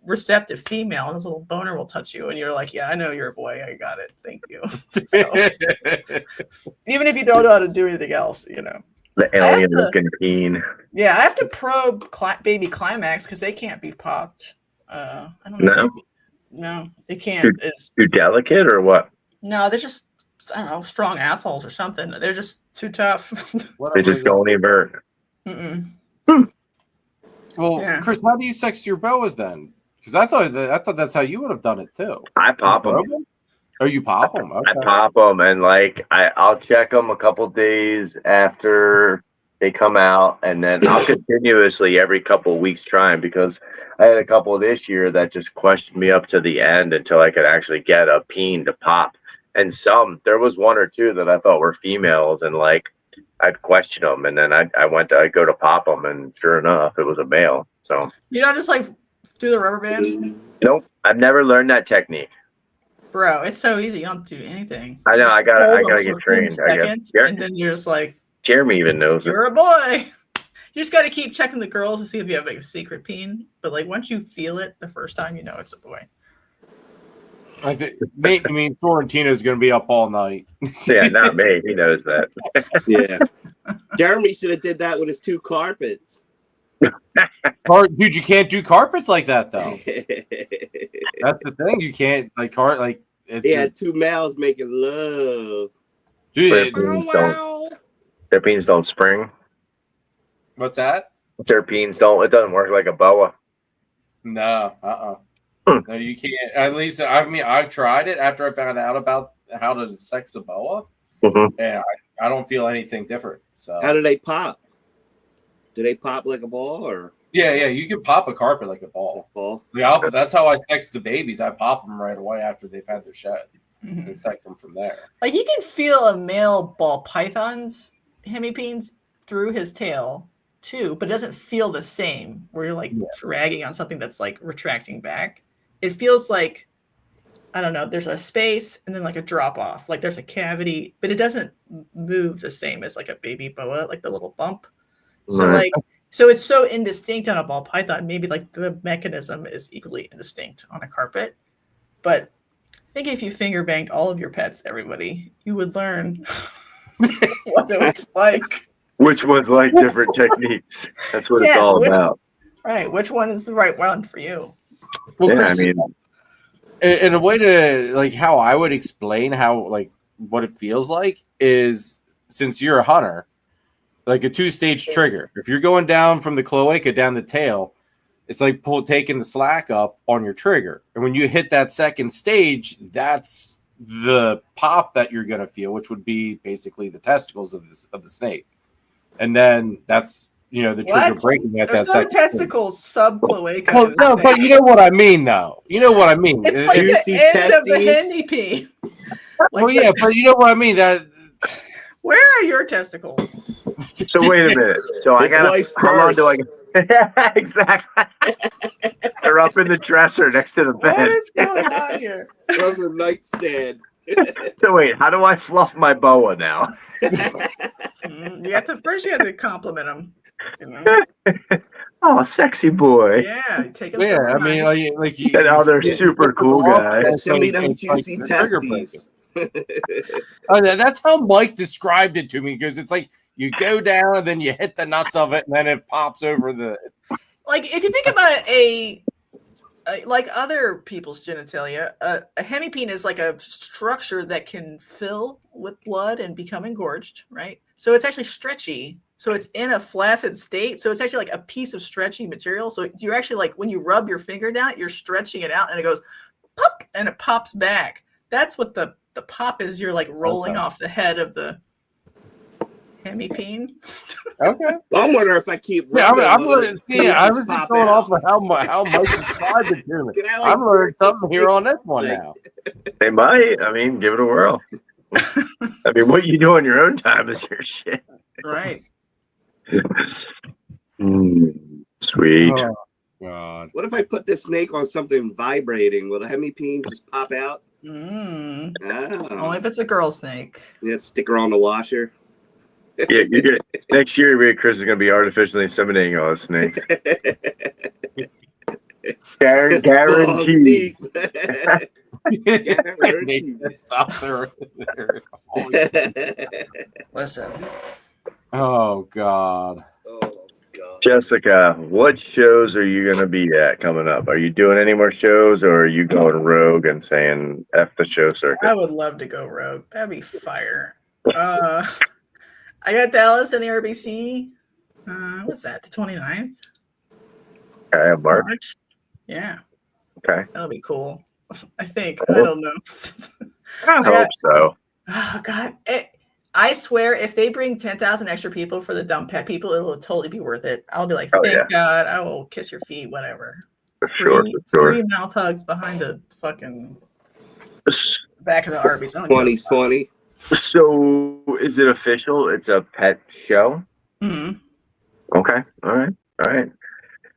receptive female, and this little boner will touch you, and you're like, yeah, I know you're a boy. I got it. Thank you. So, even if you don't know how to do anything else, you know. The alien looking peen. Yeah, I have to probe baby climax because they can't be popped. I don't know. No, they can't. Too delicate or what? No, they're just, I don't know, strong assholes or something. They're just too tough. They just don't evert. Mm-mm. Well, yeah. Chris, how do you sex your boas then? Because I thought that's how you would have done it too. I pop them. Oh, you pop them? Okay. I pop them, and like I'll check them a couple days after they come out, and then I'll continuously every couple of weeks try them, because I had a couple this year that just questioned me up to the end until I could actually get a peen to pop. And there was one or two that I thought were females, and like I'd question them, and then I'd go to pop them, and sure enough, it was a male. So you don't just like do the rubber band? Nope, I've never learned that technique. Bro, it's so easy. You don't do anything. I know. I gotta get trained. I guess. And then you're just like, Jeremy even knows you're a boy. You just got to keep checking the girls to see if you have like a secret peen. But like once you feel it the first time, you know it's a boy. I mean, Sorrentino's going to be up all night. Yeah, not me. He knows that. Yeah. Jeremy should have did that with his 2 carpets. Dude, you can't do carpets like that though. That's the thing. You can't he had 2 males making love. Dude, their peens don't spring. What's that? Their peens don't. It doesn't work like a boa. No, no, you can't. At least I've tried it after I found out about how to sex a boa, and I don't feel anything different. So how do they pop? Do they pop like a ball or? Yeah, you can pop a carpet like a ball. Yeah, that's how I sex the babies. I pop them right away after they've had their shed, and sex them from there. Like you can feel a male ball python's hemipenes through his tail too, but it doesn't feel the same. Where you're like dragging on something that's like retracting back. It feels like, I don't know, there's a space and then like a drop off. Like there's a cavity, but it doesn't move the same as like a baby boa, like the little bump. So so it's so indistinct on a ball python. Maybe like the mechanism is equally indistinct on a carpet. But I think if you finger banged all of your pets, everybody, you would learn what it was like. Which one's like different techniques? That's what it's all about. Right. Which one is the right one for you? Well, yeah, Chris, I mean, in a way to like how I would explain how like what it feels like is, since you're a hunter, like a 2-stage trigger. If you're going down from the cloaca down the tail, it's like taking the slack up on your trigger. And when you hit that second stage, that's the pop that you're going to feel, which would be basically the testicles of the snake. And then that's, the trigger breaking at that second testicles sub cloaca. Well, no, but you know what I mean, though. You know what I mean. It's like the end of the henny. Well, yeah, but you know what I mean. That. Where are your testicles? So wait a minute. So I got. How long do I? Exactly. They're up in the dresser next to the bed. What is going on here? From the nightstand. So wait, how do I fluff my boa now? You have to compliment them. Oh, sexy boy. Yeah, take them. Yeah, I mean, like you. They're super cool guys. Show me them juicy testes. That's how Mike described it to me, because it's like you go down and then you hit the nuts of it and then it pops over the. Like if you think about like other people's genitalia, a hemipene is like a structure that can fill with blood and become engorged, right? So it's actually stretchy. So it's in a flaccid state. So it's actually like a piece of stretchy material. So you're actually like, when you rub your finger down, you're stretching it out and it goes pop and it pops back. That's what the pop is. You're like rolling off the head of the hemipene. Okay. Well, I'm wondering if I keep. Yeah, I was just going off of how Mike described it to me. I've learned something here on this one now. They might. I mean, give it a whirl. I mean, what you do on your own time is your shit. Right. Sweet. Oh, God. What if I put this snake on something vibrating? Will the hemipenes just pop out? Only if it's a girl snake. Yeah, stick her on the washer. Yeah, you're gonna, next year, Chris is going to be artificially inseminating all the snakes. Balls Guaranteed. deep. They stop there. Listen, Oh God. Oh God. Jessica, what shows are you going to be at coming up? Are you doing any more shows, or are you going rogue and saying F the show I circuit? would love to go rogue. That'd be fire. I got Dallas and the RBC. What's that? The 29th? Okay, March. March? Yeah, Okay. that'll be cool. I think. I don't know. I hope so. Oh God. I swear, if they bring 10,000 extra people for the dumb pet people, it will totally be worth it. I'll be like, Oh, thank yeah. God. I will kiss your feet, whatever. For sure. Free mouth hugs behind the fucking back of the Arby's. 2020. So, is it official? It's a pet show? Mm-hmm. Okay. All right.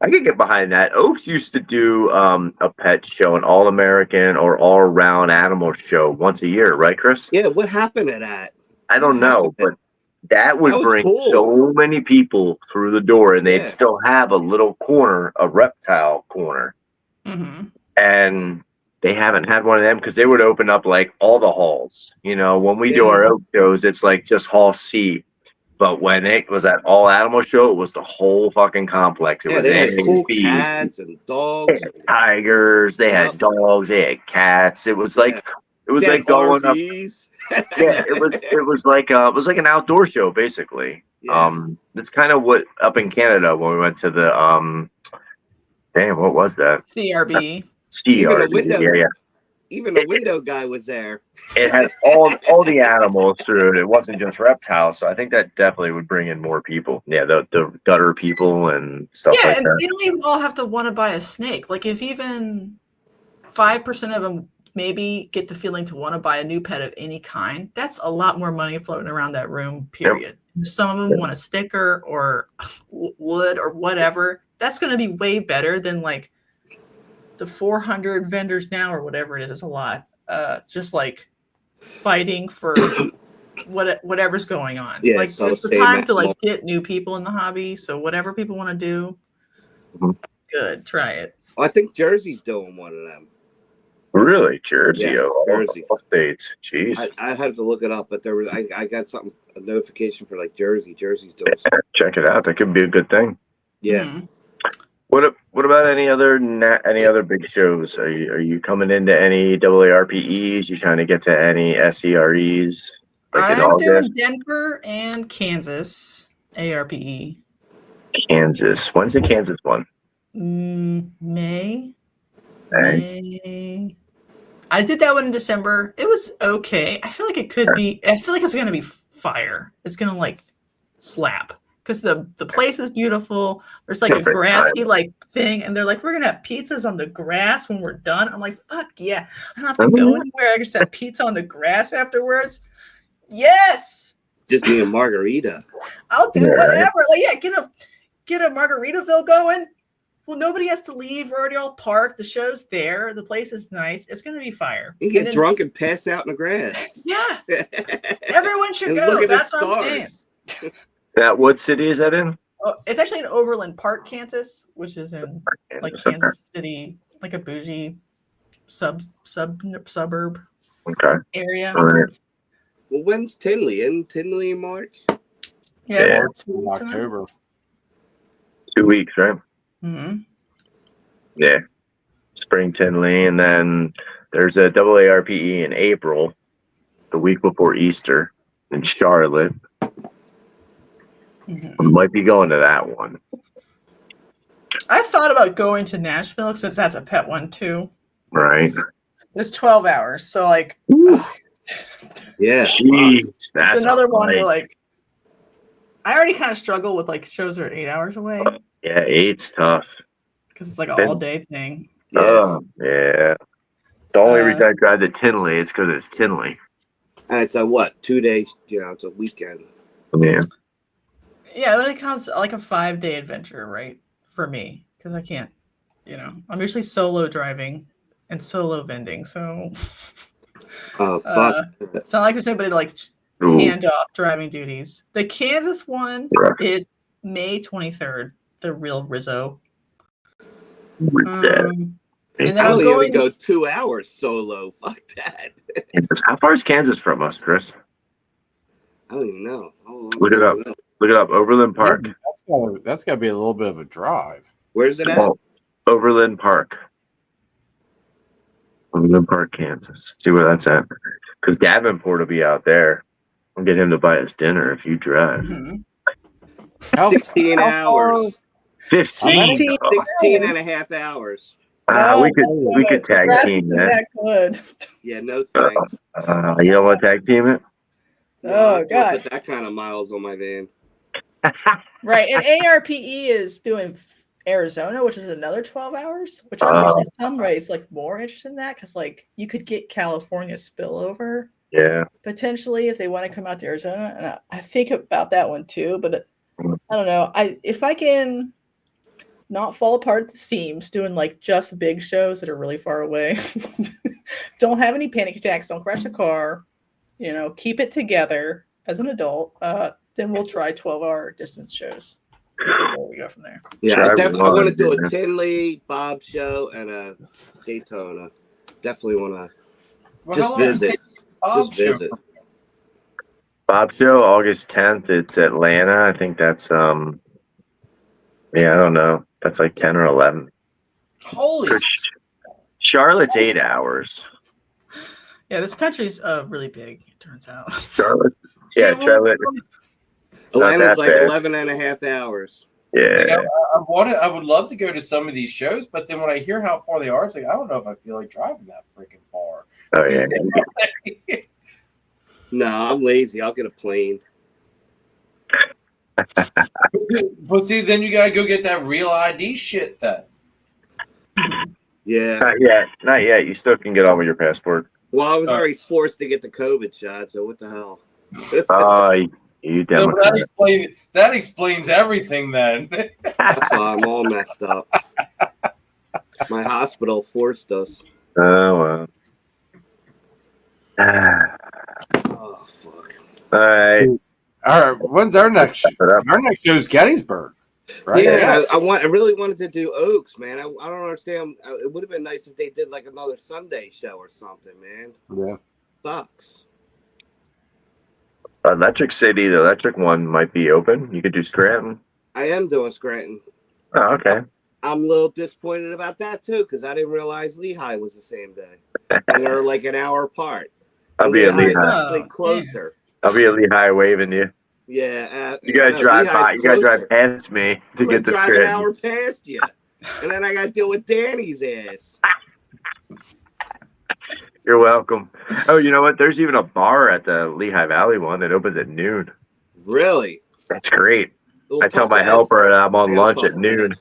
I could get behind that. Oaks used to do a pet show, an all-American or all-around animal show once a year, right, Chris? Yeah, what happened to that? I don't know, but that would was bring cool. so many people through the door, and they'd Yeah. still have a little corner, a reptile corner. Mm-hmm. And they haven't had one of them because they would open up like all the halls. You know, when we do our oak shows, it's like just hall C. But when it was that all animal show, it was the whole fucking complex. It was they had cool APs, cats and dogs. they had tigers, they had dogs, they had cats. It was like it was They like had going up. RVs. Yeah, it was like an outdoor show basically. Yeah. It's kind of what up in Canada when we went to the what was that? CRB. CRB. Even the window guy was there. It had all the animals through it. It wasn't just reptiles, so I think that definitely would bring in more people. Yeah, the gutter people and stuff like and that. they don't even all have to want to buy a snake. Like if even 5% of them maybe get the feeling to want to buy a new pet of any kind, that's a lot more money floating around that room, period. If some of them want a sticker or wood or whatever, that's going to be way better than like the 400 vendors now or whatever it is. It's a lot. Just like fighting for whatever's going on. Yeah, like so it's the same time to like animal. get new people in the hobby. So whatever people want to do, good, try it. I think Jersey's doing one of them. Really, Jersey? Yeah, Jersey. All states. Jeez. I had to look it up, but there was I got a notification for like Jersey. Jersey's doing something. Check it out. That could be a good thing. Yeah. Mhm. What about any other big shows? Are you coming into any AARPEs? You trying to get to any SEREs? Like in I'm doing August? Denver and Kansas ARPE. Kansas. When's the Kansas one? May. Thanks. May. I did that one in December. It was okay. I feel like it could be. I feel like it's gonna be fire. It's gonna like slap because the place is beautiful. There's like a grassy like thing, and they're like, we're gonna have pizzas on the grass when we're done. I'm like, fuck yeah! I don't have to go anywhere. I just have pizza on the grass afterwards. Yes. Just need a margarita. I'll do whatever. Like, get a Margaritaville going. Well, nobody has to leave. We're already all parked. The show's there. The place is nice. It's going to be fire. You can get drunk and pass out in the grass. Yeah. Everyone should And go. look at the That's what I'm saying. stars. What city is that in? Oh, it's actually in Overland Park, Kansas, which is in like Kansas City, like a bougie suburb area. All right. Well, when's Tinley? Isn't Tinley in March? Yeah, It's in October. 2 weeks, right? Mm-hmm. Yeah. Spring Tinley, and then there's a AARPE in April, the week before Easter, in Charlotte. Mm-hmm. We might be going to that one. I've thought about going to Nashville since that's a pet one too. Right. It's 12 hours, so like, Yeah. Jeez, that's it's another one where like, I already kind of struggle with like shows that are 8 hours away Yeah, 8's tough. because it's like an all day thing. Oh, yeah. The only reason I drive to Tinley is because it's Tinley. And it's a what? 2 days, it's a weekend. Yeah. Yeah, when it comes to like a 5-day adventure, right? For me, because I can't, I'm usually solo driving and solo vending, so Oh fuck! it's not like there's anybody to like handoff driving duties. The Kansas one Rough. is May 23rd. The real Rizzo. What's that? And then I I'm don't going. even go 2 hours solo. Fuck that. Kansas. How far is Kansas from us, Chris? I don't even know. Look it up. Look it up. Overland Park. That's got to be a little bit of a drive. Where's it at? Oh, Overland Park. Overland Park, Kansas. See where that's at. Because Davenport will be out there. I'll get him to buy us dinner if you drive. Mhm. 16 how hours. 15. 16 and a half hours. We could tag team that. Good. Yeah, no thanks. You don't want to tag team it? Oh, I can't God. put that kind of miles on my van. Right. And ARPE is doing Arizona, which is another 12 hours, which I'm actually in some ways like more interested in that because like you could get California spillover Yeah. potentially if they want to come out to Arizona. And I think about that one too, but I don't know. If I can not fall apart at the seams doing like just big shows that are really far away, don't have any panic attacks, don't crash a car, keep it together as an adult, then we'll try 12-hour distance shows. See where we go from there. Yeah, I want to do a Tinley, Bob show, and a Daytona. Definitely want to just visit. Just visit. Bob show, August 10th. It's Atlanta. I think that's I don't know. That's like 10 or 11. Holy Charlotte's 8 hours. Yeah, this country's really big, it turns out. Charlotte. Yeah, Charlotte. Atlanta's like 11 and a half hours. Yeah. Like I would love to go to some of these shows, but then when I hear how far they are, it's like I don't know if I feel like driving that freaking far. Oh yeah. No, I'm lazy. I'll get a plane. But see, then you gotta go get that real ID shit then. Yeah. Not yet. You still can get on with your passport. Well, I was already forced to get the COVID shot, so what the hell? You So Democrat. that explains everything then. That's why I'm all messed up. My hospital forced us. Oh, well. Oh, fuck. All right. All right, when's our next show? Our next show is Gettysburg, right? Yeah, I really wanted to do Oaks, man. I don't understand. It would have been nice if they did like another Sunday show or something, man. Yeah. Sucks. Electric City, the electric one might be open. You could do Scranton. I am doing Scranton. Oh, okay. I'm a little disappointed about that too, because I didn't realize Lehigh was the same day, and they're like an hour apart. I'll be at Lehigh's Lehigh. actually closer. I'll be at Lehigh waving you. Yeah, you gotta drive by. You gotta drive past me to get the drive Scranton. an hour past you, and then I got to deal with Danny's ass. You're welcome. Oh, you know what? There's even a bar at the Lehigh Valley one that opens at noon. Really? That's great. I tell my helper that I'm on lunch at noon.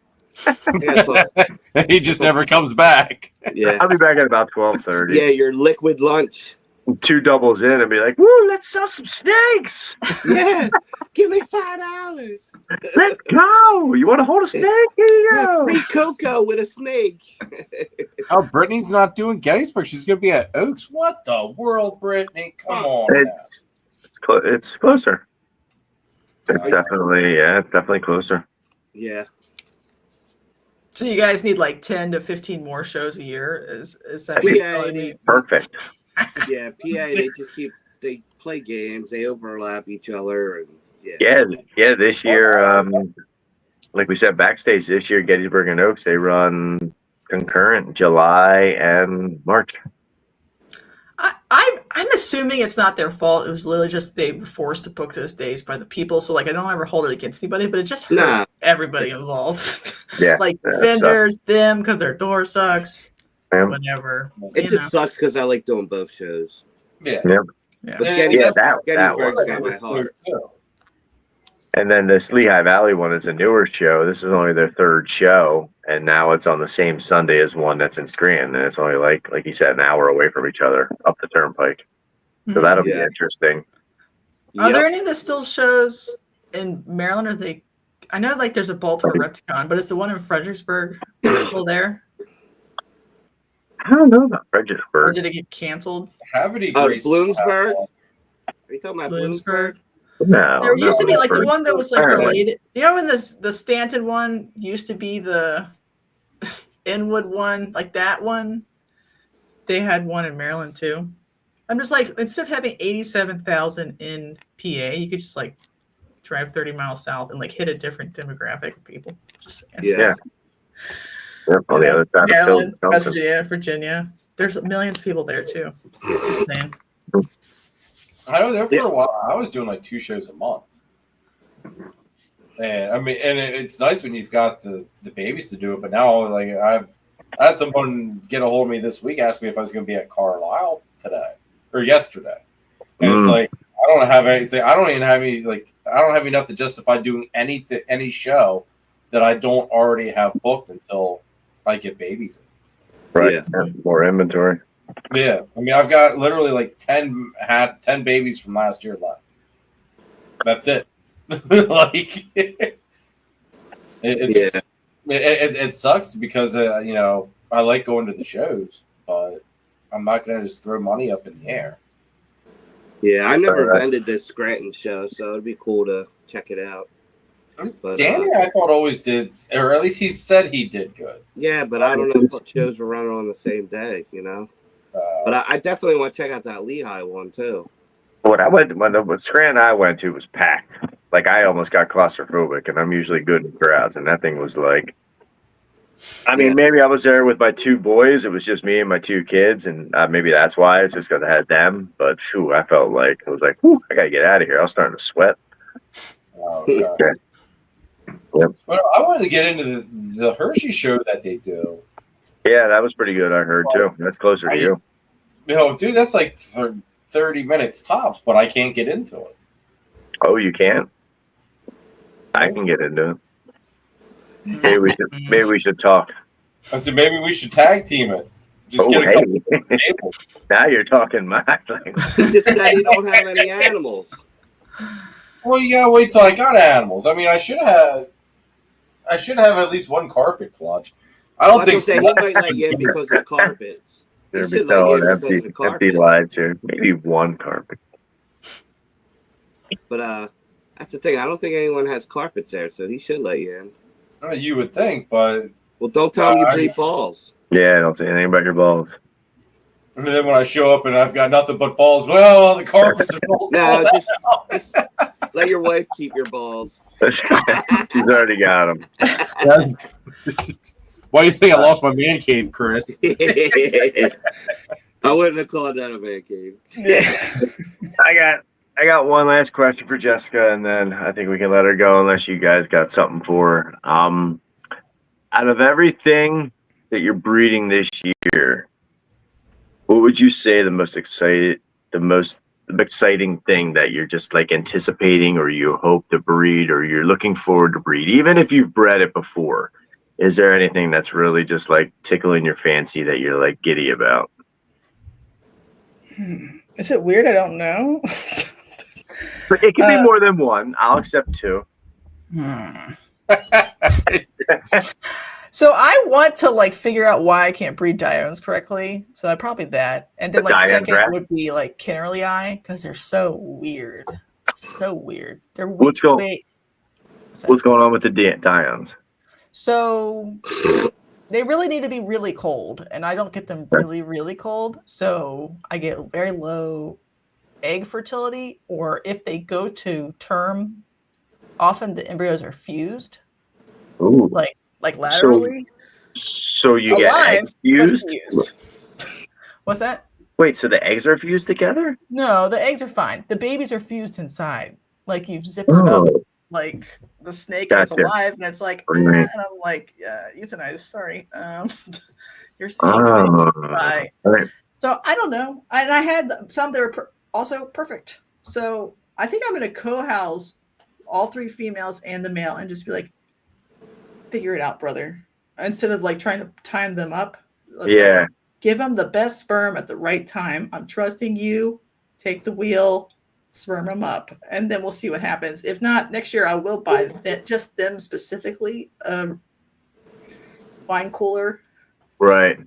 He just never comes back. Yeah, I'll be back at about 12:30. Yeah, your liquid lunch. 2 doubles in and be like, "Woo, let's sell some snakes." Yeah, give me $5. Let's go. You want to hold a snake? Here you go. Free cocoa with a snake. Oh, Brittany's not doing Gettysburg. She's gonna be at Oaks. What the world, Brittany? Come on. It's closer. It's definitely closer. Yeah. So you guys need like 10 to 15 more shows a year? Is that perfect? Yeah, PA, they play games, they overlap each other, and yeah. This year, like we said backstage, this year Gettysburg and Oaks, they run concurrent July and March. I'm assuming it's not their fault. It was literally just they were forced to book those days by the people. So like I don't ever hold it against anybody, but it just hurt everybody involved. Yeah, like vendors, them because their door sucks. Whatever. It just sucks because I like doing both shows. Yeah. But Gettysburg's got my heart. And then this Lehigh Valley one is a newer show. This is only their 3rd show, and now it's on the same Sunday as one that's in Scranton, and it's only like you said, an hour away from each other up the turnpike. So that'll be interesting. Are there any that still shows in Maryland? Or they? I know like there's a Baltimore Repticon, but is the one in Fredericksburg still there? I don't know about Fredericksburg. Or did it get canceled? Bloomsburg. Are you talking about Bloomsburg. Bloomsburg? No, There used to be like the Bloomsburg. one that was like Alright. related. You know when the Stanton one used to be the Inwood one, like that one? They had one in Maryland too. I'm just like, instead of having 87,000 in PA, you could just like drive 30 miles south and like hit a different demographic of people. Just Yeah. Yep, on the other side of Maryland, West Philadelphia. Virginia. There's millions of people there too. Insane. I was there for a while. I was doing like 2 shows a month. And I mean, and it's nice when you've got the babies to do it. But now, like, I had someone get a hold of me this week, ask me if I was going to be at Carlisle today or yesterday. And it's like, I don't have anything. I don't even have any, like, I don't have enough to justify doing any show that I don't already have booked until I get babies in. Right. Yeah. More inventory. Yeah. I mean, I've got literally like 10 babies from last year left. That's it. Like, it sucks because, you know, I like going to the shows, but I'm not going to just throw money up in the air. Yeah, I never attended this Scranton show, so it'd be cool to check it out. But, Danny, I thought always did, or at least he said he did good. Yeah, but I don't know if shows were running on the same day, you know. But I definitely want to check out that Lehigh one too. When the Scranton I went to was packed. Like, I almost got claustrophobic, and I'm usually good in crowds, and that thing was like, I mean, maybe I was there with my 2 boys. It was just me and my 2 kids, and maybe that's why. It's just because I had them. But shoo, I felt like I was like, whew, I gotta get out of here. I was starting to sweat. Okay. Yep. Well, I wanted to get into the Hershey show that they do. Yeah, that was pretty good. I heard too. That's closer to you. You know, dude, that's like 30 minutes tops, but I can't get into it. Oh, you can't? I can get into it. Maybe we should talk. I said maybe we should tag team it. Just get a couple tables. Now you're talking my language. You just said you don't have any animals. Well, you gotta wait till I got animals. I mean, I should have at least one carpet clutch. I don't think so. He might let you in because of carpets. There be telling empty lies here. Maybe one carpet. But that's the thing. I don't think anyone has carpets there, so he should let you in. You would think, but well, don't tell him you breed balls. Yeah, don't say anything about your balls. And then when I show up and I've got nothing but balls, well, the carpets are balls. No, just let your wife keep your balls. She's already got them. Why do you think I lost my man cave, Chris? I wouldn't have called that a man cave. I got one last question for Jessica, and then I think we can let her go unless you guys got something for her. Out of everything that you're breeding this year, what would you say the most exciting thing that you're just like anticipating, or you hope to breed, or you're looking forward to breed, even if you've bred it before? Is there anything that's really just like tickling your fancy that you're like giddy about? Is it weird? I don't know. But it can be more than one. I'll accept 2. So I want to like figure out why I can't breed Diones correctly. So probably that. And then like second would be like Kinnerly Eye, because they're so weird. So weird. They're what's going on with the Diones? So they really need to be really cold, and I don't get them really, really cold. So I get very low egg fertility, or if they go to term, often the embryos are fused. Ooh. Like laterally. So you get eggs fused? What's that? Wait, so the eggs are fused together? No, the eggs are fine. The babies are fused inside. Like you've zippered up like the snake is alive, and it's like, and I'm like, euthanize. Sorry, your snake's bye. Right. So I don't know. And I had some that were also perfect. So I think I'm going to co-house all 3 females and the male, and just be like, figure it out, brother. Instead of like trying to time them up. Like, give them the best sperm at the right time. I'm trusting you. Take the wheel. Sperm them up, and then we'll see what happens. If not, next year I will buy just them specifically wine cooler. Right.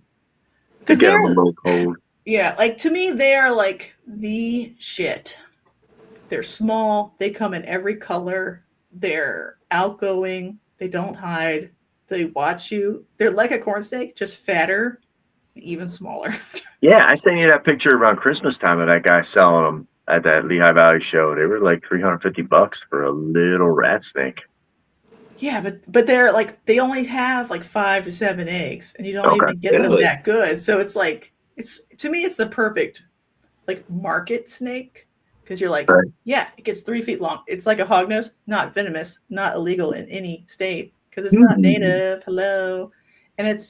Because they're a little cold. Yeah, like to me, they are like the shit. They're small. They come in every color. They're outgoing. They don't hide. They watch you. They're like a corn snake, just fatter, even smaller. Yeah, I sent you that picture around Christmas time of that guy selling them at that Lehigh Valley show. They were like $350 for a little rat snake. Yeah, but they're like they only have like 5 to 7 eggs, and you don't Okay. even get them Really? that good. So it's like to me it's the perfect like market snake because you're like, Right. yeah, it gets 3 feet long. It's like a hognose, not venomous, not illegal in any state because it's not native. Hello, and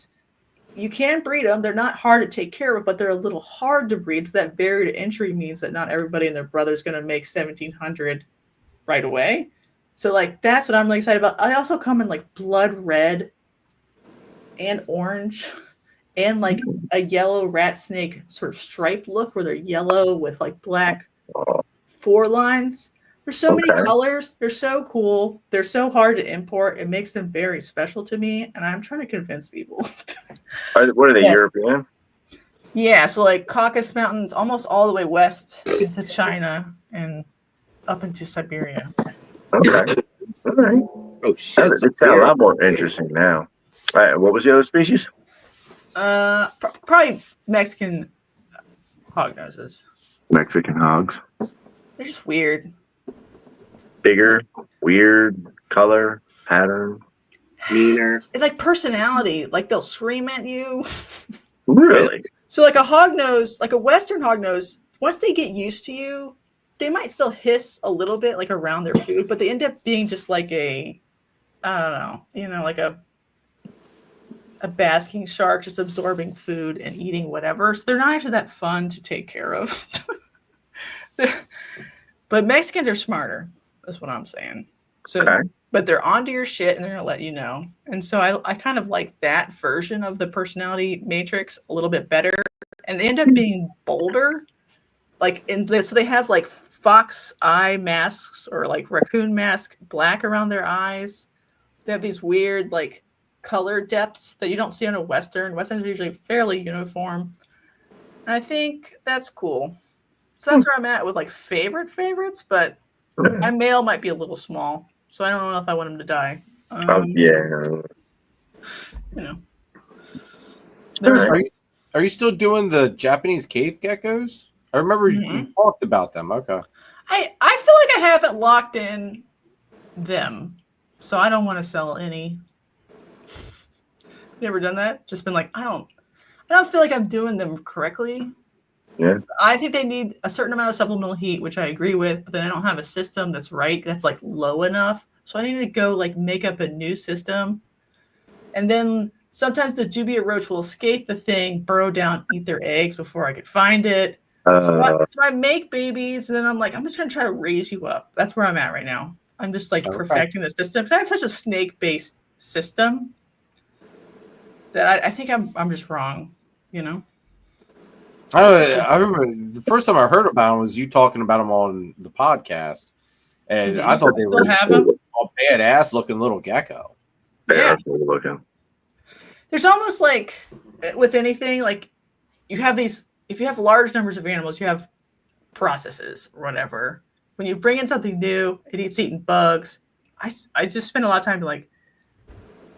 you can breed them. They're not hard to take care of, but they're a little hard to breed. So that barrier to entry means that not everybody and their brother is going to make 1,700 right away. So like that's what I'm really excited about. I also come in like blood red and orange and like a yellow rat snake sort of striped look where they're yellow with like black four lines. There's so many colors. They're so cool. They're so hard to import. It makes them very special to me. And I'm trying to convince people. What are they, European? Yeah. So like Caucasus Mountains, almost all the way west into China and up into Siberia. Okay. All right. Oh shit! It sounds a lot more interesting now. All right. What was the other species? Probably Mexican hognoses. Mexican hogs. They're just weird. Bigger, weird color, pattern. Meaner. It's like personality. Like they'll scream at you. Really? So like a hognose, like a Western hognose, once they get used to you, they might still hiss a little bit like around their food, but they end up being just like I don't know, like a basking shark just absorbing food and eating whatever. So they're not actually that fun to take care of. But Mexicans are smarter. That's what I'm saying. So, but they're onto your shit and they're gonna let you know. And so I kind of like that version of the personality matrix a little bit better. And they end up being bolder. Like so they have like fox eye masks or like raccoon mask, black around their eyes. They have these weird like color depths that you don't see on a Western. Westerns are usually fairly uniform. And I think that's cool. So that's where I'm at with like favorites, but my male might be a little small. So I don't know if I want him to die. Yeah. You know. Are you still doing the Japanese cave geckos? I remember you talked about them. Okay. I feel like I haven't locked in them. So I don't want to sell any. You ever done that? Just been like, I don't feel like I'm doing them correctly. Yeah. I think they need a certain amount of supplemental heat, which I agree with, but then I don't have a system that's like low enough. So I need to go like make up a new system. And then sometimes the dubia roach will escape the thing, burrow down, eat their eggs before I could find it. So I make babies, and then I'm like, I'm just going to try to raise you up. That's where I'm at right now. I'm just like perfecting the system. Because I have such a snake-based system that I think I'm just wrong, you know? I remember the first time I heard about them was you talking about them on the podcast. And I thought they still have them. A badass looking little gecko. Yeah. Looking. There's almost like with anything, like you have these, if you have large numbers of animals, you have processes or whatever. When you bring in something new, it's eating bugs. I just spend a lot of time like,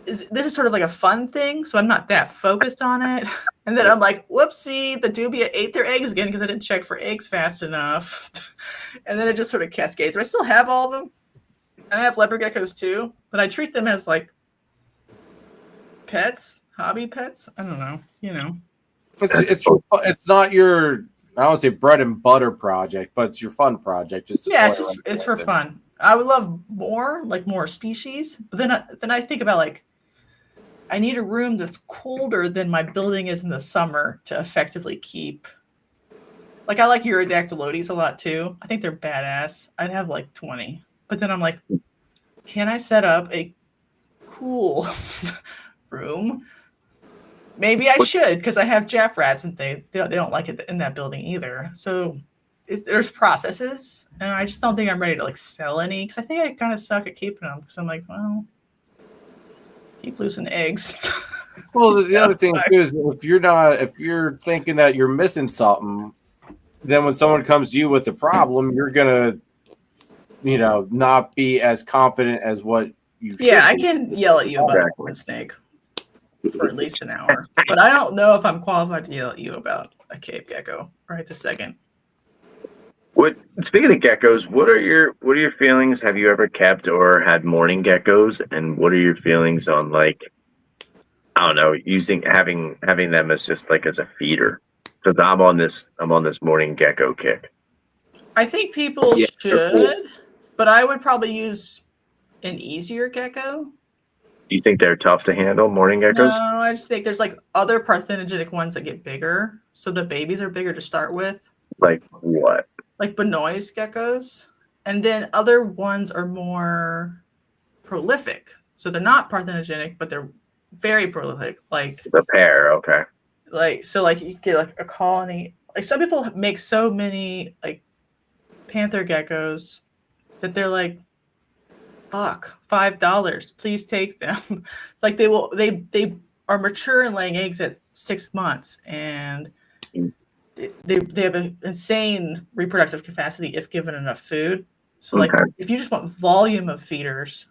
this is sort of like a fun thing, so I'm not that focused on it. And then I'm like, whoopsie, the dubia ate their eggs again because I didn't check for eggs fast enough. And then it just sort of cascades. But I still have all of them. And I have leopard geckos too, but I treat them as like pets, hobby pets. I don't know, you know. It's not your, I don't want to say bread and butter project, but it's your fun project. It's for fun. I would love more species, but then I think about like, I need a room that's colder than my building is in the summer to effectively keep. Like I like Urodactylotes a lot too. I think they're badass. I'd have like 20, but then I'm like, can I set up a cool room? Maybe I should, because I have Jap rats and they don't like it in that building either. So there's processes, and I just don't think I'm ready to like sell any, because I think I kind of suck at keeping them. Because I'm like, well, keep losing eggs. Well, the other thing too is if you're thinking that you're missing something, then when someone comes to you with a problem, you're gonna not be as confident as what you should. Yeah, I be. can yell at you about a Exactly. corn snake for at least an hour, but I don't know if I'm qualified to yell at you about a cave gecko right this second. Speaking of geckos, what are your feelings? Have you ever kept or had morning geckos? And what are your feelings on, like, I don't know, having them as just like as a feeder? Because I'm on this morning gecko kick. I think people Yeah, they're cool. should, but I would probably use an easier gecko. You think they're tough to handle, morning No, geckos? I just think there's like other parthenogenic ones that get bigger, so the babies are bigger to start with, Like what? like Benoist geckos, and then other ones are more prolific. So they're not parthenogenic, but they're very prolific. Like It's a pair, okay. like you get like a colony. Like some people make so many like panther geckos that they're like, fuck, $5, please take them. Like they are mature and laying eggs at 6 months, and they have an insane reproductive capacity if given enough food. So like if you just want volume of feeders,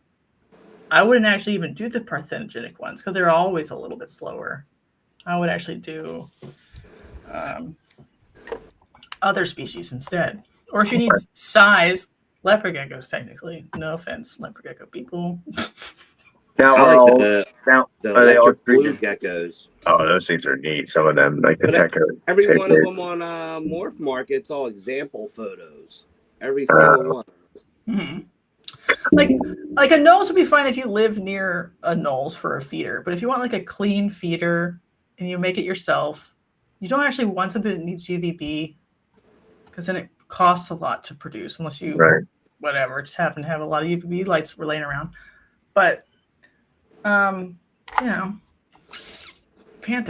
I wouldn't actually even do the parthenogenic ones because they're always a little bit slower. I would actually do other species instead. Or if you need size, leopard geckos technically. No offense, leopard gecko people. Now, I like the are they all electric blue treated? geckos. Oh, those things are neat. Some of them, like the But Tecker. every one of them on Morph Market, it's all example photos. Every single one. Mm-hmm. Like a nose would be fine if you live near a nose for a feeder, but if you want like a clean feeder and you make it yourself, you don't actually want something that needs UVB because then it costs a lot to produce unless you whatever just happen to have a lot of UVB lights laying around. But panther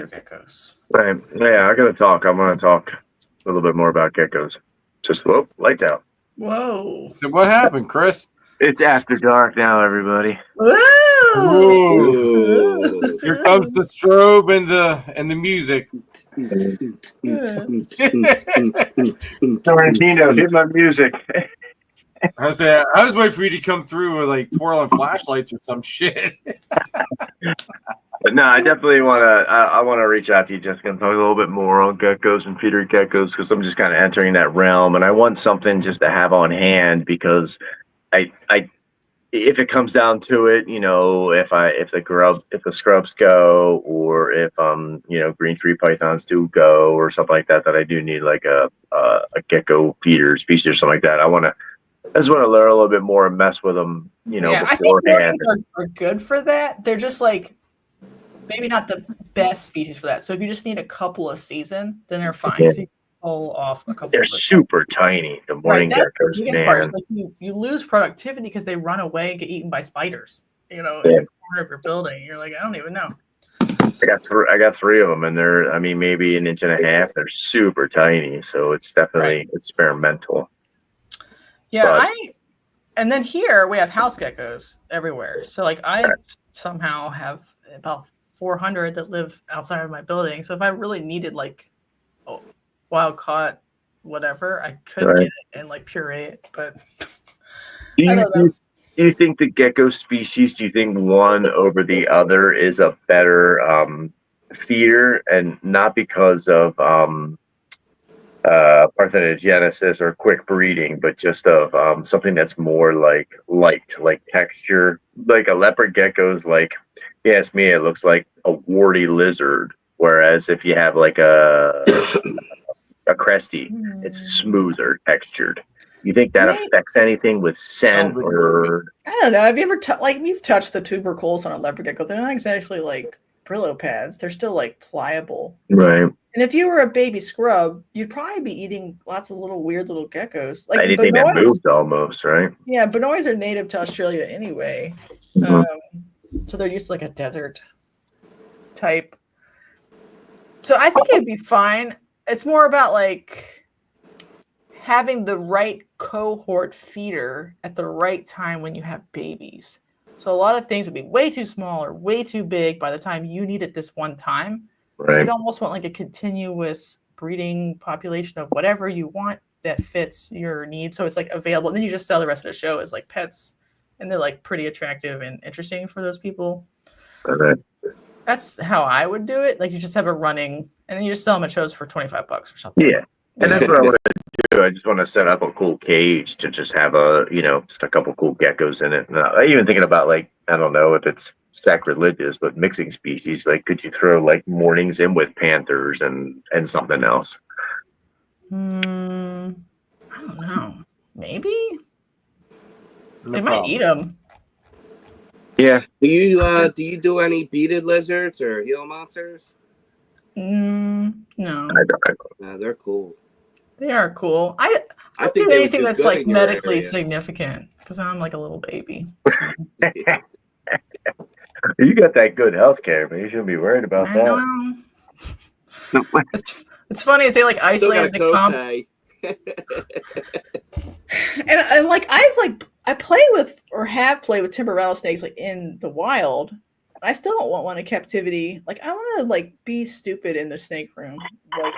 geckos. Right. Yeah, I want to talk a little bit more about geckos. Just lights out. Whoa. So what happened, Chris? It's after dark now, everybody. Ooh. Here comes the strobe and the music. Tarantino, hit my music. I was waiting for you to come through with like twirling flashlights or some shit. But no, I definitely want to. I want to reach out to you, Jessica, and talk a little bit more on geckos and feeder geckos because I'm just kind of entering that realm, and I want something just to have on hand because I if it comes down to it, if the scrubs go, or if green tree pythons do go, or something like that, that I do need like a gecko feeder species or something like that. I just want to learn a little bit more and mess with them, I think beforehand. are good for that. They're just like maybe not the best species for that. So if you just need a couple of season, then they're fine. Yeah. So you can pull off a couple. They're super tiny. The morning geckos, man. Like you lose productivity because they run away and get eaten by spiders. In the corner of your building, you're like, I don't even know. I got three of them, and they're maybe an inch and a half. They're super tiny, so it's definitely experimental. Yeah, and then here we have house geckos everywhere. So like I somehow have about 400 that live outside of my building. So if I really needed like wild caught whatever, I could get it and like puree it. But do you think the gecko species? Do you think one over the other is a better feeder, and not because of parthenogenesis or quick breeding, but just of something that's more like texture? Like a leopard gecko's like, you ask me, it looks like a warty lizard, whereas if you have like a cresty, it's smoother textured. You think that affects anything with scent, or I don't know? Have you ever you've touched the tubercles on a leopard gecko? They're not exactly like Brillo pads. They're still like pliable, right? And if you were a baby scrub, you'd probably be eating lots of little weird little geckos. Like anything that moves, almost, right? Yeah, Benoist are native to Australia anyway, so they're used to like a desert type. So I think it'd be fine. It's more about like having the right cohort feeder at the right time when you have babies. So a lot of things would be way too small or way too big by the time you need it this one time. Right. You'd almost want like a continuous breeding population of whatever you want that fits your needs. So it's like available. And then you just sell the rest of the show as like pets, and they're like pretty attractive and interesting for those people. Okay. That's how I would do it. Like you just have a running, and then you just sell them at shows for $25 or something. Yeah. And that's what I want to do. I just want to set up a cool cage to just have just a couple cool geckos in it. And, even thinking about like, I don't know if it's sacrilegious, but mixing species. Like, could you throw like mornings in with panthers and something else? I don't know. Maybe No they might eat them. Yeah. Do you do any beaded lizards or Gila monsters? No, I don't. No, they're cool. they are cool. I don't think do they would anything do that's good like in your medically area. significant because I'm like a little baby. You got that good health care, man. You shouldn't be worried about I that. know. It's funny as they like Still got a isolated the comp. copay. And like I play with or have played with timber rattlesnakes like in the wild. I still don't want one in captivity. Like I want to like be stupid in the snake room. Like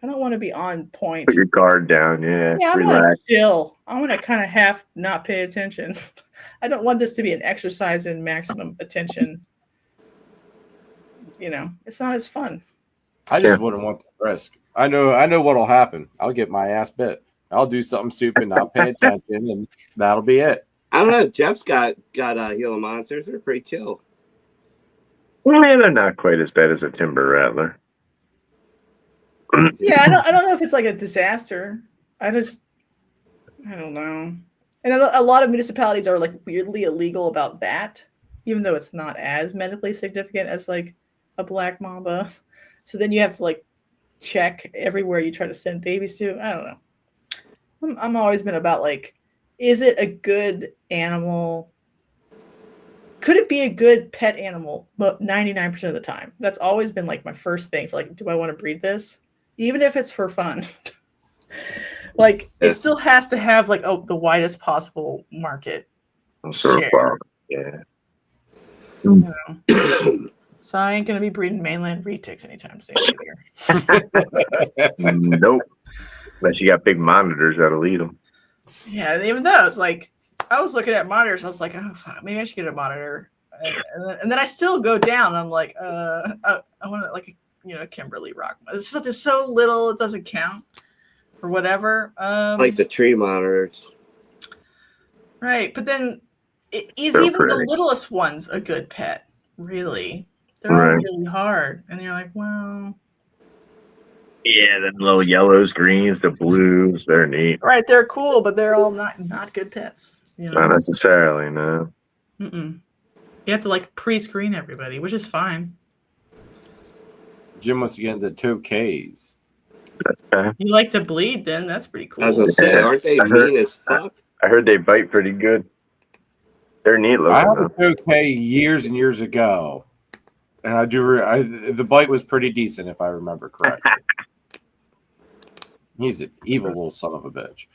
I don't want to be on point. Put your guard down. Yeah. Yeah, I want Relax. to chill. I want to kind of half not pay attention. I don't want this to be an exercise in maximum attention. You know, it's not as fun. I just wouldn't want the risk. I know what'll happen. I'll get my ass bit. I'll do something stupid and I'll pay attention and that'll be it. I don't know. Jeff's got Gila monsters. They're pretty chill. Yeah, they're not quite as bad as a timber rattler. Yeah, I don't know if it's like a disaster. I don't know. And a lot of municipalities are like weirdly illegal about that, even though it's not as medically significant as like a black mamba. So then you have to like check everywhere you try to send babies to. I don't know. I'm always been about like, is it a good animal? Could it be a good pet animal? But 99% of the time, that's always been like my first thing for like, do I want to breed this? Even if it's for fun. Like it still has to have like the widest possible market share. Yeah. You know? So I ain't gonna be breeding mainland retics anytime soon either. Nope. Unless you got big monitors that'll eat them. Yeah, and even those, like I was looking at monitors, I was like, oh fuck, maybe I should get a monitor. And then I still go down. I'm like, I want like a Kimberly rock. There's so little, it doesn't count. Or whatever. Like the tree monitors. Right. But then is So even pretty. the littlest one's a good pet? Really? They're all really hard. And you're like, well. Yeah, the little yellows, greens, the blues, they're neat. Right, they're cool, but they're all not good pets. You know? Not necessarily, no. Mm-mm. You have to like pre-screen everybody, which is fine. Jim wants to get into 2Ks. Okay. You like to bleed, then that's pretty cool. I was gonna say, aren't they mean as fuck? I heard they bite pretty good. They're neat looking. I had a though. 2K years and years ago, and I do. The bite was pretty decent if I remember correctly. He's an evil little son of a bitch.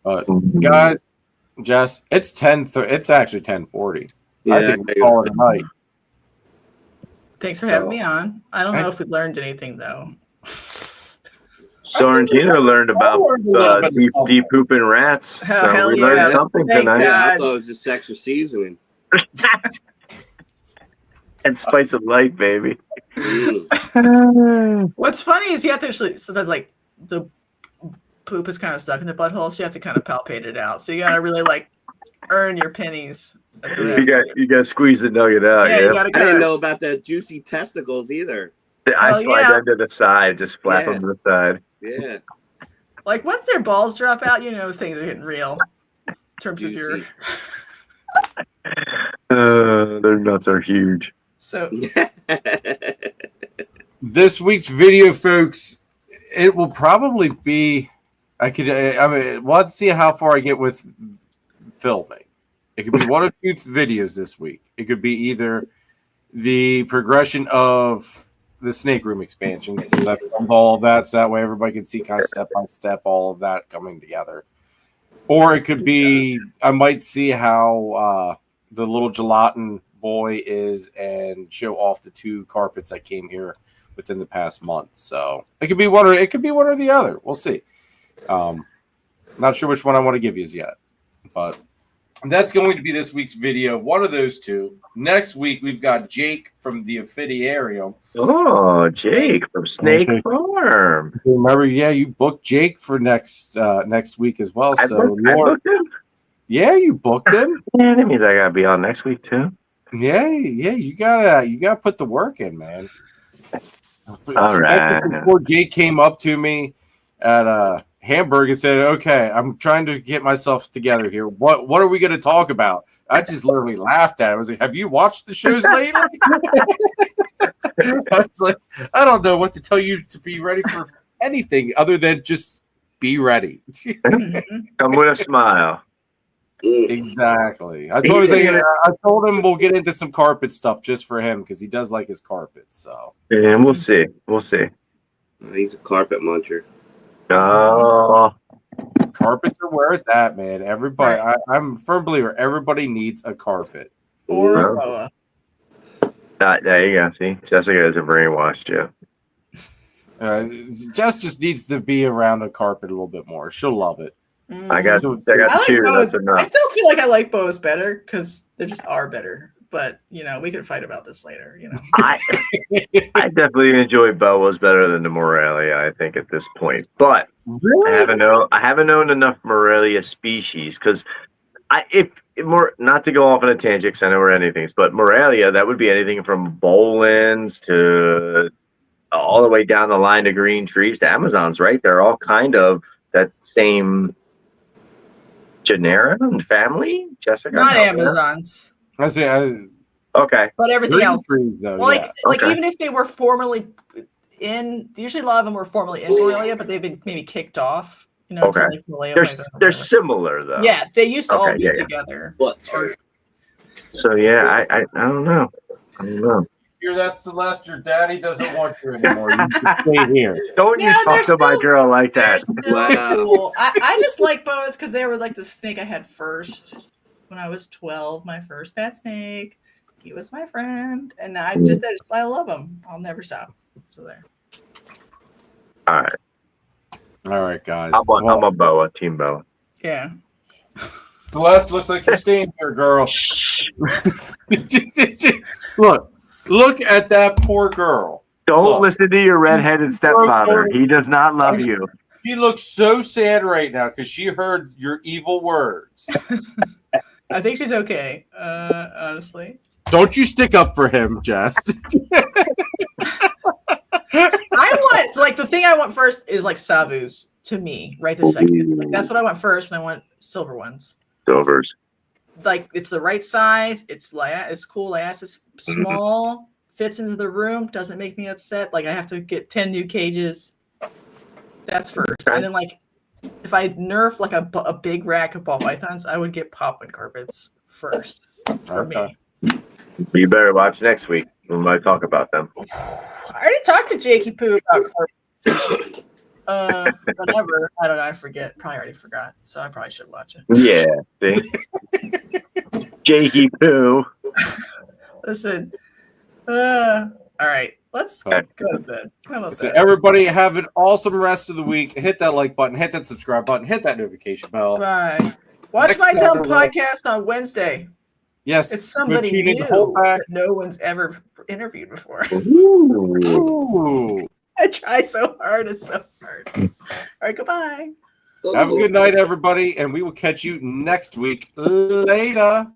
But guys, Jess, it's 10. It's actually 10:40. I think we call it a night. Thanks for having me on. I don't know if we learned anything though. Sorrentino learned about deep pooping rats. So we learned something tonight. Yeah, I thought it was just extra seasoning. And spice of life, baby. What's funny is you have to actually, so that's like the poop is kind of stuck in the butthole, so you have to kind of palpate it out. So you gotta really like earn your pennies. You got to squeeze the nugget out. Yeah, I didn't know about the juicy testicles either. I slide them to the side, just flap them to the side. Yeah. Like once their balls drop out, things are getting real. In terms of your. Their nuts are huge. So. This week's video, folks, it will probably be. We'll have to see how far I get with filming. It could be one of two videos this week. It could be either the progression of the snake room expansion, since I've filmed all of that, so that way everybody can see kind of step by step all of that coming together. Or it could be I might see how the little gelatin boy is and show off the 2 carpets that came here within the past month. So it could be one or the other. We'll see. Not sure which one I want to give you yet, but that's going to be this week's video. One of those 2. Next week we've got Jake from the Amphibiarium. Oh, Jake from Snake Farm. Remember, yeah, you booked Jake for next week as well. I booked him? Yeah, you booked him. Yeah, that means I gotta be on next week too. Yeah, you gotta put the work in, man. All right. Before Jake came up to me at Hamburg and said, "Okay, I'm trying to get myself together here. What are we going to talk about?" I just literally laughed at it. I was like, "Have you watched the shows lately?" I was like, "I don't know what to tell you to be ready for anything other than just be ready." Come with a smile. Exactly. I told him we'll get into some carpet stuff just for him because he does like his carpets. So and we'll see. We'll see. He's a carpet muncher. Oh, carpets are where it's at, man. Everybody, I'm a firm believer. Everybody needs a carpet or a boa. There you go. See, Jessica hasn't brainwashed you. Jess just needs to be around the carpet a little bit more. She'll love it. I got I 2. like That's boas. enough. I still feel like I like boas better because they just are better. But we could fight about this later. I definitely enjoy boas better than the Morelia, I think, at this point. But really? I haven't known enough Morelia species because not to go off on a tangent because I know where anything's, but Morelia, that would be anything from Bolins to all the way down the line to green trees to Amazons, right? They're all kind of that same genera and family. Jessica, Not Amazons. I say, okay, but everything else. Trees, though, Well, yeah. like even if they were formerly in, usually a lot of them were formerly in Morelia, but they've been maybe kicked off. Okay. They're similar though. Yeah, they used to all be together. So yeah, I don't know. Hear that, Celeste? Your daddy doesn't want you anymore. You should stay here. Don't you talk to my girl like that? Wow. I just like boas because they were like the snake I had first when I was 12. My first pet snake. He was my friend, and I did that. I love him. I'll never stop. So there. All right, guys. I'm a boa, team boa. Yeah. Celeste, looks like you're staying here, girl. Look at that poor girl. Don't listen to your redheaded stepfather. He does not love you. She looks so sad right now because she heard your evil words. I think she's okay, honestly. Don't you stick up for him, Jess. I want, like, the thing I want first is like Savus to me, right this second. Like, that's what I want first, and I want silver ones. Silvers. Like, it's the right size. It's cool. Lias is small, fits into the room, doesn't make me upset. Like, I have to get 10 new cages. That's first. And then, like, if I nerf like a big rack of ball pythons, I would get poppin' carpets first for me. You better watch next week. We might talk about them. I already talked to Jakey Poo about carpets. Whatever. I don't know. I forget. Probably already forgot. So I probably should watch it. Yeah. See? Jakey Poo. Listen. All right. Let's go to bed. How about that? Everybody have an awesome rest of the week. Hit that like button. Hit that subscribe button. Hit that notification bell. Bye. Watch my dumb podcast on Wednesday. Yes. It's somebody new that no one's ever interviewed before. Ooh. I try so hard. It's so hard. All right. Goodbye. Have a good night, everybody. And we will catch you next week. Later.